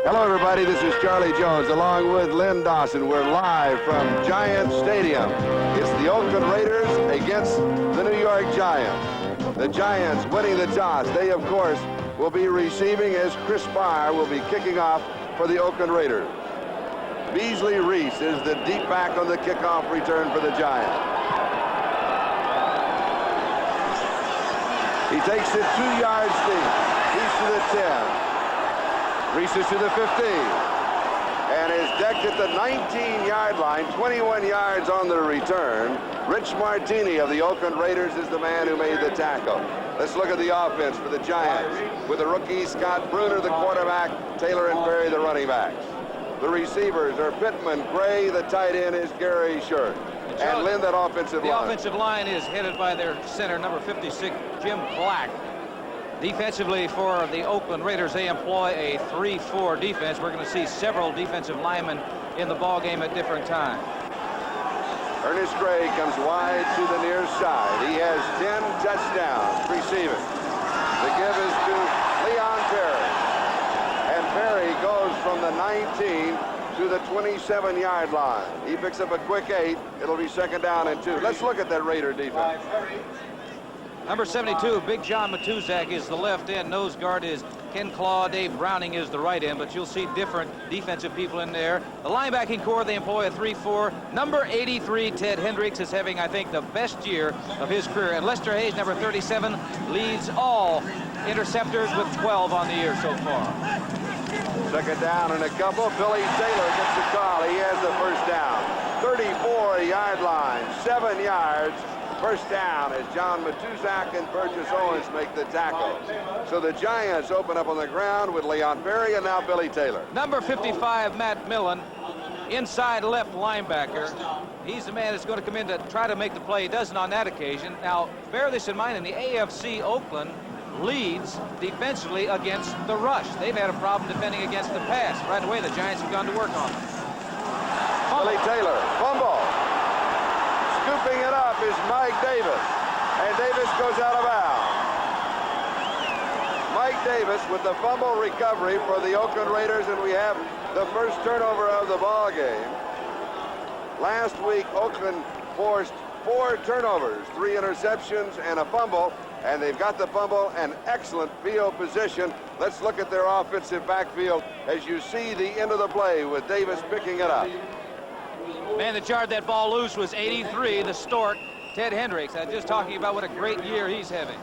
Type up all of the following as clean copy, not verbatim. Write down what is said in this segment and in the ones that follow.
Hello, everybody. This is Charlie Jones along with Lynn Dawson. We're live from Giant Stadium. It's the Oakland Raiders against the New York Giants. The Giants winning the toss. They, of course, will be receiving as Chris Barr will be kicking off for the Oakland Raiders. Beasley Reese is the deep back on the kickoff return for the Giants. He takes it 2 yards deep. He's to the 10. Reese is to the 15. And is decked at the 19-yard line, 21 yards on the return. Rich Martini of the Oakland Raiders is the man who made the tackle. Let's look at the offense for the Giants with the rookie Scott Bruner, the quarterback, Taylor and Perry, the running backs. The receivers are Pittman, Gray, the tight end is Gary Short. And Lynn, that offensive line. The offensive line is headed by their center, number 56, Jim Black. Defensively for the Oakland Raiders, they employ a 3-4 defense. We're going to see several defensive linemen in the ball game at different times. Ernest Gray comes wide to the near side. He has 10 touchdowns receiving. The give is to Leon Perry. And Perry goes from the 19 to the 27-yard line. He picks up a quick 8. It'll be 2nd down and 2. Let's look at that Raider defense. Number 72, Big John Matuzak is the left end. Nose guard is Ken Claw. Dave Browning is the right end, but you'll see different defensive people in there. The linebacking core, they employ a 3-4. Number 83, Ted Hendricks, is having, I think, the best year of his career. And Lester Hayes, number 37, leads all interceptors with 12 on the year so far. 2nd down and a couple. Billy Taylor gets the call. He has the first down. 34-yard line, 7 yards. First down as John Matuzak and Burgess Owens make the tackle. So the Giants open up on the ground with Leon Perry and now Billy Taylor. Number 55, Matt Millen, inside left linebacker. He's the man that's going to come in to try to make the play. He doesn't on that occasion. Now, bear this in mind, in the AFC, Oakland leads defensively against the rush. They've had a problem defending against the pass. Right away, the Giants have gone to work on them. Billy Taylor, fumble. Scooping it up is Mike Davis, and Davis goes out of bounds. Mike Davis with the fumble recovery for the Oakland Raiders, and we have the first turnover of the ball game. Last week, Oakland forced 4 turnovers, 3 interceptions, and a fumble, and they've got the fumble and excellent field position. Let's look at their offensive backfield as you see the end of the play with Davis picking it up. Man that jarred that ball loose was 83, the Stork, Ted Hendricks. I'm just talking about what a great year he's having.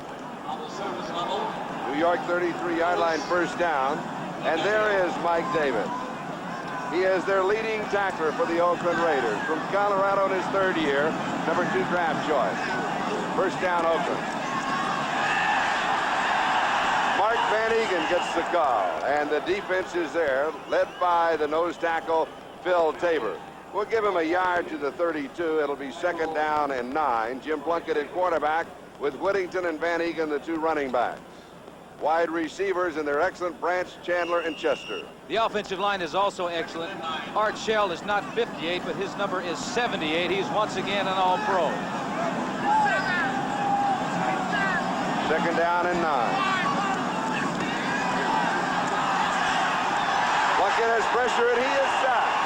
New York 33-yard line, first down. And there is Mike Davis. He is their leading tackler for the Oakland Raiders. From Colorado in his 3rd year, number 2 draft choice. First down, Oakland. Mark Van Egan gets the call. And the defense is there, led by the nose tackle, Phil Tabor. We'll give him a yard to the 32. It'll be 2nd down and 9. Jim Plunkett at quarterback with Whittington and Van Egan, the 2 running backs. Wide receivers, and they're excellent, Branch, Chandler, and Chester. The offensive line is also excellent. Art Shell is not 58, but his number is 78. He's once again an All-Pro. 2nd down and 9. Plunkett has pressure, and he is sacked.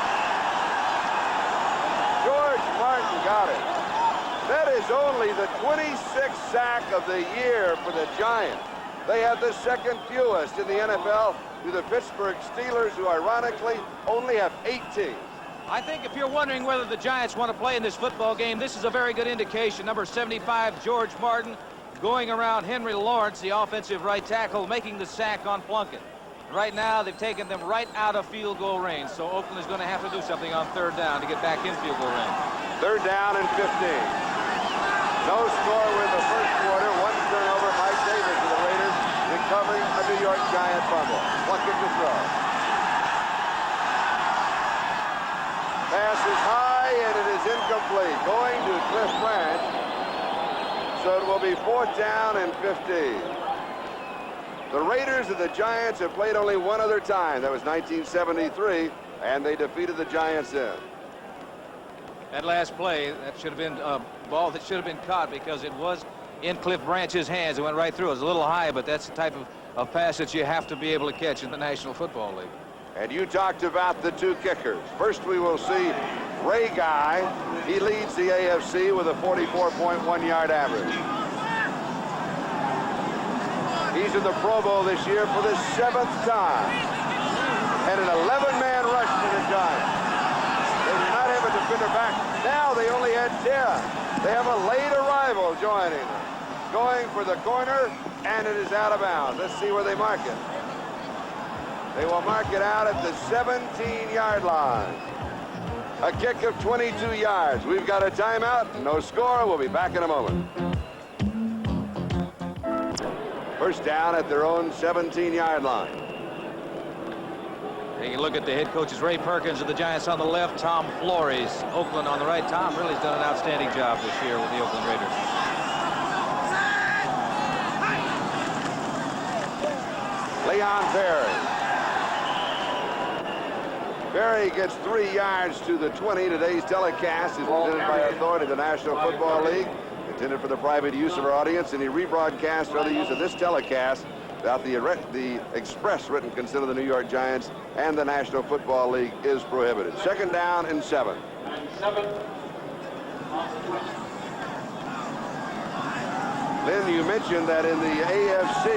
George Martin got it. That is only the 26th sack of the year for the Giants. They have the 2nd fewest in the NFL to the Pittsburgh Steelers, who ironically only have 18. I think if you're wondering whether the Giants want to play in this football game, this is a very good indication. Number 75, George Martin, going around Henry Lawrence, the offensive right tackle, making the sack on Plunkett. Right now, they've taken them right out of field goal range, so Oakland is going to have to do something on 3rd down to get back in field goal range. 3rd down and 15. No score with the first quarter. 1 turnover. Mike Davis of the Raiders recovering a New York Giant fumble. Plunkett to throw. Pass is high, and it is incomplete. Going to Cliff Branch. So it will be 4th down and 15. The Raiders and the Giants have played only one other time. That was 1973, and they defeated the Giants then. That last play, that should have been a ball that should have been caught because it was in Cliff Branch's hands. It went right through. It was a little high, but that's the type of pass that you have to be able to catch in the National Football League. And you talked about the two kickers. First, we will see Ray Guy. He leads the AFC with a 44.1-yard average. He's in the Pro Bowl this year for the 7th time. And an 11-man rush for the Giants. They did not have a defender back. Now they only had 10. They have a late arrival joining them. Going for the corner, and it is out of bounds. Let's see where they mark it. They will mark it out at the 17-yard line. A kick of 22 yards. We've got a timeout. No score. We'll be back in a moment. First down at their own 17-yard line. Taking a look at the head coaches, Ray Perkins of the Giants on the left, Tom Flores, Oakland on the right. Tom really has done an outstanding job this year with the Oakland Raiders. Leon Perry. Perry gets 3 yards to the 20. Today's telecast is presented by authority of the National Football League, intended for the private use of our audience. Any rebroadcast or other use of this telecast without the express written consent of the New York Giants and the National Football League is prohibited. Second down and 7. Lynn, you mentioned that in the AFC,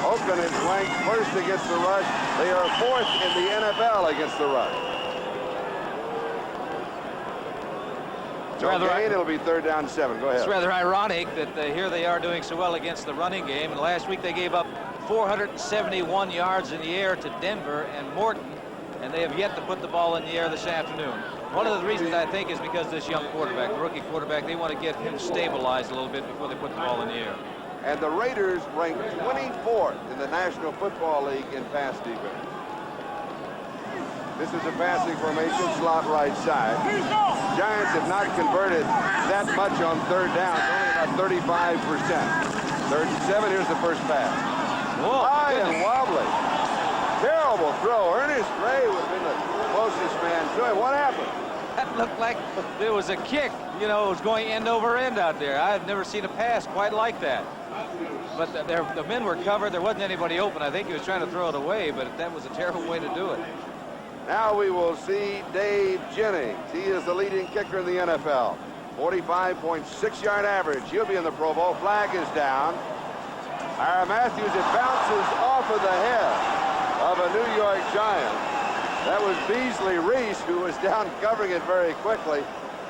Oakland is ranked first against the rush. They are 4th in the NFL against the rush. It'll be third down 7. Go ahead. It's rather ironic that here they are doing so well against the running game. And last week they gave up 471 yards in the air to Denver and Morton, and they have yet to put the ball in the air this afternoon. One of the reasons I think is because this young quarterback, the rookie quarterback, they want to get him stabilized a little bit before they put the ball in the air. And the Raiders rank 24th in the National Football League in pass defense. This is a passing formation, slot right side. Giants have not converted that much on third down, only about 35%. Third and 7, here's the first pass. Whoa, high and wobbly. Terrible throw. Ernest Ray would have been the closest man to him. What happened? That looked like there was a kick. You know, it was going end over end out there. I've never seen a pass quite like that. But the men were covered. There wasn't anybody open. I think he was trying to throw it away, but that was a terrible way to do it. Now we will see Dave Jennings. He is the leading kicker in the NFL. 45.6-yard average. He'll be in the Pro Bowl. Flag is down. Ira Matthews, it bounces off of the head of a New York Giant. That was Beasley Reese, who was down covering it very quickly.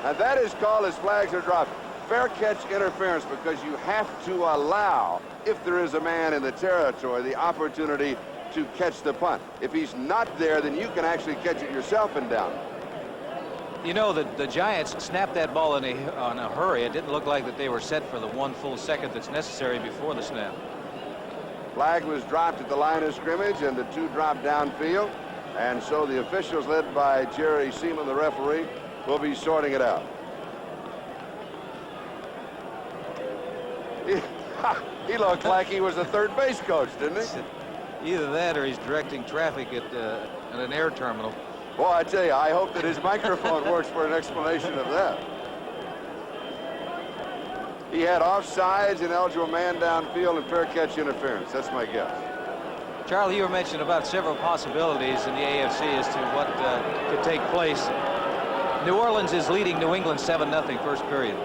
And that is called as flags are dropped. Fair catch interference, because you have to allow, if there is a man in the territory, the opportunity to catch the punt. If he's not there, then you can actually catch it yourself and down. You know, the Giants snapped that ball in a hurry. It didn't look like that they were set for the 1 full second that's necessary before the snap. Flag was dropped at the line of scrimmage, and the 2 dropped downfield. And so the officials, led by Jerry Seaman, the referee, will be sorting it out. He looked like he was a third base coach, didn't he? Either that or he's directing traffic at an air terminal. Boy, I tell you, I hope that his microphone works for an explanation of that. He had offsides, an eligible man downfield, and fair catch interference. That's my guess. Charlie, you were mentioning about several possibilities in the AFC as to what could take place. New Orleans is leading New England 7-0 first period.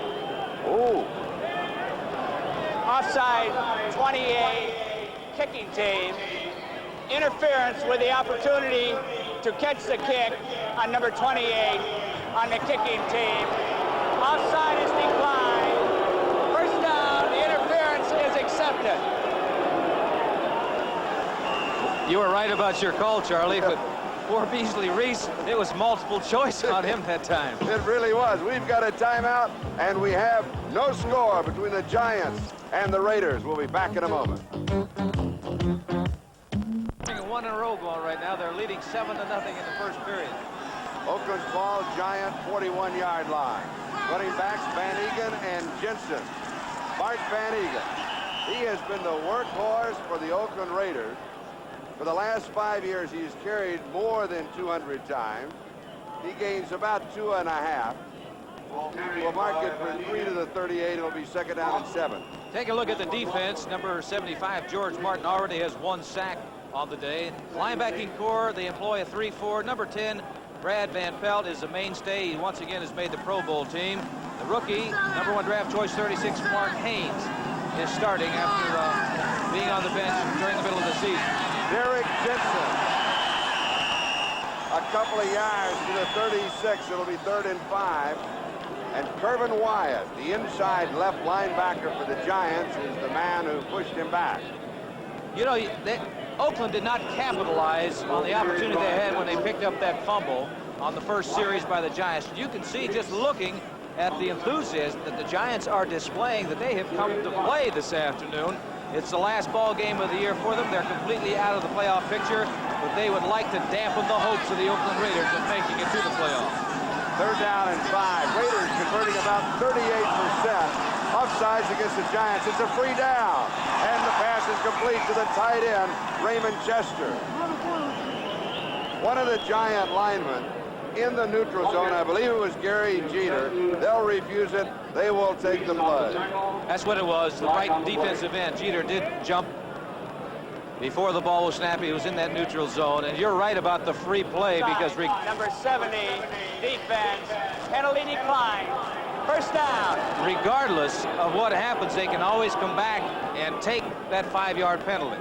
Oh. Offside, 28, kicking team. Interference with the opportunity to catch the kick on number 28 on the kicking team. Offside is declined. First down, the interference is accepted. You were right about your call, Charlie, but poor Beasley Reese, it was multiple choice on him that time. It really was. We've got a timeout, and we have no score between the Giants and the Raiders. We'll be back in a moment. 1 in a row going right now. They're leading 7-0 in the first period. Oakland's ball, Giant 41-yard line. Running backs Van Egan and Jensen. Bart Van Egan. He has been the workhorse for the Oakland Raiders. For the last 5 years, he's carried more than 200 times. He gains about 2.5. We'll mark it for 3 to the 38. It'll be second down and 7. Take a look at the defense. Number 75, George Martin, already has 1 sack on the day. Linebacking core, they employ a 3-4. Number 10, Brad Van Pelt, is a mainstay. He once again has made the Pro Bowl team. The rookie, number 1 draft choice, 36, Mark Haynes, is starting after being on the bench during the middle of the season. Derek Jensen, a couple of yards to the 36. It'll be 3rd and 5. And Kervin Wyatt, the inside left linebacker for the Giants, is the man who pushed him back. You know, Oakland did not capitalize on the opportunity they had when they picked up that fumble on the first series by the Giants. You can see, just looking at the enthusiasm that the Giants are displaying, that they have come to play this afternoon. It's the last ball game of the year for them. They're completely out of the playoff picture, but they would like to dampen the hopes of the Oakland Raiders of making it to the playoffs. 3rd down and 5. Raiders converting about 38%. Offsides against the Giants. It's a free down. And the pass is complete to the tight end, Raymond Chester. One of the Giant linemen in the neutral zone, I believe it was Gary Jeter. They'll refuse it. They will take the play. That's what it was. The right defensive end. Jeter did jump before the ball was snapped. He was in that neutral zone. And you're right about the free play because... Number 70, defense, penalty decline, 1st down. Regardless of what happens, they can always come back and take that 5-yard penalty.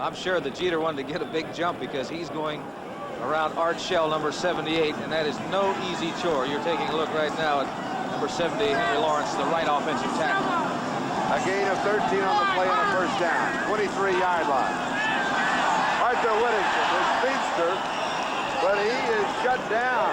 I'm sure that Jeter wanted to get a big jump because he's going around Art Shell, number 78, and that is no easy chore. You're taking a look right now at number 70, Henry Lawrence, the right offensive tackle. A gain of 13 on the play and a 1st down, 23-yard line. Arthur Whittington, the speedster, but he is shut down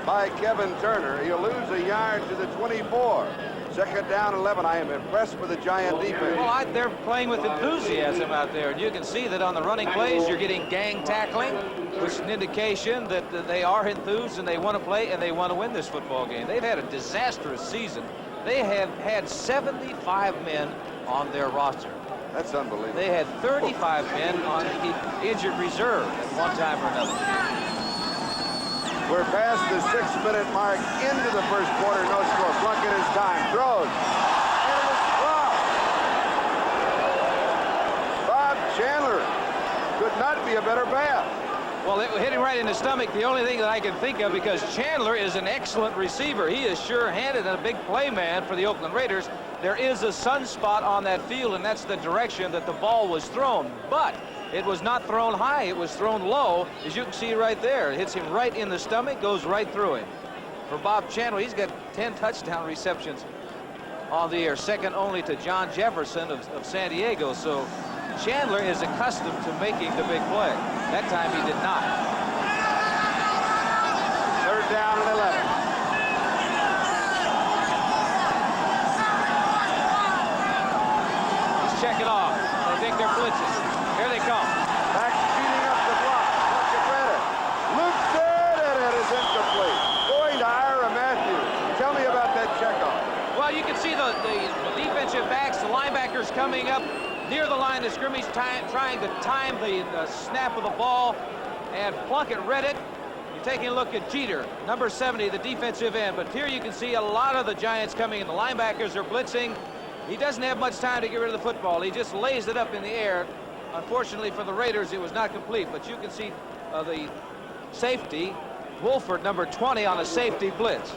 by Kevin Turner. He'll lose a yard to the 24. 2nd down, 11. I am impressed with the Giant defense. Well, they're playing with enthusiasm out there, and you can see that on the running plays, you're getting gang tackling, which is an indication that they are enthused and they want to play and they want to win this football game. They've had a disastrous season. They have had 75 men on their roster. That's unbelievable. They had 35 men on the injured reserve at one time or another. We're past the 6-minute mark into the 1st quarter. No score. Plunkett is time. Throws. And it is dropped. Bob Chandler could not be a better pass. Well, it hit him right in the stomach. The only thing that I can think of, because Chandler is an excellent receiver. He is sure-handed and a big play man for the Oakland Raiders. There is a sunspot on that field, and that's the direction that the ball was thrown. But it was not thrown high. It was thrown low, as you can see right there. It hits him right in the stomach, goes right through him. For Bob Chandler, he's got 10 touchdown receptions on the year, second only to John Jefferson of San Diego. So Chandler is accustomed to making the big play. That time he did not. 3rd down and 11. He's checking off. I think they're blitzing. Here they come. Back speeding up the block. Plunkett read it. Looks it, and it is incomplete. Going to Ira Matthews. Tell me about that checkoff. Well, you can see the defensive backs, the linebackers coming up near the line of scrimmage, trying to time the snap of the ball, and Plunkett read it. You're taking a look at Jeter, number 70, the defensive end. But here you can see a lot of the Giants coming in. The linebackers are blitzing. He doesn't have much time to get rid of the football. He just lays it up in the air. Unfortunately for the Raiders, it was not complete. But you can see the safety, Wolford, number 20, on a safety blitz.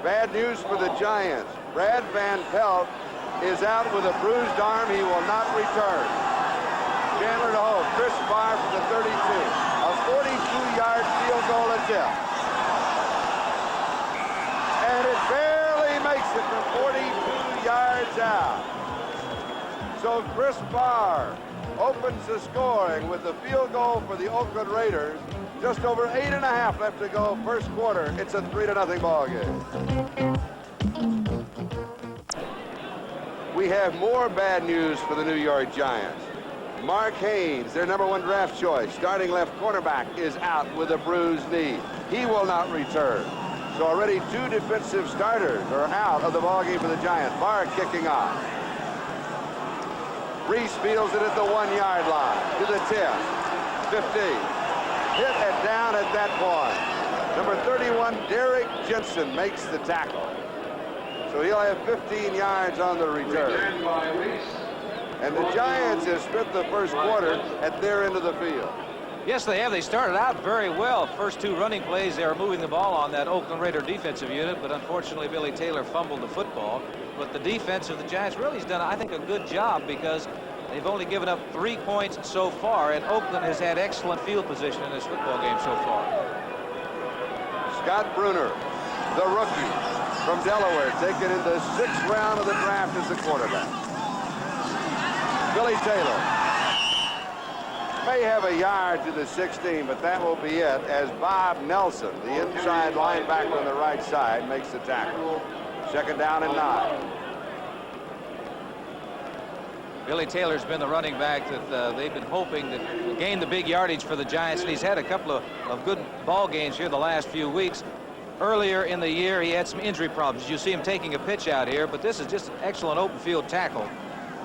Bad news for the Giants. Brad Van Pelt is out with a bruised arm. He will not return. Chandler to hold. Chris Farr for the 32. A 42-yard field goal attempt. And it barely makes it from 42 yards out. So Chris Farr opens the scoring with the field goal for the Oakland Raiders. Just over 8.5 left to go, 1st quarter. It's a 3-0 ball game. We have more bad news for the New York Giants. Mark Haynes, their number 1 draft choice, starting left cornerback, is out with a bruised knee. He will not return. So already 2 defensive starters are out of the ballgame for the Giants. Barr kicking off. Reese fields it at the 1-yard line to the 10, 15. Hit and down at that point. Number 31, Derek Jensen, makes the tackle. So he'll have 15 yards on the return. And the Giants have spent the first quarter at their end of the field. Yes, they have. They started out very well. First two running plays, they were moving the ball on that Oakland Raider defensive unit, but unfortunately Billy Taylor fumbled the football. But the defense of the Giants really has done, I think, a good job because they've only given up 3 points so far, and Oakland has had excellent field position in this football game so far. Scott Bruner, the rookie from Delaware, taken in the 6th round of the draft as the quarterback. Billy Taylor may have a yard to the 16, but that will be it as Bob Nelson, the inside linebacker on the right side, makes the tackle. 2nd down and 9. Billy Taylor's been the running back that they've been hoping to gain the big yardage for the Giants, and he's had a couple of good ball games here the last few weeks. Earlier in the year, he had some injury problems. You see him taking a pitch out here, but this is just an excellent open field tackle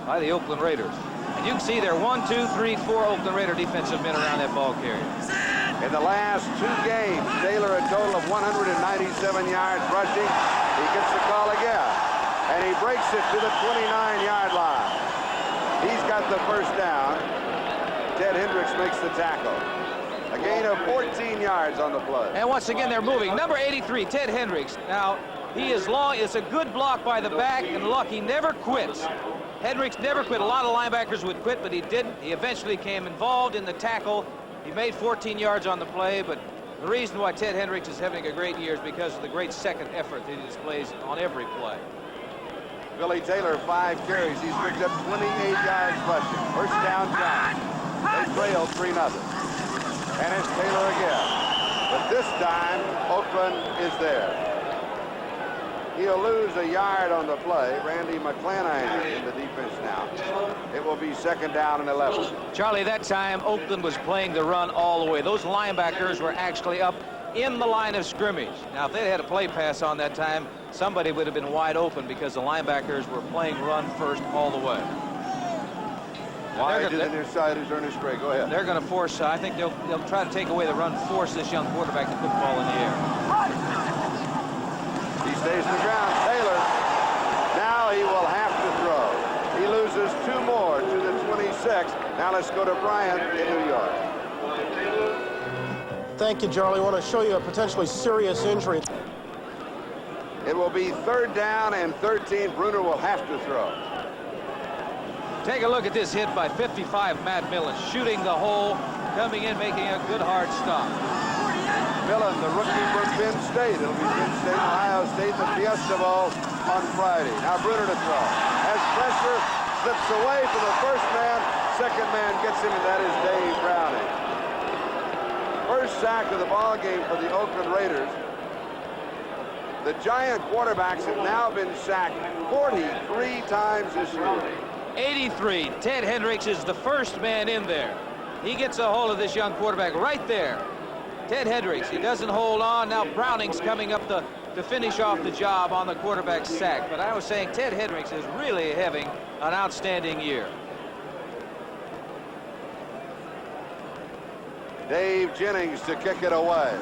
by the Oakland Raiders. And you can see there 1, 2, 3, 4 Oakland Raider defensive men around that ball carrier. In the last 2 games, Taylor a total of 197 yards rushing. He gets the call again, and he breaks it to the 29-yard line. He's got the first down. Ted Hendricks makes the tackle. A gain of 14 yards on the play. And once again, they're moving. Number 83, Ted Hendricks. Now, he is long. It's a good block by the back, and look, he never quits. Hendricks never quit. A lot of linebackers would quit, but he didn't. He eventually came involved in the tackle. He made 14 yards on the play, but the reason why Ted Hendricks is having a great year is because of the great second effort that he displays on every play. Billy Taylor, 5 carries. He's picked up 28 yards rushing. First down Giants. They trail 3-0. And it's Taylor again. But this time, Oakland is there. He'll lose a yard on the play. Randy McClanahan in the defense now. It will be 2nd down and 11. Charlie, that time Oakland was playing the run all the way. Those linebackers were actually up in the line of scrimmage. Now, if they had a play pass on that time, somebody would have been wide open because the linebackers were playing run first all the way. Wide to the near side is Ernest Gray. Go ahead. They're going to force, I think they'll try to take away the run, force this young quarterback to put the ball in the air. He stays in the ground. Taylor, now he will have to throw. He loses 2 more to the 26. Now let's go to Bryant in New York. Thank you, Charlie. I want to show you a potentially serious injury. It will be 3rd down and 13. Bruner will have to throw. Take a look at this hit by 55 Matt Millen, shooting the hole, coming in, making a good hard stop. Millen, the rookie from Penn State. It'll be Penn State, Ohio State, the Fiesta Bowl on Friday. Now Bruner to throw. Has pressure, slips away from the first man. Second man gets him, and that is Dave Browning. First sack of the ball game for the Oakland Raiders. The Giant quarterbacks have now been sacked 43 times this year. 83. Ted Hendricks is the first man in there. He gets a hold of this young quarterback right there. Ted Hendricks, he doesn't hold on. Now Browning's coming up to finish off the job on the quarterback's sack. But I was saying Ted Hendricks is really having an outstanding year. Dave Jennings to kick it away.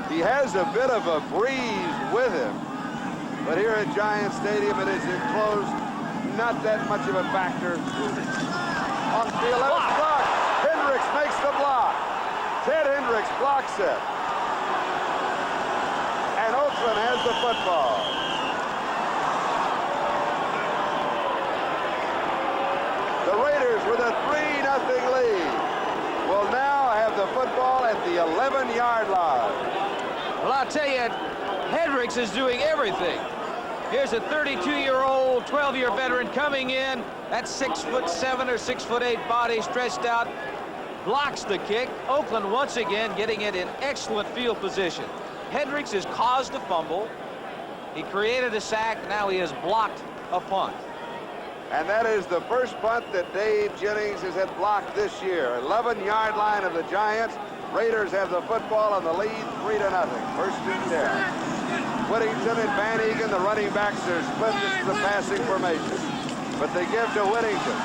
He has a bit of a breeze with him, but here at Giant Stadium it is enclosed, not that much of a factor. On the 11th block, Hendricks makes the block. Ted Hendricks blocks it. And Oakland has the football. The Raiders with a 3-0 lead will now have the football at the 11-yard line. Well, I'll tell you, Hendricks is doing everything. Here's a 32-year-old, 12-year veteran coming in. That 6'7" or 6'8" body stretched out, blocks the kick. Oakland once again getting it in excellent field position. Hendricks has caused a fumble. He created a sack. Now he has blocked a punt. And that is the first punt that Dave Jennings has had blocked this year. 11-yard line of the Giants. Raiders have the football and the lead 3-0. 1st and 10. Whittington and Van Egan, the running backs, are split. This is the passing formation. But they give to Whittington.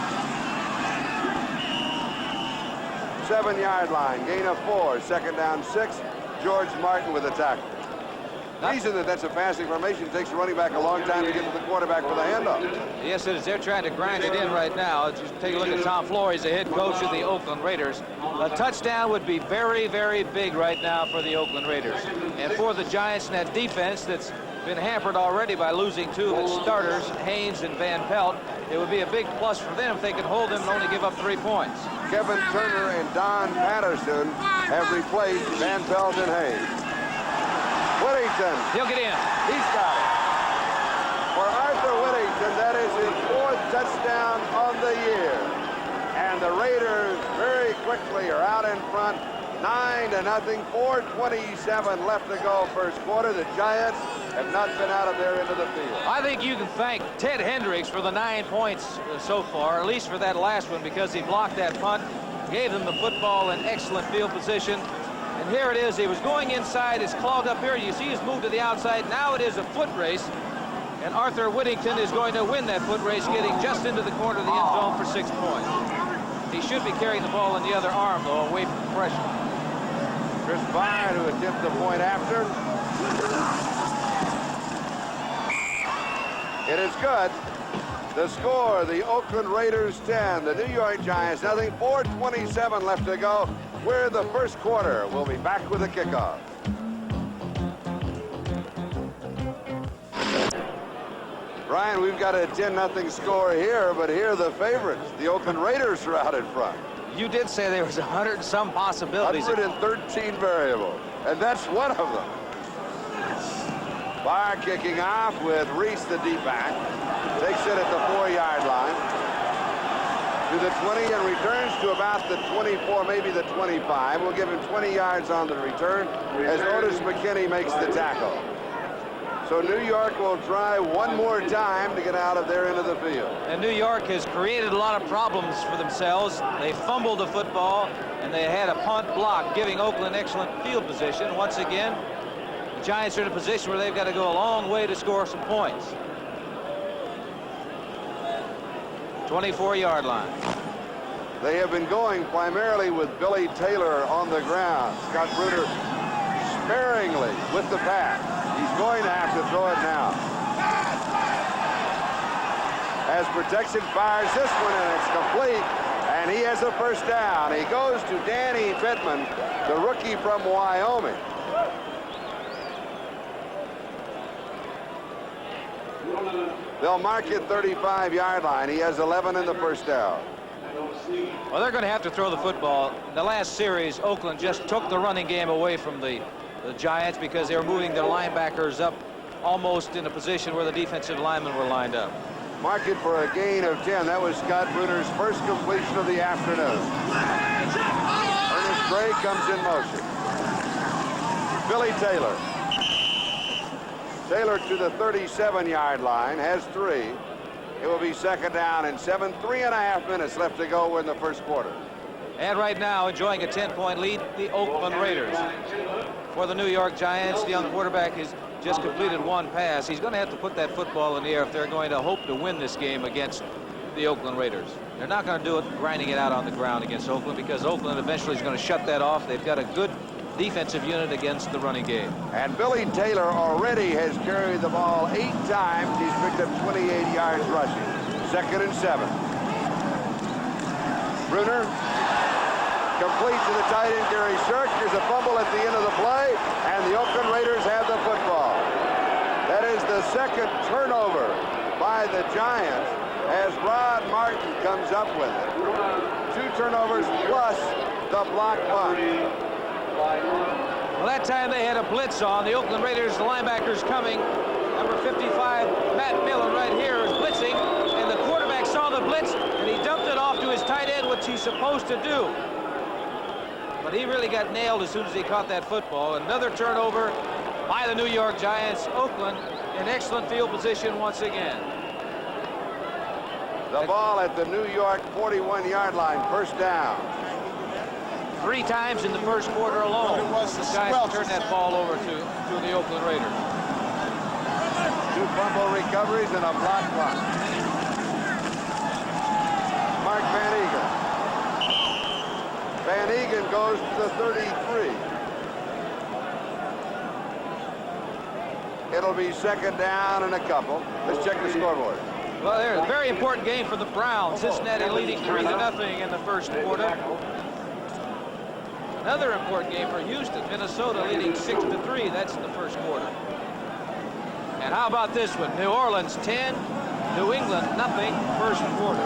7-yard line, gain of 4, 2nd down 6. George Martin with a tackle. The reason that that's a passing formation takes the running back a long time to get to the quarterback for the handoff. Yes, it is. They're trying to grind it in right now. Just take a look at Tom Flores, the head coach of the Oakland Raiders. A touchdown would be very, very big right now for the Oakland Raiders. And for the Giants and that defense that's been hampered already by losing two of its starters, Haynes and Van Pelt, it would be a big plus for them if they could hold them and only give up 3 points. Kevin Turner and Don Patterson have replaced Van Pelt and Hayes. Whittington. He'll get in. He's got it. For Arthur Whittington, that is his 4th touchdown on the year. And the Raiders very quickly are out in front, 9-0, 4:27 left to go first quarter. The Giants have not been out of their end of the field. I think you can thank Ted Hendricks for the 9 points so far, at least for that last one, because he blocked that punt, gave them the football in excellent field position. And here it is. He was going inside. It's clogged up here. You see he's moved to the outside. Now it is a foot race. And Arthur Whittington is going to win that foot race, getting just into the corner of the end zone for 6 points. He should be carrying the ball in the other arm, though, away from the pressure. Chris Byrd, who attempts the point after. It is good. The score, the Oakland Raiders 10, the New York Giants nothing, 4:27 left to go. We're in the first quarter. We'll be back with the kickoff. Brian, we've got a 10-0 score here, but here are the favorites. The Oakland Raiders are out in front. You did say there was 100 and some possibilities. 113 variables, and that's one of them. Byrd kicking off with Reese, the deep back. Takes it at the 4-yard line to the 20 and returns to about the 24, maybe the 25. We'll give him 20 yards on the return as Otis McKinney makes the tackle. So New York will try one more time to get out of their end of the field. And New York has created a lot of problems for themselves. They fumbled the football, and they had a punt block, giving Oakland excellent field position. Once again, the Giants are in a position where they've got to go a long way to score some points. 24-yard line. They have been going primarily with Billy Taylor on the ground. Scott Bruder sparingly with the pass. He's going to have to throw it now. As protection fires this one, and it's complete, and he has a first down. He goes to Danny Pittman, the rookie from Wyoming. They'll mark it 35-yard line. He has 11 in the first down. Well, they're going to have to throw the football. The last series, Oakland just took the running game away from the Giants because they were moving their linebackers up almost in a position where the defensive linemen were lined up. Mark it for a gain of 10. That was Scott Bruner's first completion of the afternoon. Ernest Gray comes in motion. Billy Taylor. Taylor to the 37-yard line, has 3. It will be second down and 7. 3.5 minutes left to go in the first quarter. And right now, enjoying a 10-point lead, the Oakland Raiders. For the New York Giants, the young quarterback has just completed 1 pass. He's going to have to put that football in the air if they're going to hope to win this game against the Oakland Raiders. They're not going to do it grinding it out on the ground against Oakland because Oakland eventually is going to shut that off. They've got a good defensive unit against the running game. And Billy Taylor already has carried the ball 8 times. He's picked up 28 yards rushing. Second and 7. Bruner complete to the tight end, Gary Shirk. Here's a fumble at the end of the play, and the Oakland Raiders have the football. That is the second turnover by the Giants as Rod Martin comes up with it. 2 turnovers plus the block punt. Well, that time they had a blitz on. The Oakland Raiders, the linebackers coming. Number 55, Matt Millen, right here is blitzing, and the quarterback saw the blitz, and he dumped it off to his tight end, which he's supposed to do. But he really got nailed as soon as he caught that football. Another turnover by the New York Giants. Oakland in excellent field position once again. The ball at the New York 41-yard line, first down. 3 times in the first quarter alone, the Giants turned that ball over to the Oakland Raiders. 2 fumble recoveries and a block punt. Mark Van Egan. Van Egan goes to the 33. It'll be second down and a couple. Let's check the scoreboard. Well, there's a very important game for the Browns. Cincinnati leading 3-0 in the first quarter. Another important game for Houston. Minnesota leading 6-3. That's in the first quarter. And how about this one? New Orleans 10, New England nothing, first quarter.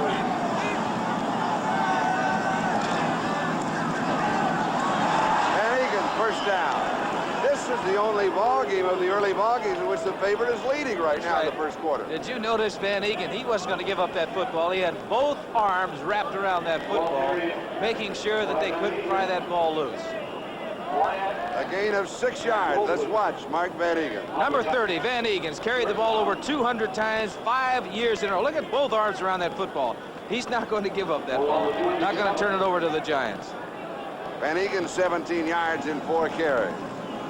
Van Egan, first down. This is the only ball game of the early ball games in which the favorite is leading right now in the first quarter. Did you notice Van Egan? He wasn't going to give up that football. He had both arms wrapped around that football, making sure that they couldn't pry that ball loose. A gain of 6 yards. Let's watch Mark Van Egan. Number 30, Van Egan's carried the ball over 200 times, 5 years in a row. Look at both arms around that football. He's not going to give up that ball. Not going to turn it over to the Giants. Van Egan 17 yards in 4 carries.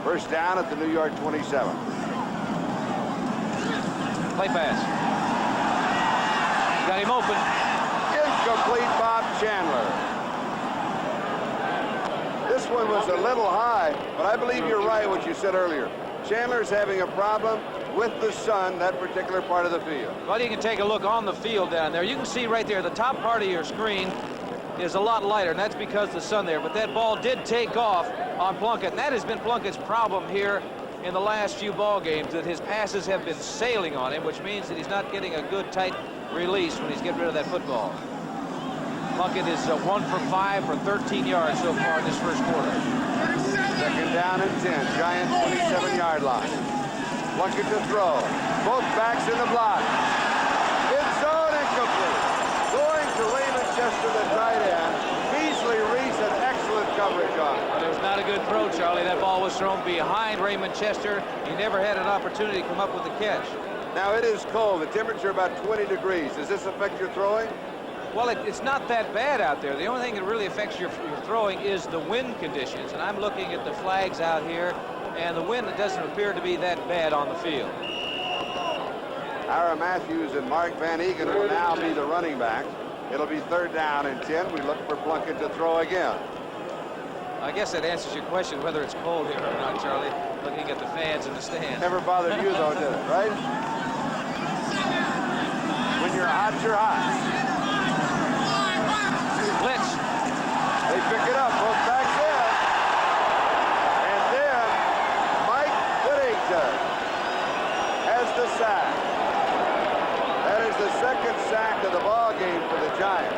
First down at the New York 27. Play pass. Got him open. Incomplete, Bob Chandler. This one was a little high, but I believe you're right what you said earlier. Chandler's having a problem with the sun, that particular part of the field. Well, you can take a look on the field down there. You can see right there, the top part of your screen is a lot lighter, and that's because of the sun there. But that ball did take off on Plunkett, and that has been Plunkett's problem here in the last few ball games, that his passes have been sailing on him, which means that he's not getting a good tight release when he's getting rid of that football. Plunkett is 1 for 5 for 13 yards so far in this first quarter. Second down and 10, Giants 27-yard line. Plunkett to throw. Both backs in the block. It's zone incomplete. Going to Raymond Chester, the tight end. Beasley Reese had excellent coverage on it. Well, it was not a good throw, Charlie. That ball was thrown behind Raymond Chester. He never had an opportunity to come up with the catch. Now it is cold. The temperature about 20 degrees. Does this affect your throwing? Well, it's not that bad out there. The only thing that really affects your throwing is the wind conditions. And I'm looking at the flags out here, and the wind doesn't appear to be that bad on the field. Ira Matthews and Mark Van Egan will now be the running backs. It'll be third down and 10. We look for Plunkett to throw again. I guess that answers your question whether it's cold here or not, Charlie, looking at the fans in the stands. Never bothered you, though, did it, right? When you're hot, you're hot. Blitz. They pick it up, both backs in. And then Mike Whittington has the sack. That is the second sack of the ball game for the Giants.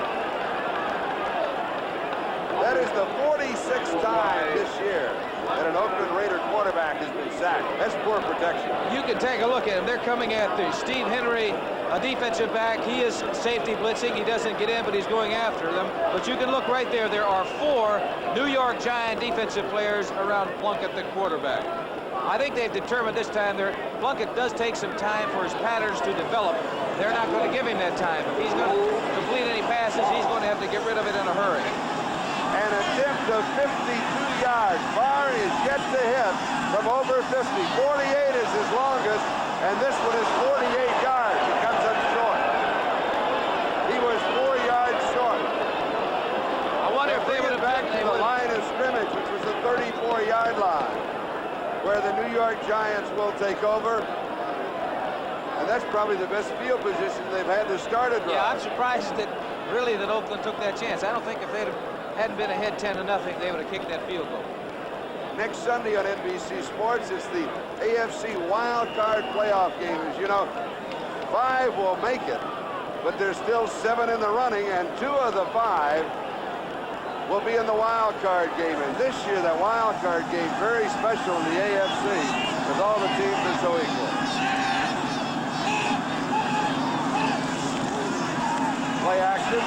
That is the 46th time this year that an Oakland Raider quarterback has been sacked. That's poor protection. You can take a look at him. They're coming at the Steve Henry, a defensive back. He is safety blitzing. He doesn't get in, but he's going after them. But you can look right there. There are 4 New York Giant defensive players around Plunkett, the quarterback. I think they've determined this time Plunkett does take some time for his patterns to develop. They're not going to give him that time. If he's going to complete any passes, he's going to have to get rid of it in a hurry. An attempt of 52 yards. Barr is yet to hit from over 50. 48 is his longest, and this one is 48 yards. He comes up short. He was 4 yards short. I wonder if they would have back to the line of scrimmage, which was the 34-yard line, where the New York Giants will take over. And that's probably the best field position they've had to start a drive. Yeah, I'm surprised that Oakland took that chance. I don't think if they hadn't been ahead 10-0, they would have kicked that field goal. Next Sunday on NBC Sports is the AFC Wild Card Playoff game. As you know, 5 will make it, but there's still 7 in the running, and 2 of the 5 will be in the wild card game. And this year, that wild card game, very special in the AFC, with all the teams are so equal. Play action.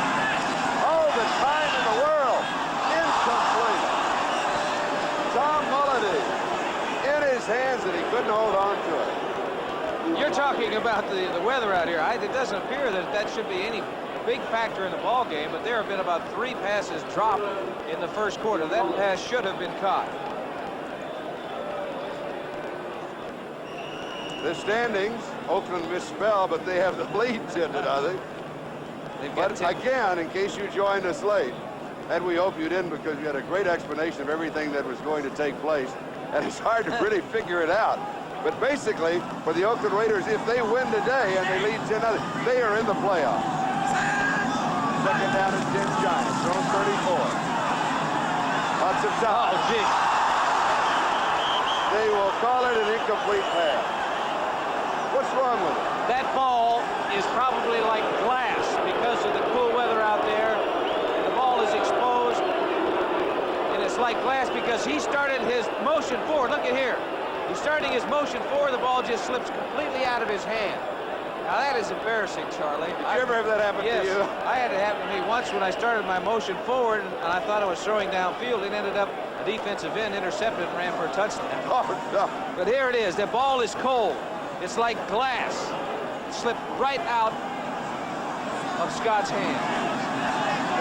Oh, the time in the world. Incomplete. Tom Mulledy in his hands, and he couldn't hold on to it. You're talking about the weather out here. It doesn't appear that should be any big factor in the ball game, but there have been about 3 passes dropped in the first quarter. That pass should have been caught. The standings, Oakland misspelled, but they have the lead 10-0. But again, in case you joined us late, and we hope you didn't, because we had a great explanation of everything that was going to take place, and it's hard to really figure it out. But basically, for the Oakland Raiders, if they win today and they lead 10-0, they are in the playoffs. Second down and 10 Giants, throwing 34. Lots of time. Oh, gee. They will call it an incomplete pass. What's wrong with it? That ball is probably like glass because of the cool weather out there. The ball is exposed, and it's like glass because he started his motion forward. Look at here. He's starting his motion forward. The ball just slips completely out of his hand. Now, that is embarrassing, Charlie. Did you ever have that happen yes, to you? I had it happen to me once when I started my motion forward, and I thought I was throwing downfield. It ended up a defensive end intercepted and ran for a touchdown. Oh, no. But here it is. The ball is cold. It's like glass. It slipped right out of Scott's hand.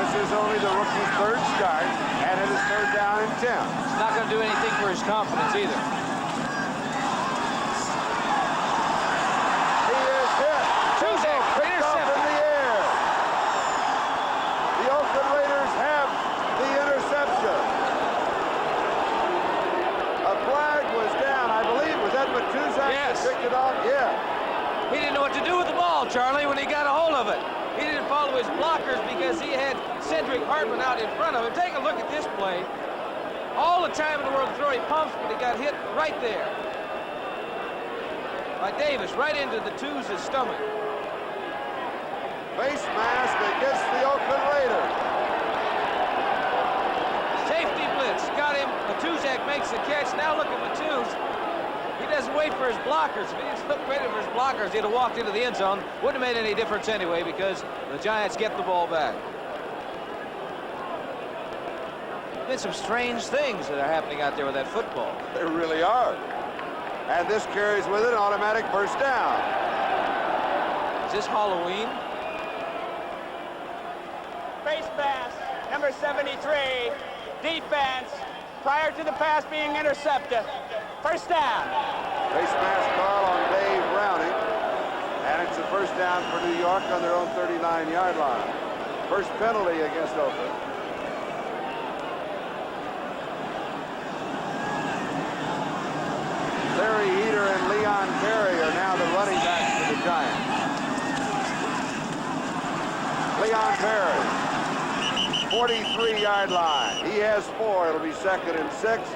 This is only the rookie's third start, and it is third down and 10. It's not going to do anything for his confidence either. He is hit. Matuzak, Picked off in the air. The Oakland Raiders have the interception. A flag was down, I believe. Was that Matuzak Yes. that picked it off? Yeah. He didn't know what to do with the ball, Charlie, when he got a hold of it. He didn't follow his blockers because he had Cedric Hartman out in front of him. Take a look at this play. All the time in the world to throw, he pumps, but he got hit right there by Davis, right into the twos' stomach. Face mask against the Oakland Raiders. Safety blitz, got him. Matuzak makes the catch. Now look at Matuz. He doesn't wait for his blockers. If he didn't look waiting for his blockers, he'd have walked into the end zone. Wouldn't have made any difference anyway because the Giants get the ball back. Been some strange things that are happening out there with that football. They really are. And this carries with it an automatic first down. Is this Halloween? Face mask, number 73, defense, prior to the pass being intercepted. First down. Face mask call on Dave Browning. And it's a first down for New York on their own 39-yard line. First penalty against Oakland. Larry Heater and Leon Perry are now the running backs for the Giants. Leon Perry, 43-yard line. He has 4. It'll be 2nd and 6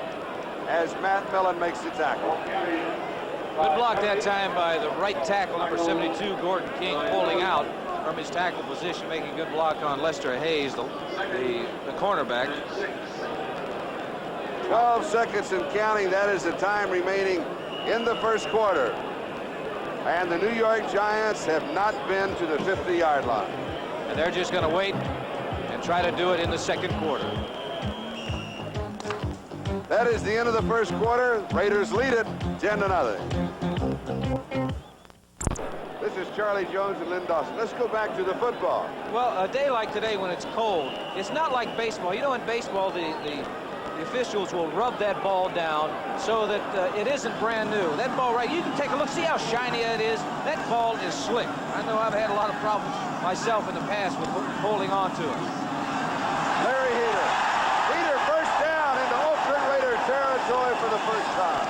as Matt Millen makes the tackle. Good block that time by the right tackle, number 72, Gordon King, pulling out from his tackle position, making a good block on Lester Hayes, the cornerback. 12 seconds and counting. That is the time remaining in the first quarter. And the New York Giants have not been to the 50-yard line. And they're just going to wait and try to do it in the second quarter. That is the end of the first quarter. Raiders lead it 10-0. This is Charlie Jones and Lynn Dawson. Let's go back to the football. Well, a day like today when it's cold, it's not like baseball. You know, in baseball, the officials will rub that ball down so that it isn't brand new. That ball, right, you can take a look, see how shiny it is. That ball is slick. I know I've had a lot of problems myself in the past with holding on to it. Larry Heater. Heater first down into Oakland Raider territory for the first time.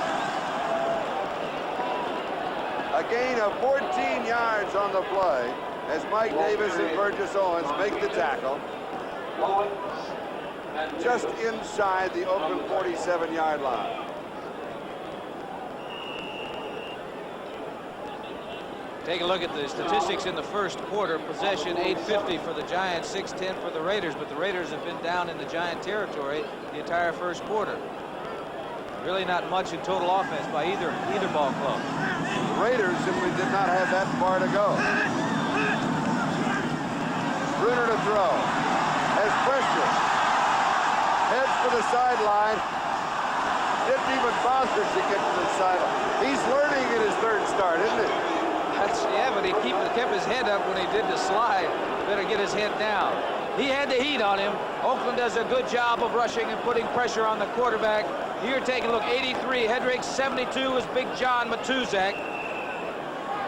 A gain of 14 yards on the play as Mike Davis and Burgess Owens make the tackle. Just inside the Oakland 47-yard line. Take a look at the statistics in the first quarter. Possession 850 for the Giants, 610 for the Raiders, but the Raiders have been down in the Giant territory the entire first quarter. Really not much in total offense by either ball club. The Raiders simply did not have that far to go. Bruner to throw. Has pressure. Heads for the sideline. Didn't even bother to get to the sideline. He's learning in his third start, isn't he? Yeah, but he kept his head up when he did the slide. Better get his head down. He had the heat on him. Oakland does a good job of rushing and putting pressure on the quarterback. Here, taking a look, 83, Hedrick, 72 is Big John Matuzak.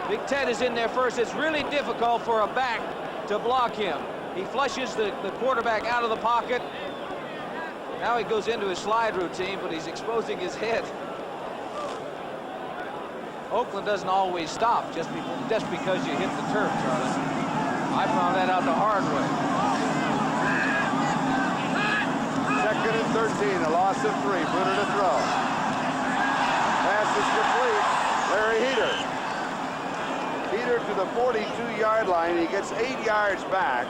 Big Ted is in there first. It's really difficult for a back to block him. He flushes the quarterback out of the pocket. Now he goes into his slide routine, but he's exposing his head. Oakland doesn't always stop just because you hit the turf, Charlie. I found that out the hard way. Second and 13, a loss of 3. Bruner to throw. Pass is complete. Larry Heater. Heater to the 42-yard line. He gets 8 yards back.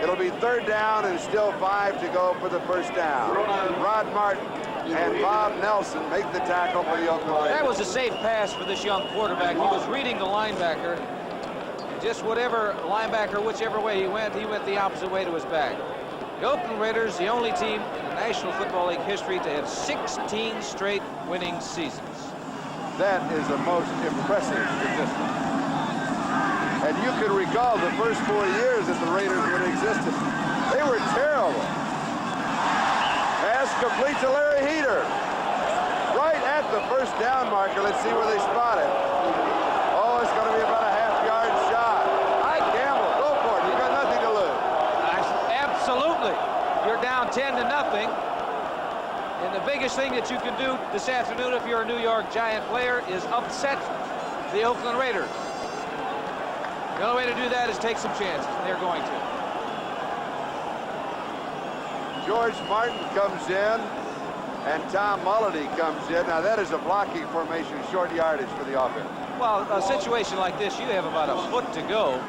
It'll be 3rd down and still 5 to go for the first down. Rod Martin and Bob Nelson make the tackle for the Oakland Raiders. That was a safe pass for this young quarterback. He was reading the linebacker. Just whatever linebacker, whichever way he went the opposite way to his back. The Oakland Raiders, the only team in the National Football League history to have 16 straight winning seasons. That is the most impressive statistic. And you can recall the first 4 years that the Raiders would existed. They were terrible. Pass complete to Larry Heater. Right at the first down marker. Let's see where they spot it. Oh, it's going to be about a half-yard shot. I gamble. Go for it. You've got nothing to lose. Absolutely. You're down 10-0. And the biggest thing that you can do this afternoon if you're a New York Giant player is upset the Oakland Raiders. The only way to do that is take some chances, and they're going to. George Martin comes in, and Tom Mulledy comes in. Now, that is a blocking formation, short yardage for the offense. Well, a situation like this, you have about a foot to go.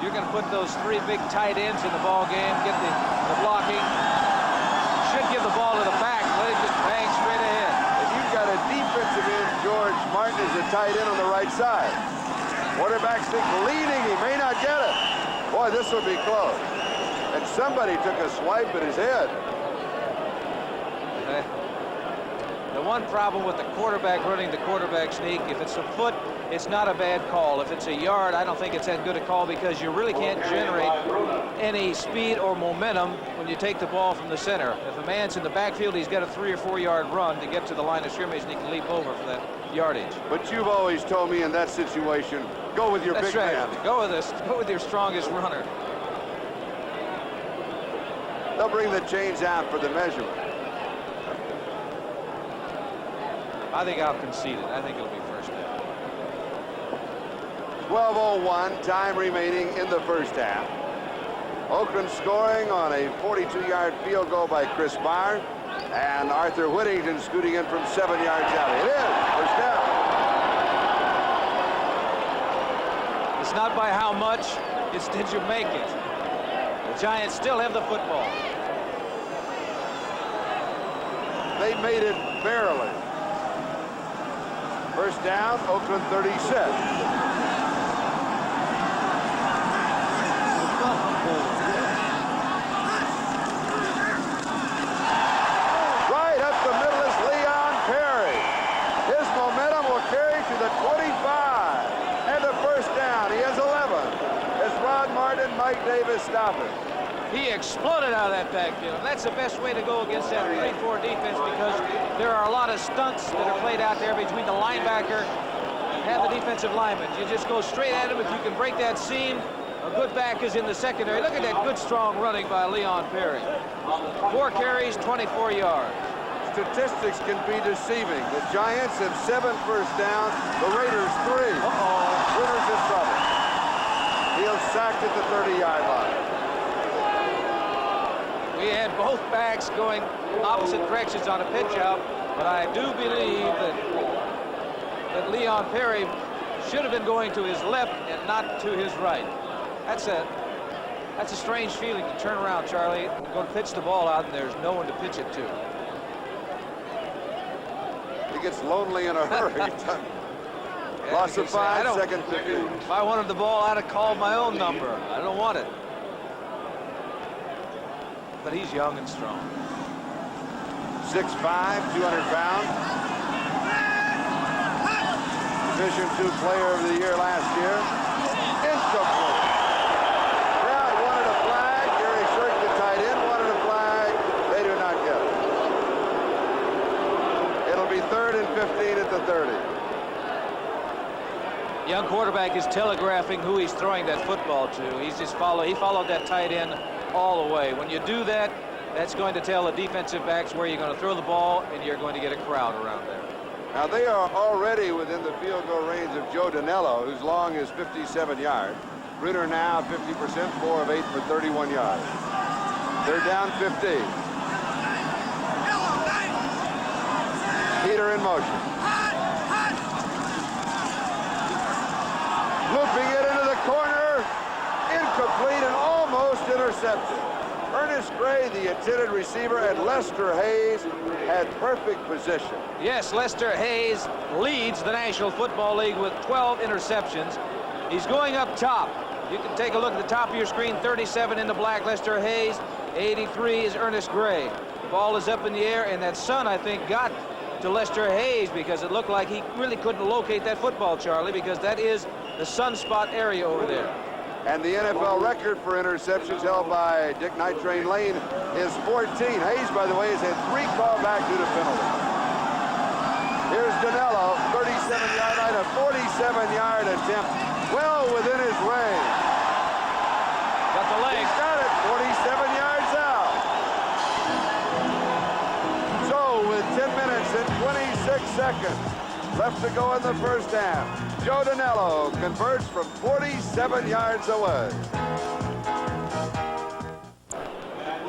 You're going to put those 3 big tight ends in the ball game, get the blocking. Should give the ball to the back, let it just bang straight ahead. If you've got a defensive end, George Martin is a tight end on the right side. Quarterback stick leading, he may not get it. Boy, this will be close. And somebody took a swipe at his head. The one problem with the quarterback running the quarterback sneak, if it's a foot, it's not a bad call. If it's a yard, I don't think it's that good a call because you really can't generate any speed or momentum when you take the ball from the center. If a man's in the backfield, he's got a 3 or 4 yard run to get to the line of scrimmage and he can leap over for that yardage. But you've always told me in that situation, go with your big man. Go with this. Go with your strongest runner. They'll bring the chains out for the measurement. I think I'll concede it. I think it'll be first down. 12:01, time remaining in the first half. Oakland scoring on a 42-yard field goal by Chris Barr, and Arthur Whittington scooting in from 7 yards out. It is first down. It's not by how much, it's did you make it. The Giants still have the football. They made it barely. First down, Oakland 36. Right up the middle is Leon Perry. His momentum will carry to the 25. And a first down. He has 11. As Rod Martin and Mike Davis stop it. He exploded out of that backfield. And that's the best way to go against that 3-4 defense because there are a lot of stunts that are played out there between the linebacker and the defensive lineman. You just go straight at him. If you can break that seam, a good back is in the secondary. Look at that good, strong running by Leon Perry. 4 carries, 24 yards. Statistics can be deceiving. The Giants have 7 first downs. The Raiders 3. Winners in trouble. He'll sacked at the 30-yard line. We had both backs going opposite directions on a pitch out, but I do believe that Leon Perry should have been going to his left and not to his right. That's a strange feeling to turn around, Charlie, and go to pitch the ball out, and there's no one to pitch it to. He gets lonely in a hurry. Loss of 5, second 15. If I wanted the ball, I'd have called my own number. I don't want it. But he's young and strong. 6'5", 200 pounds. Division II Player of the Year last year. Incomplete. Crowd wanted a flag. Gary Shirk, the tight end, wanted a flag. They do not get it. It'll be 3rd and 15 at the 30. Young quarterback is telegraphing who he's throwing that football to. He followed that tight end all the way. When you do that, that's going to tell the defensive backs where you're going to throw the ball, and you're going to get a crowd around there. Now they are already within the field goal range of Joe Danello, whose long is 57 yards. Ritter now 50%, 4 of 8 for 31 yards. They're down 15. Peter in motion. Looping it into the corner. Incomplete and almost intercepted. Ernest Gray, the intended receiver, and Lester Hayes had perfect position. Yes, Lester Hayes leads the National Football League with 12 interceptions. He's going up top. You can take a look at the top of your screen. 37 in the black, Lester Hayes. 83 is Ernest Gray. The ball is up in the air, and that sun, I think, got to Lester Hayes because it looked like he really couldn't locate that football, Charlie, because that is the sunspot area over there. And the NFL record for interceptions held by Dick Night Train Lane is 14. Hayes, by the way, has had 3 callbacks due to penalties. Here's Danello, 37-yard line, a 47-yard attempt, well within his range. Got the leg. He's got it, 47 yards out. So with 10 minutes and 26 seconds left to go in the first half, Joe Danello converts from 47 yards away.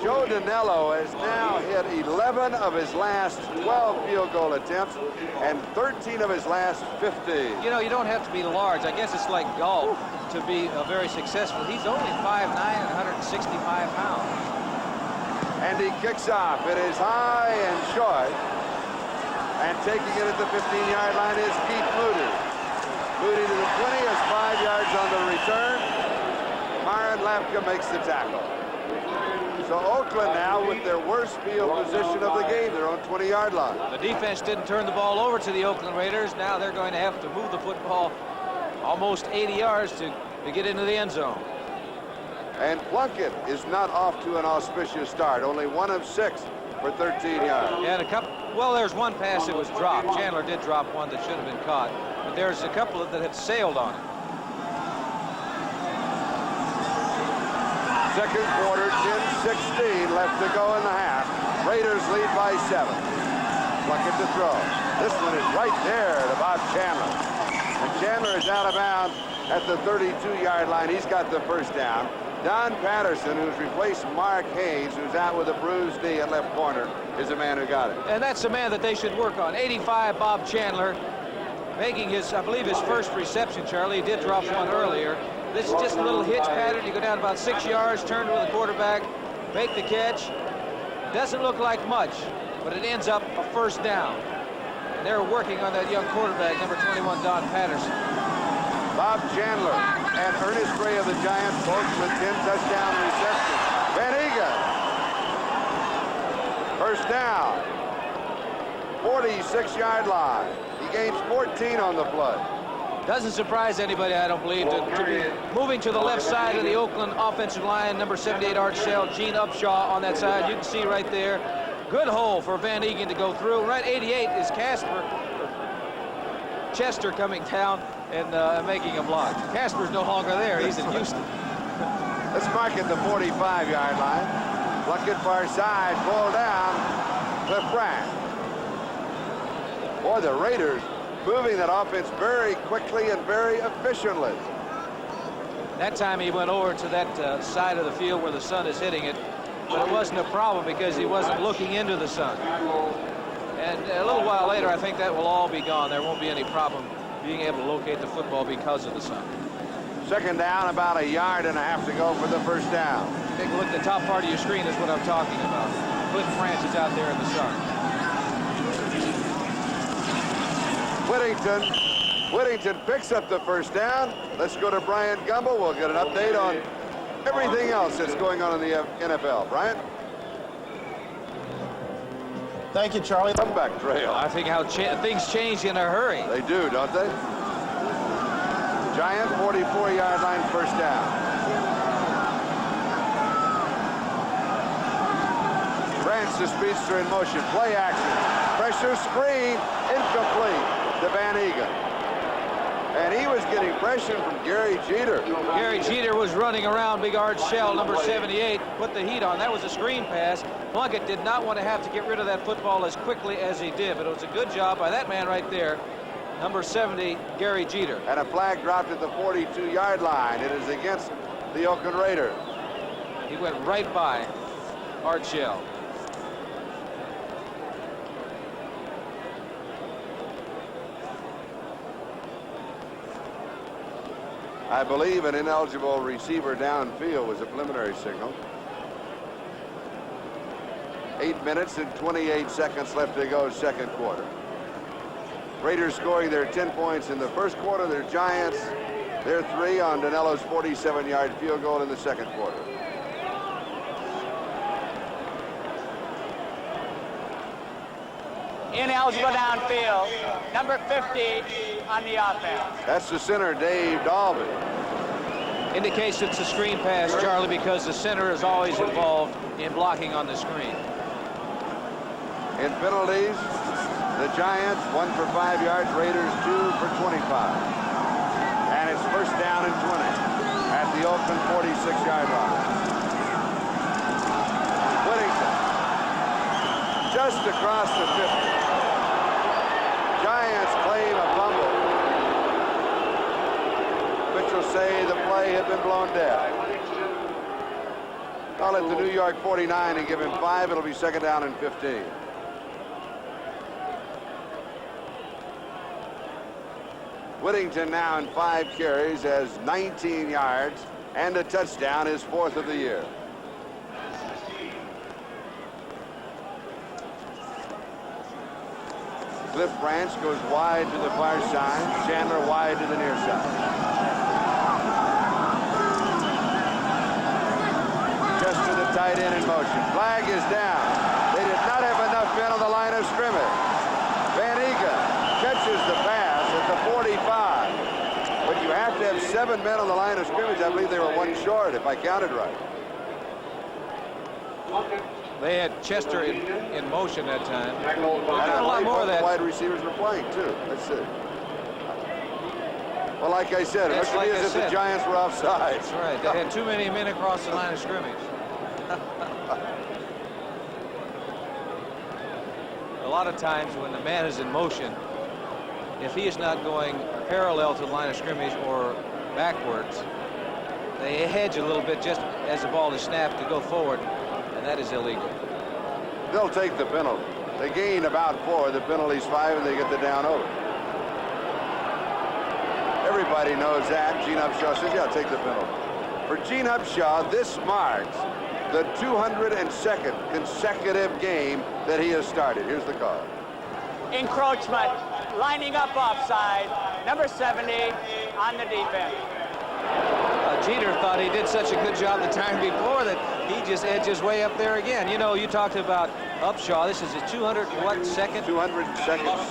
Joe Danello has now hit 11 of his last 12 field goal attempts and 13 of his last 15. You know, you don't have to be large. I guess it's like golf to be very successful. He's only 5'9" and 165 pounds. And he kicks off. It is high and short. And taking it at the 15-yard line is Keith Moody. Moody to the 20 is 5 yards on the return. Myron Lapka makes the tackle. So Oakland now with their worst field position of the game, their own 20-yard line. The defense didn't turn the ball over to the Oakland Raiders. Now they're going to have to move the football almost 80 yards to get into the end zone. And Plunkett is not off to an auspicious start. Only 1 of 6 for 13 yards. And a couple, well, there's one pass that was dropped. Chandler did drop one that should have been caught. But there's a couple that have sailed on it. Second quarter, 10-16 left to go in the half. Raiders lead by 7. Plunkett to throw. This one is right there to Bob Chandler. And Chandler is out of bounds at the 32-yard line. He's got the first down. Don Patterson, who's replaced Mark Hayes, who's out with a bruised knee at left corner, is the man who got it. And that's the man that they should work on. 85, Bob Chandler, making his, I believe, his first reception, Charlie. He did drop one earlier. This is just a little hitch pattern. You go down about 6 yards, turn to the quarterback, make the catch. Doesn't look like much, but it ends up a first down. And they're working on that young quarterback, number 21, Don Patterson. Bob Chandler and Ernest Gray of the Giants, both with 10 touchdown receptions. Van Egan. First down. 46-yard line. He gains 14 on the play. Doesn't surprise anybody, I don't believe, to be moving to the left side of the Oakland offensive line. Number 78, Art Shell, Gene Upshaw on that side. You can see right there. Good hole for Van Egan to go through. Right 88 is Chester coming down and making a block. Casper's no longer there. He's in Houston. Let's mark it the 45-yard line. Plunkett far side, pulled down. Cliff Branch. Boy, the Raiders moving that offense very quickly and very efficiently. That time he went over to that side of the field where the sun is hitting it, but it wasn't a problem because he wasn't looking into the sun. And a little while later, I think that will all be gone. There won't be any problem being able to locate the football because of the sun. Second down, about 1.5 yards to go for the first down. Take a look at the top part of your screen is what I'm talking about. Cliff Branch is out there in the sun. Whittington picks up the first down. Let's go to Brian Gumbel. We'll get an update on everything else that's going on in the NFL. Brian? Thank you, Charlie. Comeback trail. I think how things change in a hurry. They do, don't they? Giant 44-yard line, first down. Branch, the speedster in motion. Play action. Pressure screen. Incomplete to Van Egan. And he was getting pressure from Gary Jeter. Gary Jeter was running around big Art Shell, number 78, put the heat on. That was a screen pass. Plunkett did not want to have to get rid of that football as quickly as he did, but it was a good job by that man right there, number 70, Gary Jeter. And a flag dropped at the 42-yard line. It is against the Oakland Raiders. He went right by Art Shell. I believe an ineligible receiver downfield was a preliminary signal. 8 minutes and 28 seconds left to go, second quarter. Raiders scoring their 10 points in the first quarter. Their Giants, their 3 on Danelo's 47-yard field goal in the second quarter. Ineligible downfield, number 50 on the offense. That's the center, Dave Dalby. Indicates it's a screen pass, Charlie, because the center is always involved in blocking on the screen. In penalties, the Giants 1 for 5 yards, Raiders 2 for 25. And it's first down and 20 at the Oakland 46-yard line. Whittington just across the 50. Giants claim a fumble, which will say the play had been blown dead. Call it the New York 49 and give him 5. It'll be second down and 15. Whittington now in 5 carries has 19 yards and a touchdown, his 4th of the year. Cliff Branch goes wide to the far side. Chandler wide to the near side. Just to the tight end in motion. Flag is down. They did not have enough men on the line of scrimmage. Van Eeghen catches the pass at the 45. But you have to have 7 men on the line of scrimmage. I believe they were 1 short, if I counted right. They had Chester in motion that time. Got a lot more of that. Wide receivers were playing, too. That's it. Well, like I said, it looks to me as if the Giants were offside. That's right. They had too many men across the line of scrimmage. A lot of times when the man is in motion, if he is not going parallel to the line of scrimmage or backwards, they hedge a little bit just as the ball is snapped to go forward, and that is illegal. They'll take the penalty. They gain about 4. The penalty's 5, and they get the down over. Everybody knows that. Gene Upshaw says, yeah, take the penalty. For Gene Upshaw, this marks the 202nd consecutive game that he has started. Here's the call. Encroachment, lining up offside, number 70 on the defense. Jeter thought he did such a good job the time before that he just edges way up there again. You know, you talked about Upshaw. This is a 202nd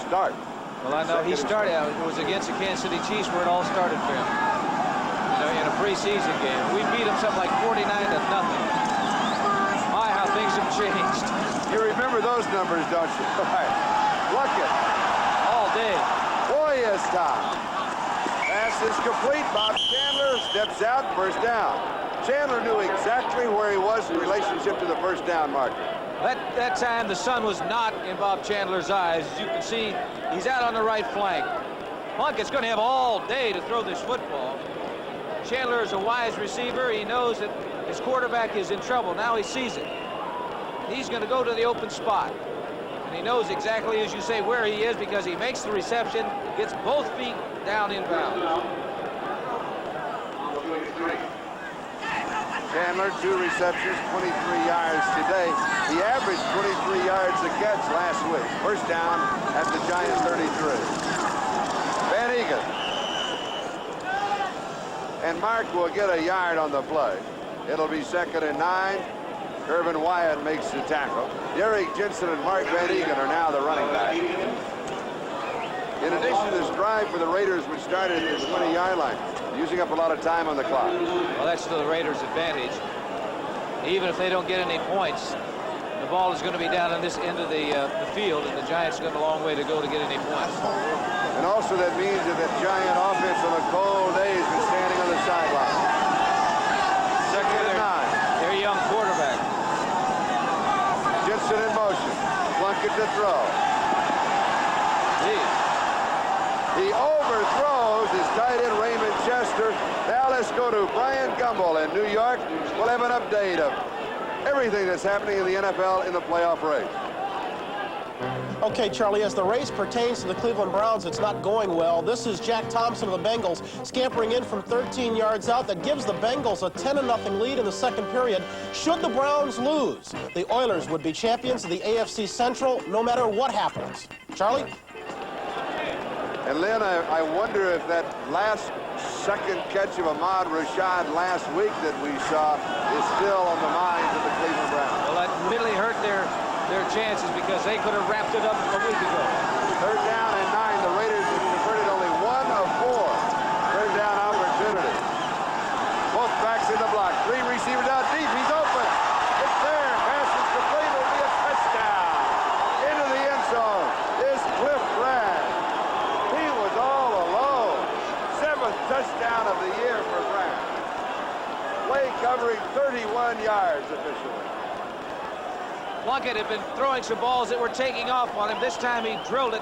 start. Well, I know he started. It was against the Kansas City Chiefs where it all started for him. You know, in a preseason game, we beat them something like 49-0. My, how things have changed. You remember those numbers, don't you? All right. Luckett. All day. Boy, is time. Pass is complete. Bob Chandler steps out, first down. Chandler knew exactly where he was in relationship to the first down marker. That time the sun was not in Bob Chandler's eyes. As you can see, he's out on the right flank. Plunkett's going to have all day to throw this football. Chandler is a wise receiver. He knows that his quarterback is in trouble. Now he sees it. He's going to go to the open spot. And he knows exactly, as you say, where he is because he makes the reception, gets both feet down inbound. Chandler, 2 receptions, 23 yards today. He averaged 23 yards a catch last week. First down at the Giants 33. Van Eeghen. And Mark will get a yard on the play. It'll be 2nd and 9. Irvin Wyatt makes the tackle. Derek Jensen and Mark Van Eeghen are now the running back. In addition to this drive for the Raiders, which started at the 20-yard line, using up a lot of time on the clock. Well, that's to the Raiders' advantage. Even if they don't get any points, the ball is going to be down on this end of the field, and the Giants have got a long way to go to get any points. And also that means that that Giant offense on a cold day has been standing on the sideline. Second and 9. Their young quarterback. Jensen in motion. Plunkett to throw. Geez. He overthrows his tight end Raymond Chester. Now let's go to Brian Gumbel in New York. We'll have an update of everything that's happening in the NFL in the playoff race. Okay, Charlie, as the race pertains to the Cleveland Browns, it's not going well. This is Jack Thompson of the Bengals scampering in from 13 yards out. That gives the Bengals a 10-0 lead in the second period. Should the Browns lose, the Oilers would be champions of the AFC Central no matter what happens. Charlie? And Lynn, I wonder if that last second catch of Ahmad Rashad last week that we saw is still on the minds of the Cleveland Browns. Well, that really hurt their chances because they could have wrapped it up a week ago. Third down and 9. The Raiders have converted only 1 of 4 third down opportunities. Both backs in the block. 3 receivers out deep. He's open. It's there. Passes complete. It'll be a touchdown. Into the end zone is Cliff Branch. He was all alone. 7th touchdown of the year for Branch. Play covering 31 yards officially. Plunkett had been throwing some balls that were taking off on him. This time he drilled it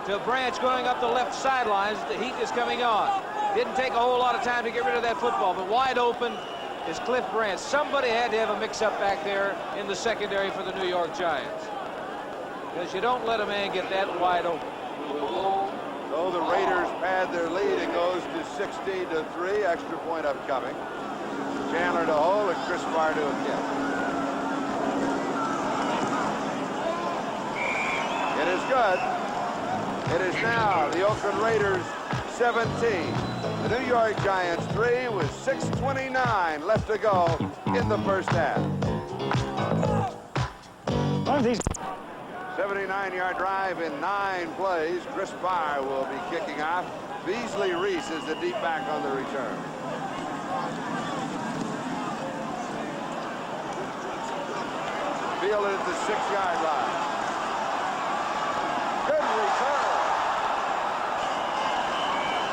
to Branch going up the left sidelines. The heat is coming on. Didn't take a whole lot of time to get rid of that football, but wide open is Cliff Branch. Somebody had to have a mix-up back there in the secondary for the New York Giants, because you don't let a man get that wide open. So the Raiders pad their lead. It goes to 16-3. Extra point upcoming. Chandler to hold and Chris Farr to a kick. It is good. It is now the Oakland Raiders 17. The New York Giants 3 with 6:29 left to go in the first half. 79-yard drive in 9 plays. Chris Farr will be kicking off. Beasley Reese is the deep back on the return. Fielded at the 6-yard line. Good return.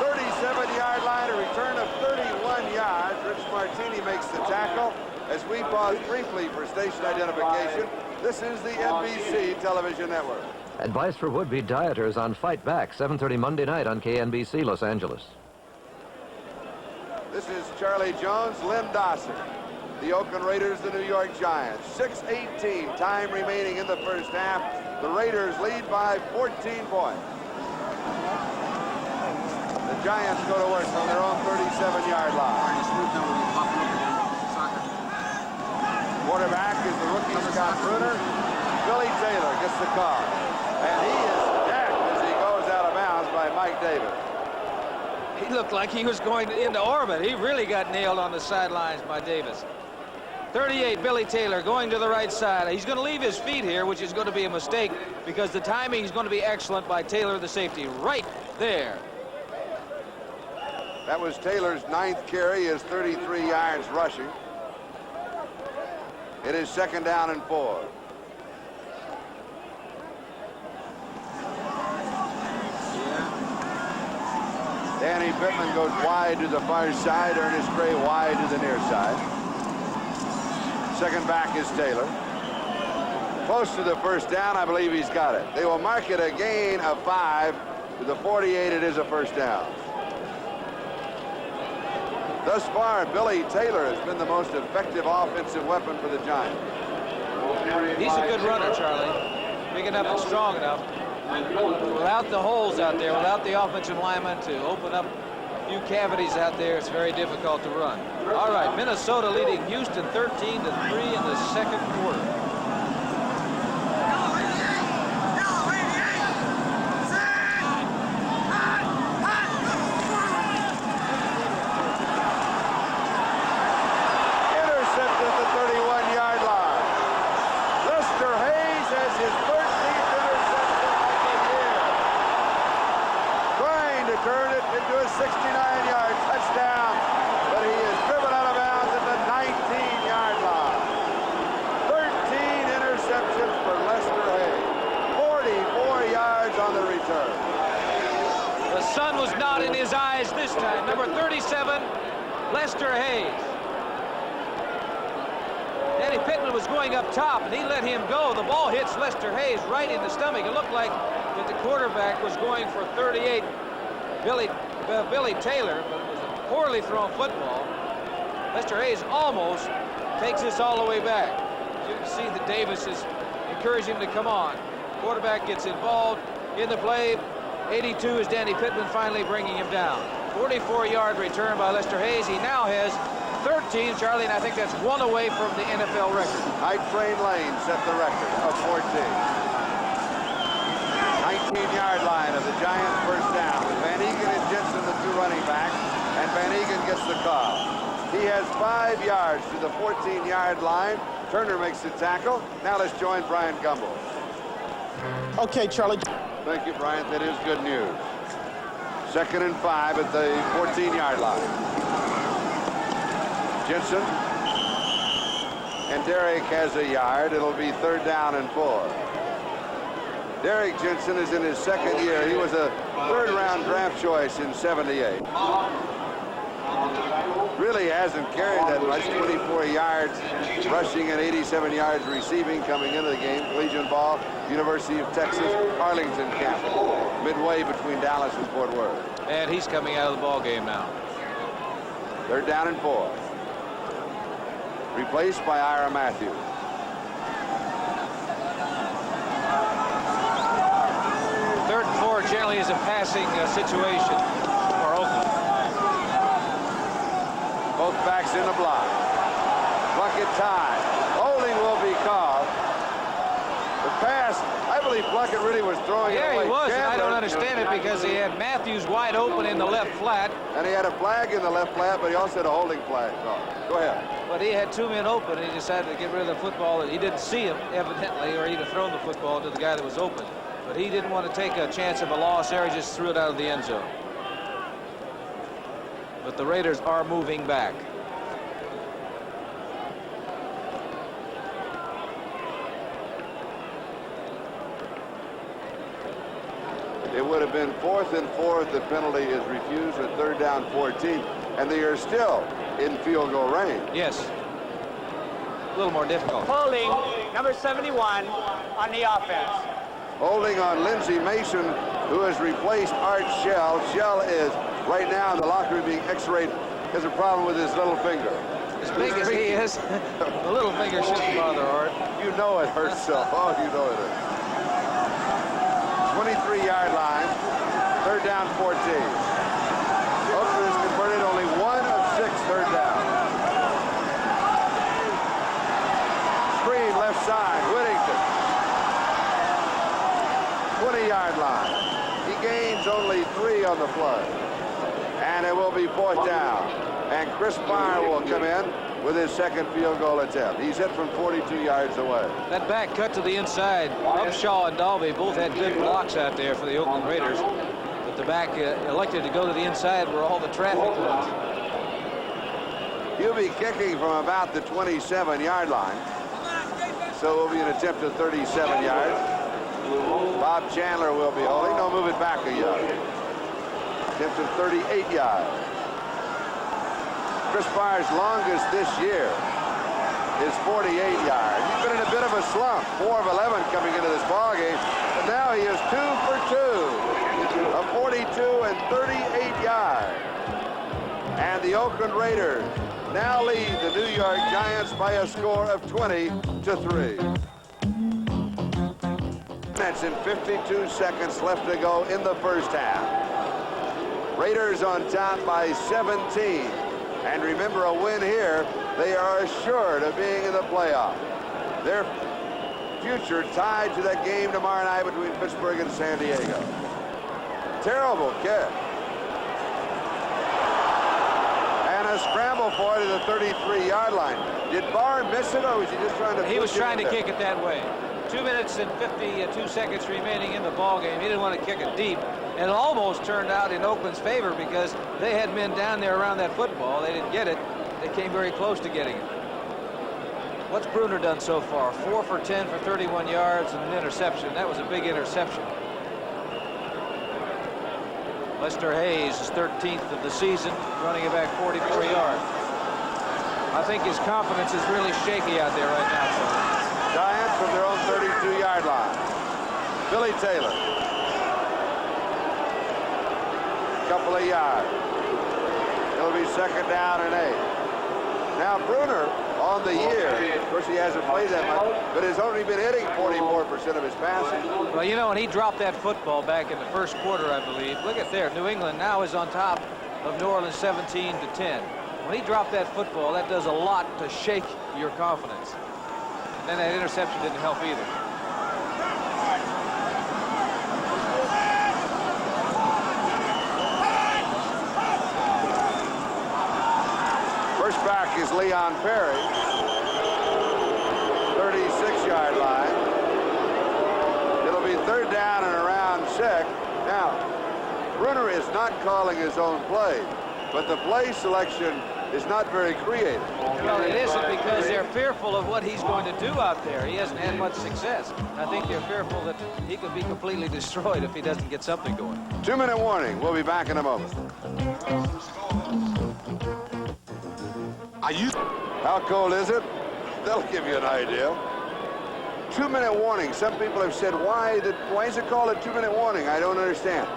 37-yard line, a return of 31 yards. Rich Martini makes the tackle. As we pause briefly for station identification, this is the NBC television network. Advice for would-be dieters on Fight Back, 7:30 Monday night on KNBC Los Angeles. This is Charlie Jones, Lynn Dawson. The Oakland Raiders, the New York Giants. 6:18 time remaining in the first half. The Raiders lead by 14 points. The Giants go to work on their own 37-yard line. Quarterback is the rookie Scott Bruner. Billy Taylor gets the call. And he is jacked as he goes out of bounds by Mike Davis. He looked like he was going into orbit. He really got nailed on the sidelines by Davis. 38, Billy Taylor going to the right side. He's going to leave his feet here, which is going to be a mistake because the timing is going to be excellent by Taylor, the safety, right there. That was Taylor's 9th carry, his 33 yards rushing. It is 2nd down and 4. Danny Pittman goes wide to the far side. Ernest Gray wide to the near side. Second back is Taylor. Close to the first down. I believe he's got it. They will mark it a gain of 5. To the 48, it is a first down. Thus far, Billy Taylor has been the most effective offensive weapon for the Giants. He's a good runner, Charlie. Big enough and strong enough. Without the holes out there, without the offensive lineman to open up a few cavities out there, it's very difficult to run. All right, Minnesota leading Houston 13-3 in the second quarter. Turn it into a 69-yard touchdown, but he is driven out of bounds at the 19-yard line. 13 37, Lester Hayes. Danny Pittman was going up top, and he let him go. The ball hits Lester Hayes right in the stomach. It looked like that the quarterback was going for 38, Billy Taylor, but it was a poorly thrown football. Lester Hayes almost takes this all the way back. You can see that Davis is encouraging him to come on. Quarterback gets involved in the play. 82 is Danny Pittman finally bringing him down. 44-yard return by Lester Hayes. He now has 13, Charlie, and I think that's one away from the NFL record. Night Train Lane set the record of 14. 19-yard line of the Giants first down with Van Egan and Jensen, the two running backs, and Van Egan gets the call. He has 5 yards to the 14-yard line. Turner makes the tackle. Now let's join Brian Gumbel. Okay, Charlie. Thank you, Brian. That is good news. 2nd and 5 at the 14-yard line. Jensen. And Derek has a yard. It'll be 3rd down and 4. Derek Jensen is in his 2nd year. He was a 3rd-round draft choice in '78. Really hasn't carried that much. 24 yards rushing and 87 yards receiving coming into the game. Collegiate ball, University of Texas, Arlington campus, midway between Dallas and Fort Worth. And he's coming out of the ball game now. 3rd down and 4. Replaced by Ira Matthews. Third and 4 generally is a passing situation for Oakland. Both backs in the block. Plunkett tied. Holding will be called. The pass, I believe Plunkett really was throwing it away. Yeah, he was, and I Chandler, don't understand it because he had Matthews wide open in the left flat. And he had a flag in the left flat, but he also had a holding flag. So, go ahead. But he had 2 men open, and he decided to get rid of the football. He didn't see him, evidently, or he'd have thrown the football to the guy that was open. But he didn't want to take a chance of a loss there. He just threw it out of the end zone. But the Raiders are moving back. It would have been 4th and 4. The penalty is refused at 3rd down 14. And they are still in field goal range. Yes. A little more difficult. Holding number 71 on the offense. Holding on Lindsey Mason, who has replaced Art Shell. Shell is right now in the locker room being x-rayed. Has a problem with his little finger. As big as he is, the little finger shouldn't bother Art. You know it hurts so. Oh, you know it hurts. 23-yard line, 3rd down 14. Oakland has converted only 1 of 6 3rd down. Screen left side, Whittington. 20-yard line. He gains only 3 on the play. And it will be 4th down. And Chris Meyer will come in with his 2nd field goal attempt. He's hit from 42 yards away. That back cut to the inside. Upshaw and Dalby both had good blocks out there for the Oakland Raiders. But the back elected to go to the inside where all the traffic was. He'll be kicking from about the 27-yard line. So it will be an attempt at 37 yards. Bob Chandler will be holding. No, move it back a yard. Attempt at 38 yards. Chris Meyer's longest this year is 48 yards. He's been in a bit of a slump. 4 of 11 coming into this ball game. But now he is 2 for 2. A 42 and 38 yards. And the Oakland Raiders now lead the New York Giants by a score of 20-3. Minutes and 52 seconds left to go in the first half. Raiders on top by 17. And remember, a win here, they are assured of being in the playoff. Their future tied to that game tomorrow night between Pittsburgh and San Diego. Terrible kick. And a scramble for it at the 33-yard line. Did Barr miss it, or was he just trying to? He was trying to kick it that way. 2 minutes and 52 seconds remaining in the ball game. He didn't want to kick it deep. And it almost turned out in Oakland's favor because they had men down there around that football. They didn't get it. They came very close to getting it. What's Bruner done so far? 4 for 10 for 31 yards and an interception. That was a big interception. Lester Hayes is 13th of the season, running it back 44 yards. I think his confidence is really shaky out there right now. So. Giants from their own 32-yard line. Billy Taylor. Couple of yards. It'll be second down and 8. Now Bruner on the year. Of course, he hasn't played that much, but has only been hitting 44% of his passes. Well, you know, when he dropped that football back in the first quarter, I believe. Look at there. New England now is on top of New Orleans 17-10. When he dropped that football, that does a lot to shake your confidence. And then that interception didn't help either. First back is Leon Perry. 36-yard line. It'll be third down and around 6. Now, Bruner is not calling his own play, but the play selection is not very creative. Well, it isn't because they're fearful of what he's going to do out there. He hasn't had much success. I think they're fearful that he could be completely destroyed if he doesn't get something going. 2-minute warning. We'll be back in a moment. How cold is it? They'll give you an idea. 2-minute warning. Some people have said, why is it called a 2-minute warning? I don't understand.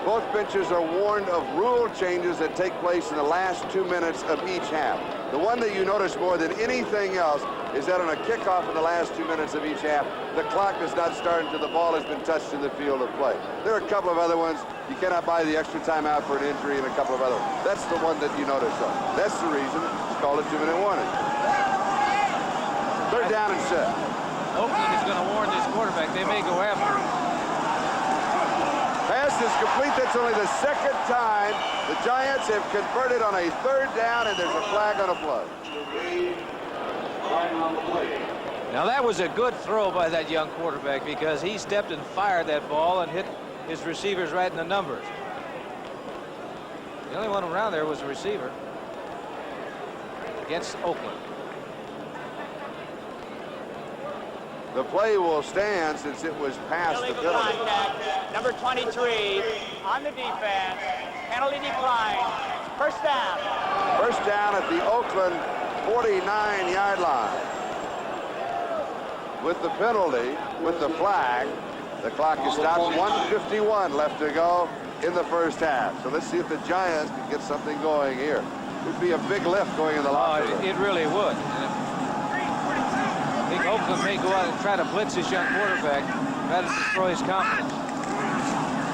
Both benches are warned of rule changes that take place in the last 2 minutes of each half. The one that you notice more than anything else is that on a kickoff in the last 2 minutes of each half, the clock does not start until the ball has been touched in the field of play. There are a couple of other ones. You cannot buy the extra timeout for an injury and a couple of other ones. That's the one that you notice of. That's the reason it's called a 2-minute warning. Third down and 6. Oakland is going to warn this quarterback. They may go after him. Pass is complete. That's only the second time the Giants have converted on a third down, and there's a flag on a play. Now that was a good throw by that young quarterback because he stepped and fired that ball and hit his receivers right in the numbers. The only one around there was the receiver against Oakland. The play will stand since it was past the Illegal penalty. contact. Number 23 on the defense. Penalty decline. First down. First down at the Oakland 49-yard line. With the penalty, with the flag, the clock is stopped. 1:51 left to go in the first half. So let's see if the Giants can get something going here. It would be a big lift going in the locker room. It really would. I think Oakland may go out and try to blitz his young quarterback, try to destroy his confidence.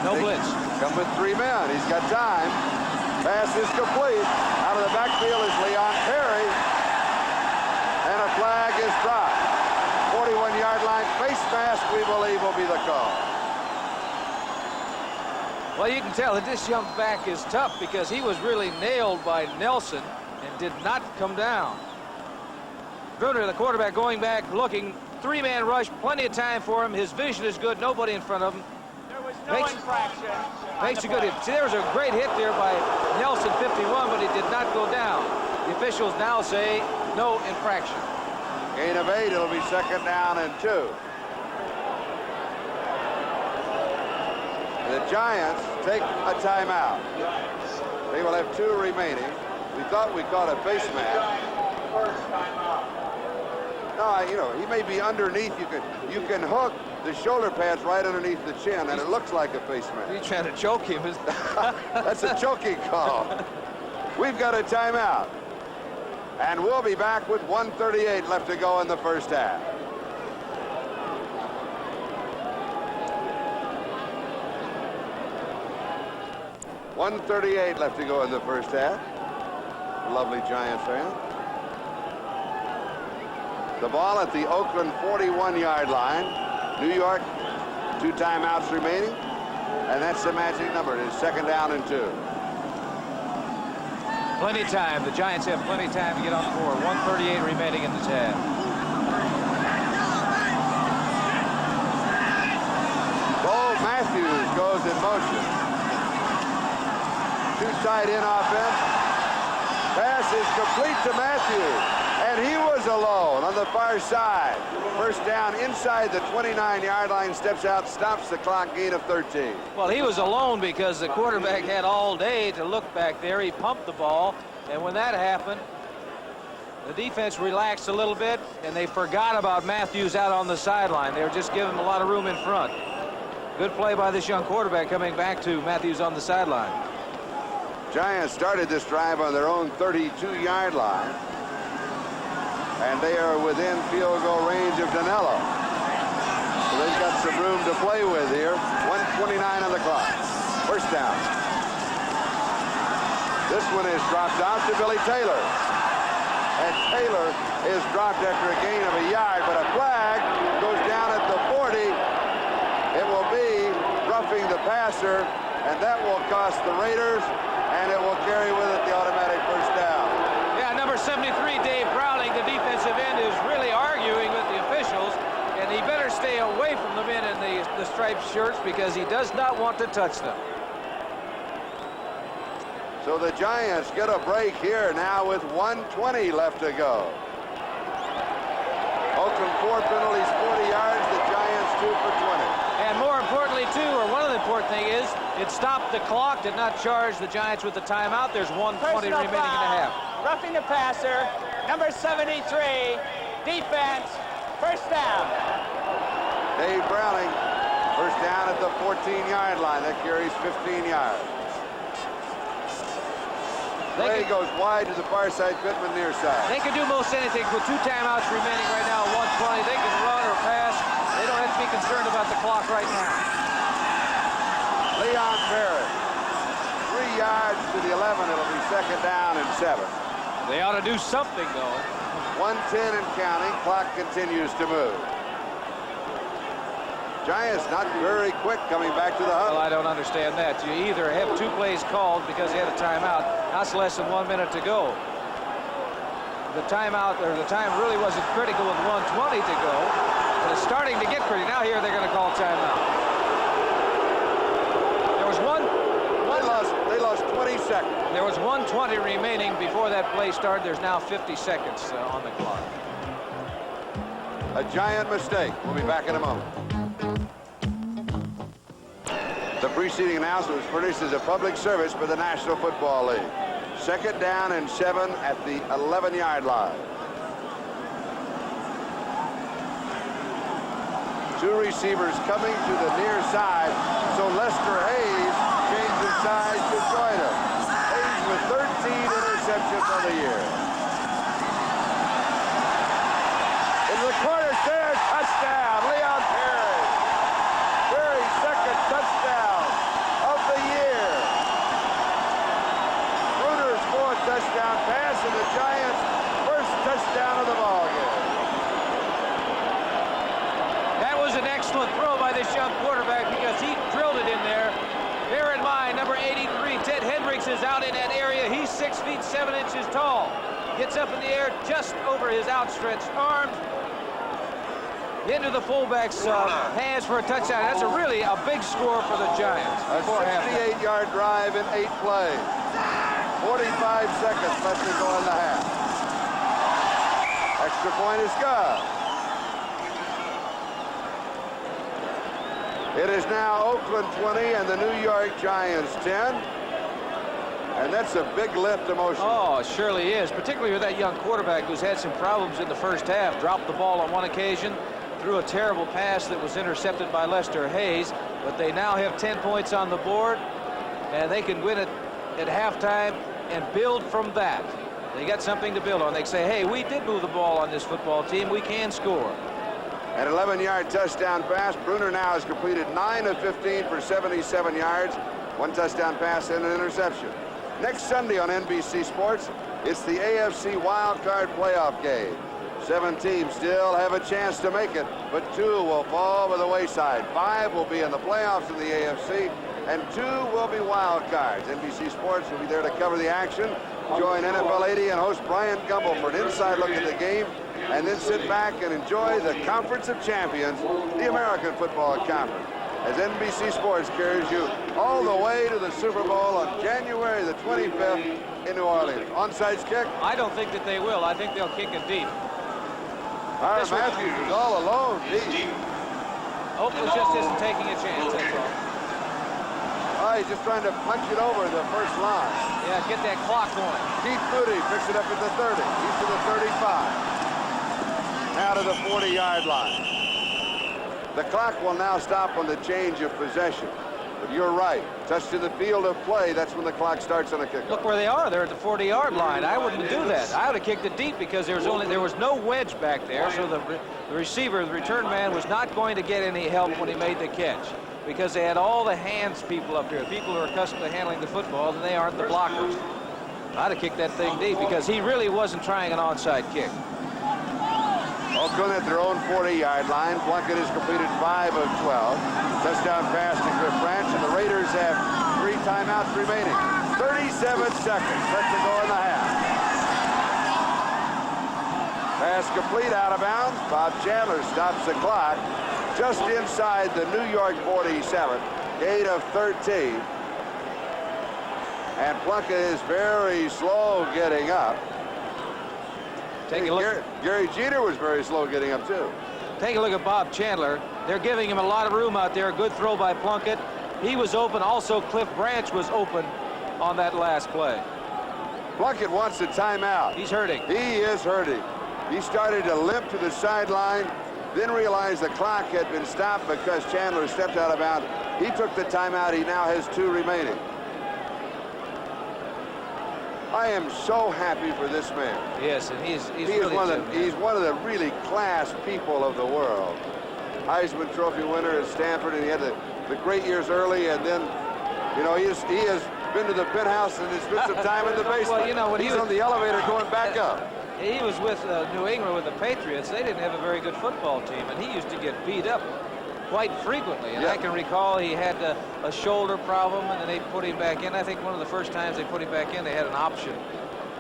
No blitz. Come with 3 men. He's got time. Pass is complete. Out of the backfield is Leon Perry. And a flag is dropped. 41-yard line face mask, we believe, will be the call. Well, you can tell that this young back is tough because he was really nailed by Nelson and did not come down. Bruner, the quarterback, going back, looking. 3-man rush, plenty of time for him. His vision is good. Nobody in front of him. There was no infraction. Makes a good hit. See, there was a great hit there by Nelson, 51, but he did not go down. The officials now say no infraction. Gain of 8. It'll be second down and 2. The Giants take a timeout. They will have 2 remaining. We thought we caught a face mask. No, you know, he may be underneath. You can hook the shoulder pads right underneath the chin, and it looks like a face mask. He's trying to choke him. That's a choking call. We've got a timeout. And we'll be back with 1:38 left to go in the first half. .138 left to go in the first half. Lovely Giants fan. The ball at the Oakland 41-yard line. New York, 2 timeouts remaining. And that's the magic number. It is second down and 2. Plenty of time. The Giants have plenty of time to get on the board. 1:38 remaining in this half. Bo Matthews goes in motion. 2 tight end offense. Pass is complete to Matthews. And he was alone on the far side. First down inside the 29-yard line, steps out, stops the clock, gain of 13. Well, he was alone because the quarterback had all day to look back there. He pumped the ball, and when that happened, the defense relaxed a little bit, and they forgot about Matthews out on the sideline. They were just giving him a lot of room in front. Good play by this young quarterback coming back to Matthews on the sideline. Giants started this drive on their own 32-yard line, and they are within field goal range of Danilo. So they've got some room to play with here. 1:29 on the clock. First down. This one is dropped out to Billy Taylor. And Taylor is dropped after a gain of a yard, but a flag goes down at the 40. It will be roughing the passer, and that will cost the Raiders, and it will carry with it the automatic first down. Yeah, number 73, Dave Browning, the defensive end, is really arguing with the officials, and he better stay away from the men in the striped shirts because he does not want to touch them. So the Giants get a break here now with 1:20 left to go. Oakland 4 penalties, 40 yards. The Giants 2 for 20. And more importantly, too, or one of the important things is, it stopped the clock, did not charge the Giants with the timeout. There's 1:20 remaining in the half. Roughing the passer, number 73, defense, first down. Dave Browning, first down at the 14-yard line. That carries 15 yards. Play goes wide to the far side, Pittman near side. They can do most anything with 2 timeouts remaining right now, 1:20. They can run or pass. They don't have to be concerned about the clock right now. Leon Barrett, 3 yards to the 11. It'll be second down and 7. They ought to do something, though. 1:10 and counting. Clock continues to move. Giants not very quick coming back to the huddle. Well, I don't understand that. You either have 2 plays called because you had a timeout. That's less than 1 minute to go. The timeout, or the time really wasn't critical with 1:20 to go. But it's starting to get critical. Now here they're going to call timeout. There was one. They lost 20 seconds. There was 1:20 remaining before that play started. There's now 50 seconds on the clock. A giant mistake. We'll be back in a moment. The preceding announcement was furnished as a public service for the National Football League. Second down and 7 at the 11-yard line. 2 receivers coming to the near side, so Lester Hayes changes sides to join him. Hayes with 13 interceptions on the year. In the corner, there, touchdown, Leon Perry. Perry's second touchdown of the year. Bruner's 4th touchdown pass, and the Giants' first touchdown of the ballgame. That was an excellent throw by this young quarterback because he drilled it in there. Bear in mind, number 83, Ted Hendricks, is out in that area. He's 6 feet 7 inches tall. Gets up in the air just over his outstretched arms. Into the fullback's hands for a touchdown. That's really a big score for the Giants. A 68-yard drive in 8 plays. 45 seconds left to go in the half. Extra point is good. It is now Oakland 20 and the New York Giants 10. And that's a big lift emotionally. Oh, it surely is, particularly with that young quarterback who's had some problems in the first half. Dropped the ball on one occasion, threw a terrible pass that was intercepted by Lester Hayes, but they now have 10 points on the board, and they can win it at halftime and build from that. They got something to build on. They can say, hey, we did move the ball on this football team. We can score. An 11-yard touchdown pass. Bruner now has completed 9 of 15 for 77 yards. 1 touchdown pass and an interception. Next Sunday on NBC Sports, it's the AFC Wild Card Playoff game. 7 teams still have a chance to make it, but 2 will fall by the wayside. 5 will be in the playoffs in the AFC, and 2 will be wild cards. NBC Sports will be there to cover the action. Join NFL 80 and host Brian Gumbel for an inside look at the game, and then sit back and enjoy the Conference of Champions, the American Football Conference, as NBC Sports carries you all the way to the Super Bowl on January the 25th in New Orleans. Onside kick. I don't think that they will. I think they'll kick it deep. All right, This was- Matthews is all alone. Gee. Oakland just isn't taking a chance, that's all. Oh, he's just trying to punch it over the first line. Yeah, get that clock going. Keith Moody picks it up at the 30. He's to the 35. Now to the 40-yard line. The clock will now stop on the change of possession. But you're right. Touch to the field of play, that's when the clock starts on a kickoff. Look where they are. They're at the 40-yard line. I wouldn't do that. I would have kicked it deep because there was no wedge back there, so the receiver, the return man, was not going to get any help when he made the catch because they had all the hands people up here, people who are accustomed to handling the football, and they aren't the blockers. I'd have kicked that thing deep because he really wasn't trying an onside kick. Oakland at their own 40-yard line. Plunkett has completed 5 of 12. Touchdown pass to Cliff Branch, and the Raiders have 3 timeouts remaining. 37 seconds left to go in the half. Pass complete out of bounds. Bob Chandler stops the clock just inside the New York 47. Gain of 13. And Plunkett is very slow getting up. Take a look. Gary Jeter was very slow getting up, too. Take a look at Bob Chandler. They're giving him a lot of room out there. Good throw by Plunkett. He was open. Also, Cliff Branch was open on that last play. Plunkett wants a timeout. He's hurting. He is hurting. He started to limp to the sideline, then realized the clock had been stopped because Chandler stepped out of bounds. He took the timeout. He now has 2 remaining. I am so happy for this man. Yes, and he's He's one of the really class people of the world. Heisman Trophy winner at Stanford, and he had the great years early, and then, you know, he has been to the penthouse and has spent some time in the basement. Well, you know, when he's on the elevator going back up. He was with New England with the Patriots. They didn't have a very good football team, and he used to get beat up quite frequently. And Yeah. I can recall he had a shoulder problem, and then they put him back in. I think one of the first times they put him back in, they had an option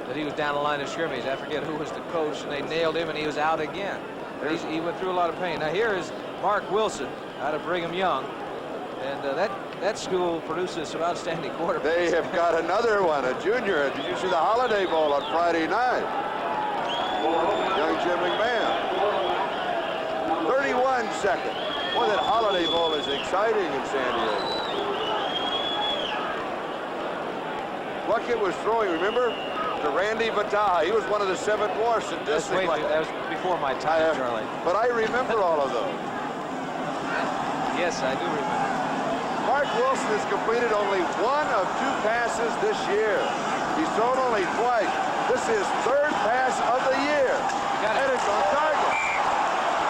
that he was down the line of scrimmage. I forget who was the coach, and they nailed him, and he was out again. But he went through a lot of pain. Now here is Mark Wilson out of Brigham Young, and that school produces some outstanding quarterbacks. They have got another one, a junior. Did you see the Holiday Bowl on Friday night? Young Jim McMahon. 31 seconds. Boy, that Holiday Bowl is exciting in San Diego. Plunkett was throwing, remember, to Randy Vataha. He was one of the 7 more statistically. That was before my time, Charlie. But I remember all of those. Yes, I do remember. Mark Wilson has completed only 1 of 2 passes this year. He's thrown only twice. This is 3rd pass of the year. Got it. And it's on target.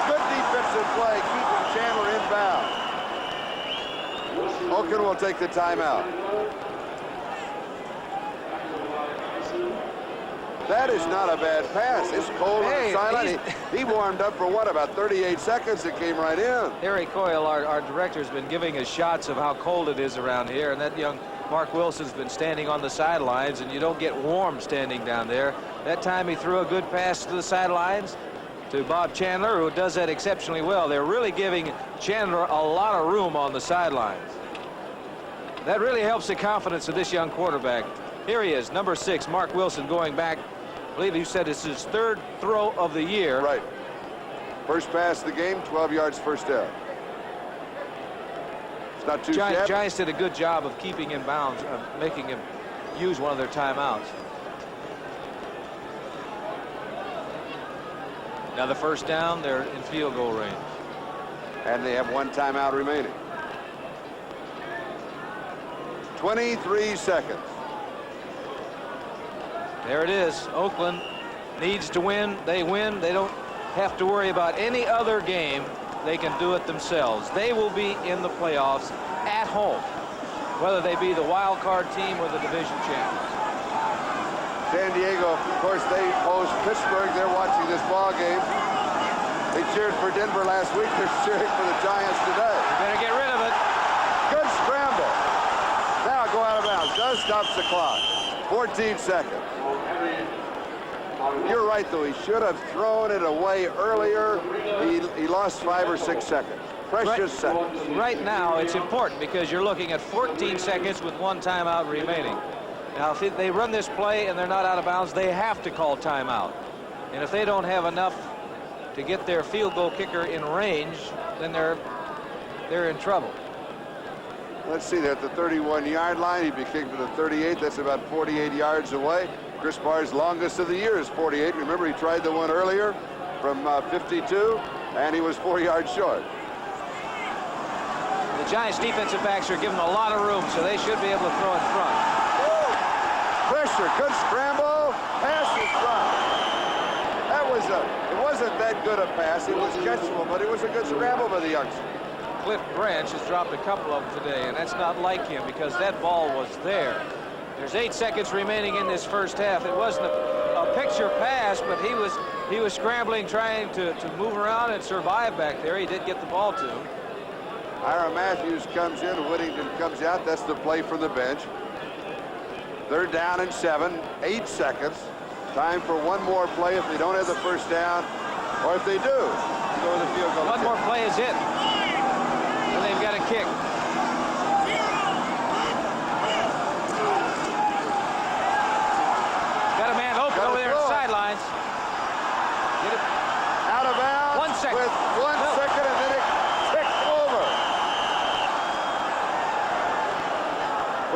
Good defensive play, keeping Chandler inbound. Oakland will take the timeout. That is not a bad pass. It's cold on the sideline. He warmed up for what, about 38 seconds? It came right in. Harry Coyle, our director, has been giving us shots of how cold it is around here, and that young Mark Wilson's been standing on the sidelines, and you don't get warm standing down there. That time he threw a good pass to the sidelines to Bob Chandler, who does that exceptionally well. They're really giving Chandler a lot of room on the sidelines. That really helps the confidence of this young quarterback. Here he is, number 6, Mark Wilson, going back. I believe you said it's his 3rd throw of the year. Right. First pass of the game, 12 yards first down. It's not too shabby. Giants did a good job of keeping him bounds, making him use one of their timeouts. Now the first down, they're in field goal range. And they have 1 timeout remaining. 23 seconds. There it is. Oakland needs to win. They win. They don't have to worry about any other game. They can do it themselves. They will be in the playoffs at home, whether they be the wild card team or the division champions. San Diego, of course, they host Pittsburgh. They're watching this ball game. They cheered for Denver last week. They're cheering for the Giants today. Better get rid of it. Good scramble. Now go out of bounds. Does stops the clock. 14 seconds. You're right, though. He should have thrown it away earlier. He lost 5 or 6 seconds. Precious seconds. Right now, it's important because you're looking at 14 seconds with 1 timeout remaining. Now, if they run this play and they're not out of bounds, they have to call timeout. And if they don't have enough to get their field goal kicker in range, then they're in trouble. Let's see, they're at the 31-yard line. He'd be kicked to the 38. That's about 48 yards away. Chris Barr's longest of the year is 48. Remember, he tried the one earlier from 52, and he was 4 yards short. The Giants defensive backs are given a lot of room, so they should be able to throw in front. Pressure, good scramble, pass is dropped. It wasn't that good a pass. It was catchable, but it was a good scramble by the youngster. Cliff Branch has dropped a couple of them today, and that's not like him because that ball was there. There's 8 seconds remaining in this first half. It wasn't a picture pass, but he was scrambling, trying to move around and survive back there. He did get the ball to him. Ira Matthews comes in, Whittington comes out. That's the play from the bench. 3rd down and 7, 8 seconds. Time for one more play if they don't have the first down, or if they do, go to the field goal. One more play is it. And they've got a kick. Got a man open over there on the sidelines. Get it out of bounds. 1 second. With 1 second, and then it ticked over.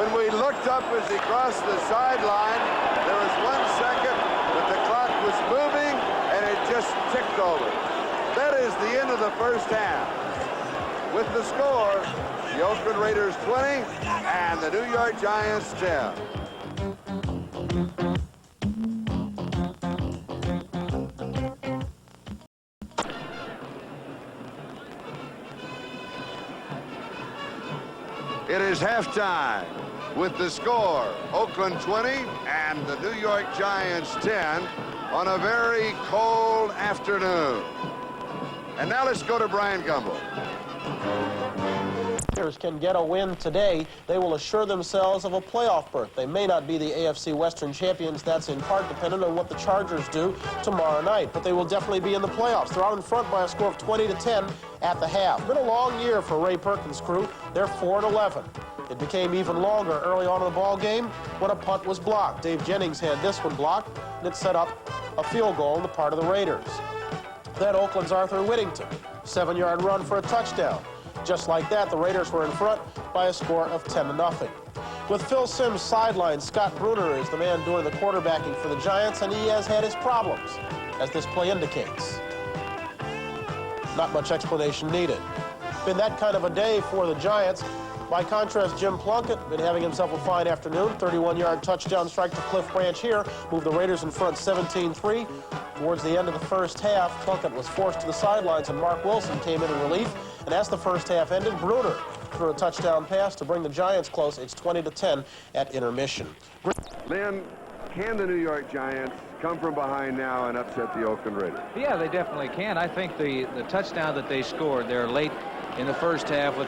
When we looked up as he crossed the sideline, there was 1 second, but the clock was moving, and it just ticked over. That is the end of the first half. With the score, the Oakland Raiders 20 and the New York Giants 10. It is halftime. With the score, Oakland 20 and the New York Giants 10 on a very cold afternoon. And now let's go to Brian Gumbel. Can get a win today, they will assure themselves of a playoff berth. They may not be the AFC Western champions. That's in part dependent on what the Chargers do tomorrow night, but they will definitely be in the playoffs. They're out in front by a score of 20-10 at the half. It's been a long year for Ray Perkins' crew. They're 4-11. It became even longer early on in the ball game when a punt was blocked. Dave Jennings had this one blocked, and it set up a field goal on the part of the Raiders. Then Oakland's Arthur Whittington, 7-yard run for a touchdown. Just like that, the Raiders were in front by a score of 10-0. With Phil Simms sidelined, Scott Bruner is the man doing the quarterbacking for the Giants, and he has had his problems, as this play indicates. Not much explanation needed. Been that kind of a day for the Giants. By contrast, Jim Plunkett been having himself a fine afternoon. 31-yard touchdown strike to Cliff Branch here. Moved the Raiders in front 17-3. Towards the end of the first half, Plunkett was forced to the sidelines, and Mark Wilson came in relief. And as the first half ended, Bruner threw a touchdown pass to bring the Giants close. It's 20-10 at intermission. Lynn, can the New York Giants come from behind now and upset the Oakland Raiders? Yeah, they definitely can. I think the touchdown that they scored there late in the first half with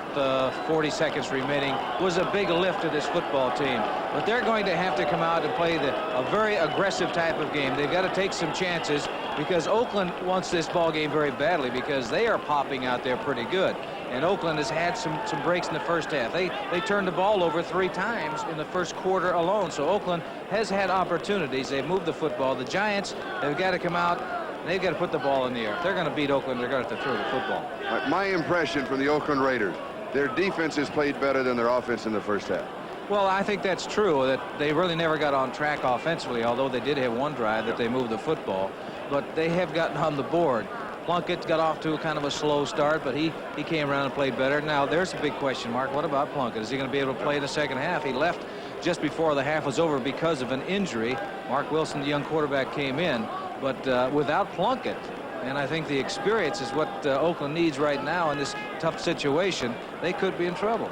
40 seconds remaining was a big lift to this football team. But they're going to have to come out and play a very aggressive type of game. They've got to take some chances because Oakland wants this ball game very badly because they are popping out there pretty good. And Oakland has had some breaks in the first half. They turned the ball over 3 times in the first quarter alone. So Oakland has had opportunities. They've moved the football. The Giants have got to come out. They've got to put the ball in the air. If they're going to beat Oakland, they're going to have to throw the football. My impression from the Oakland Raiders, their defense has played better than their offense in the first half. Well, I think that's true, that they really never got on track offensively, although they did have one drive that they moved the football. But they have gotten on the board. Plunkett got off to a kind of a slow start, but he came around and played better. Now, there's a big question mark. What about Plunkett? Is he going to be able to play in the second half? He left just before the half was over because of an injury. Mark Wilson, the young quarterback, came in. But without Plunkett, and I think the experience is what Oakland needs right now in this tough situation, they could be in trouble.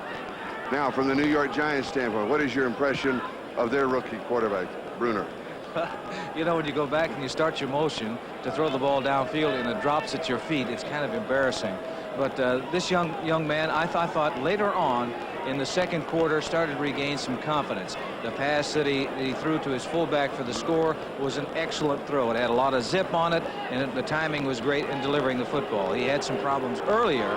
Now, from the New York Giants standpoint, what is your impression of their rookie quarterback, Bruner? You know, when you go back and you start your motion to throw the ball downfield and it drops at your feet, it's kind of embarrassing. But this young man, I thought later on in the second quarter started to regain some confidence. The pass that he threw to his fullback for the score was an excellent throw. It had a lot of zip on it, and the timing was great in delivering the football. He had some problems earlier,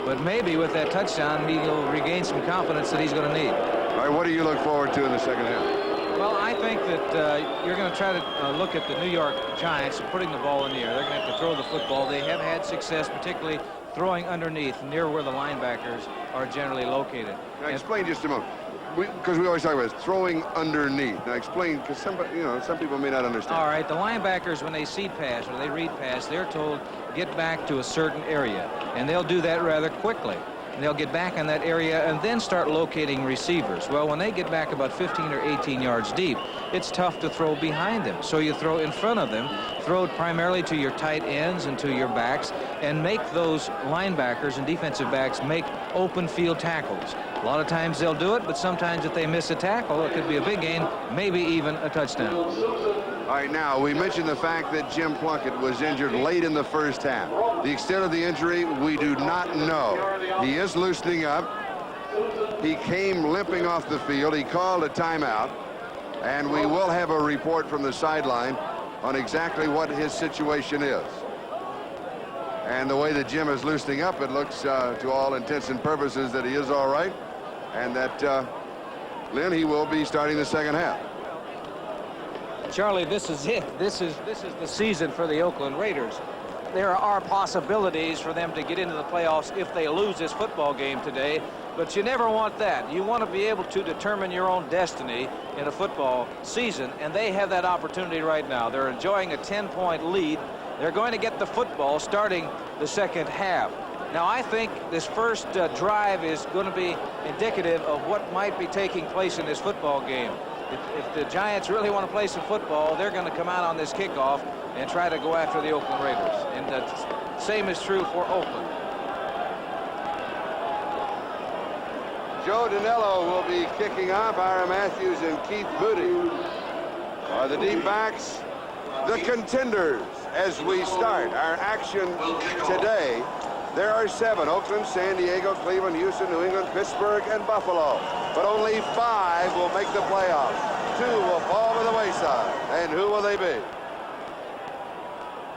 but maybe with that touchdown, he'll regain some confidence that he's going to need. All right, what do you look forward to in the second half? Well, I think that you're going to try to look at the New York Giants and putting the ball in the air. They're going to have to throw the football. They have had success, particularly throwing underneath, near where the linebackers are generally located. Now explain just a moment, because we always talk about this, throwing underneath. Now explain, because some people may not understand. All right, the linebackers, when they seed pass or they read pass, they're told get back to a certain area, and they'll do that rather quickly. And they'll get back in that area and then start locating receivers. Well, when they get back about 15 or 18 yards deep, it's tough to throw behind them. So you throw in front of them, throw it primarily to your tight ends and to your backs, and make those linebackers and defensive backs make open field tackles. A lot of times they'll do it, but sometimes if they miss a tackle, it could be a big gain, maybe even a touchdown. All right, now, we mentioned the fact that Jim Plunkett was injured late in the first half. The extent of the injury, we do not know. He is loosening up. He came limping off the field. He called a timeout. And we will have a report from the sideline on exactly what his situation is. And the way that Jim is loosening up, it looks to all intents and purposes that he is all right. And that, Lynn, he will be starting the second half. Charlie, this is it. This is the season for the Oakland Raiders. There are possibilities for them to get into the playoffs if they lose this football game today, but you never want that. You want to be able to determine your own destiny in a football season, and they have that opportunity right now. They're enjoying a 10-point lead. They're going to get the football starting the second half. Now, I think this first drive is going to be indicative of what might be taking place in this football game. If the Giants really want to play some football, they're going to come out on this kickoff and try to go after the Oakland Raiders. And the same is true for Oakland. Joe Danello will be kicking off. Ira Matthews and Keith Moody are the deep backs, the contenders. As we start our action today, there are 7: Oakland, San Diego, Cleveland, Houston, New England, Pittsburgh, and Buffalo. But only 5 will make the playoffs. 2 will fall by the wayside. And who will they be?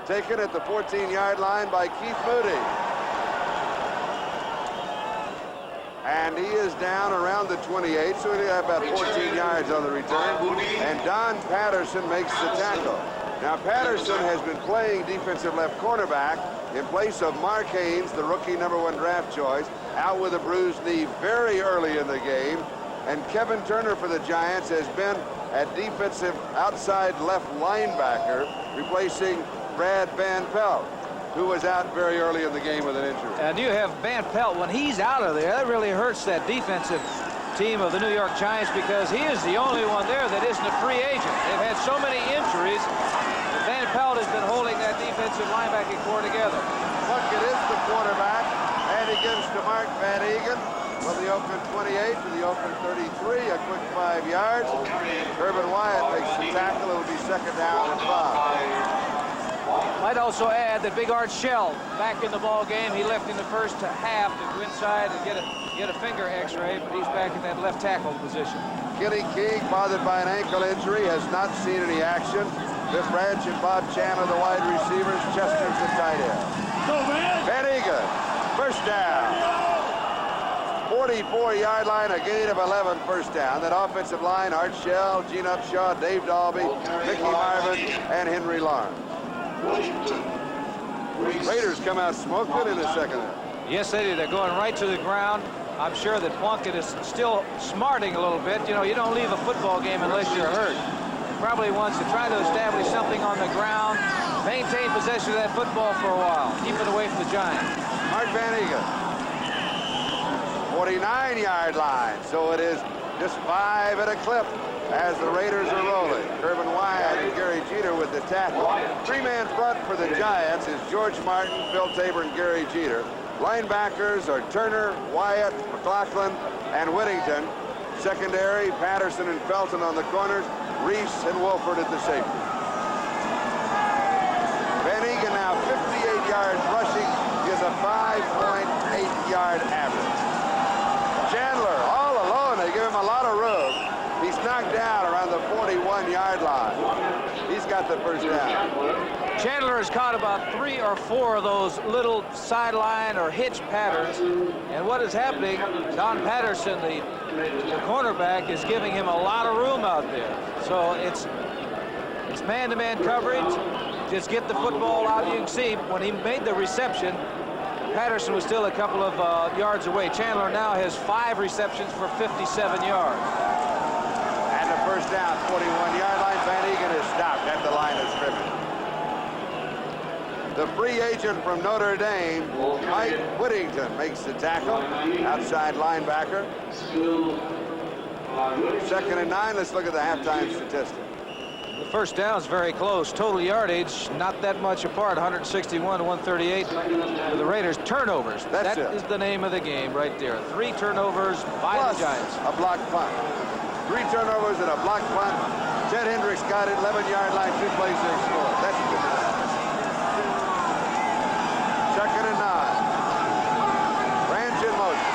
Taken at the 14-yard line by Keith Moody. And he is down around the 28, so he'll have about 14 yards on the return. And Don Patterson makes the tackle. Now, Patterson has been playing defensive left cornerback in place of Mark Haynes, the rookie #1 draft choice, out with a bruised knee very early in the game. And Kevin Turner for the Giants has been at defensive outside left linebacker, replacing Brad Van Pelt, who was out very early in the game with an injury. And you have Van Pelt. When he's out of there, that really hurts that defensive team of the New York Giants, because he is the only one there that isn't a free agent. They've had so many injuries. Van Pelt has been holding that defensive linebacking core together. Plunkett is the quarterback, and he gives to Mark Van Egan from the Oakland 28 to the Oakland 33, a quick 5 yards. Urban Wyatt makes the tackle. It will be second down and 5. Might also add that Big Art Shell back in the ball game. He left in the first half to go inside and get a finger x-ray, but he's back in that left tackle position. Kenny King, bothered by an ankle injury, has not seen any action. Biff Branch and Bob Chandler, the wide receivers. Chester's the tight end. Van Egan, first down. 44-yard line, a gain of 11, first down. That offensive line, Art Shell, Gene Upshaw, Dave Dalby, Mickey Marvin, and Henry Lawrence. Raiders come out smoking in the second half. Yes, they do. They're going right to the ground. I'm sure that Plunkett is still smarting a little bit. You know, you don't leave a football game unless you're hurt. Probably wants to try to establish something on the ground, maintain possession of that football for a while, keep it away from the Giants. Mark Van Egan, 49-yard line, so it is just 5 at a clip as the Raiders are rolling. Urban Wyatt and Gary Jeter with the tackle. 3-man front for the Giants is George Martin, Phil Tabor, and Gary Jeter. Linebackers are Turner, Wyatt, McLaughlin, and Whittington. Secondary, Patterson and Felton on the corners, Reese and Wolford at the safety. Van Egan now 58 yards rushing, gives a 5.8-yard average. Chandler all alone, they give him a lot of room. He's knocked down around the 41-yard line. He's got the first down. Chandler has caught about 3 or 4 of those little sideline or hitch patterns. And what is happening, Don Patterson, the cornerback, is giving him a lot of room out there. So it's man-to-man coverage. Just get the football out. You can see when he made the reception, Patterson was still a couple of yards away. Chandler now has 5 receptions for 57 yards. And the first down, 41-yard line. Van Egan is stopped at the line of scrimmage. The free agent from Notre Dame, Mike Whittington, makes the tackle. Outside linebacker. 2nd and 9. Let's look at the halftime statistic. The first down is very close. Total yardage, not that much apart, 161 to 138 for the Raiders. Turnovers. That is the name of the game right there. 3 turnovers by the Giants. A block punt. 3 turnovers and a block punt. Ted Hendricks got it, 11-yard line, 2 plays they scored. That's good. 2nd and 9. Ranch in motion.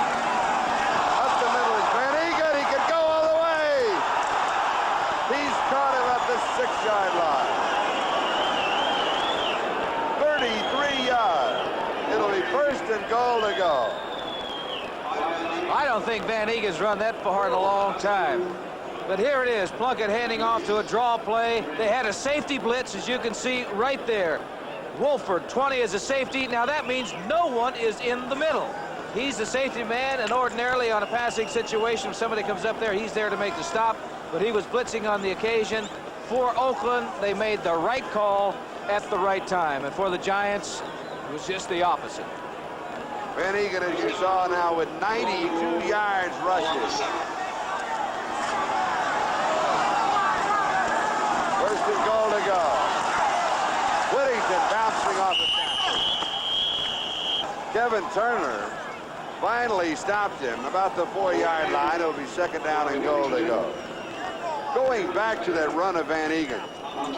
Up the middle is Van Egan. He can go all the way. He's caught him at the 6-yard line. 33 yards. It'll be 1st and goal to go. I don't think Van Egan's run that far in a long time. But here it is, Plunkett handing off to a draw play. They had a safety blitz, as you can see right there. Wolford, 20 is a safety. Now that means no one is in the middle. He's the safety man, and ordinarily on a passing situation, if somebody comes up there, he's there to make the stop. But he was blitzing on the occasion. For Oakland, they made the right call at the right time. And for the Giants, it was just the opposite. Van Egan, as you saw now, with 92 yards rushing. 1st and goal to go. Whittington bouncing off the tackle. Kevin Turner finally stopped him about the 4-yard line. It'll be 2nd down and goal to go. Going back to that run of Van Egan,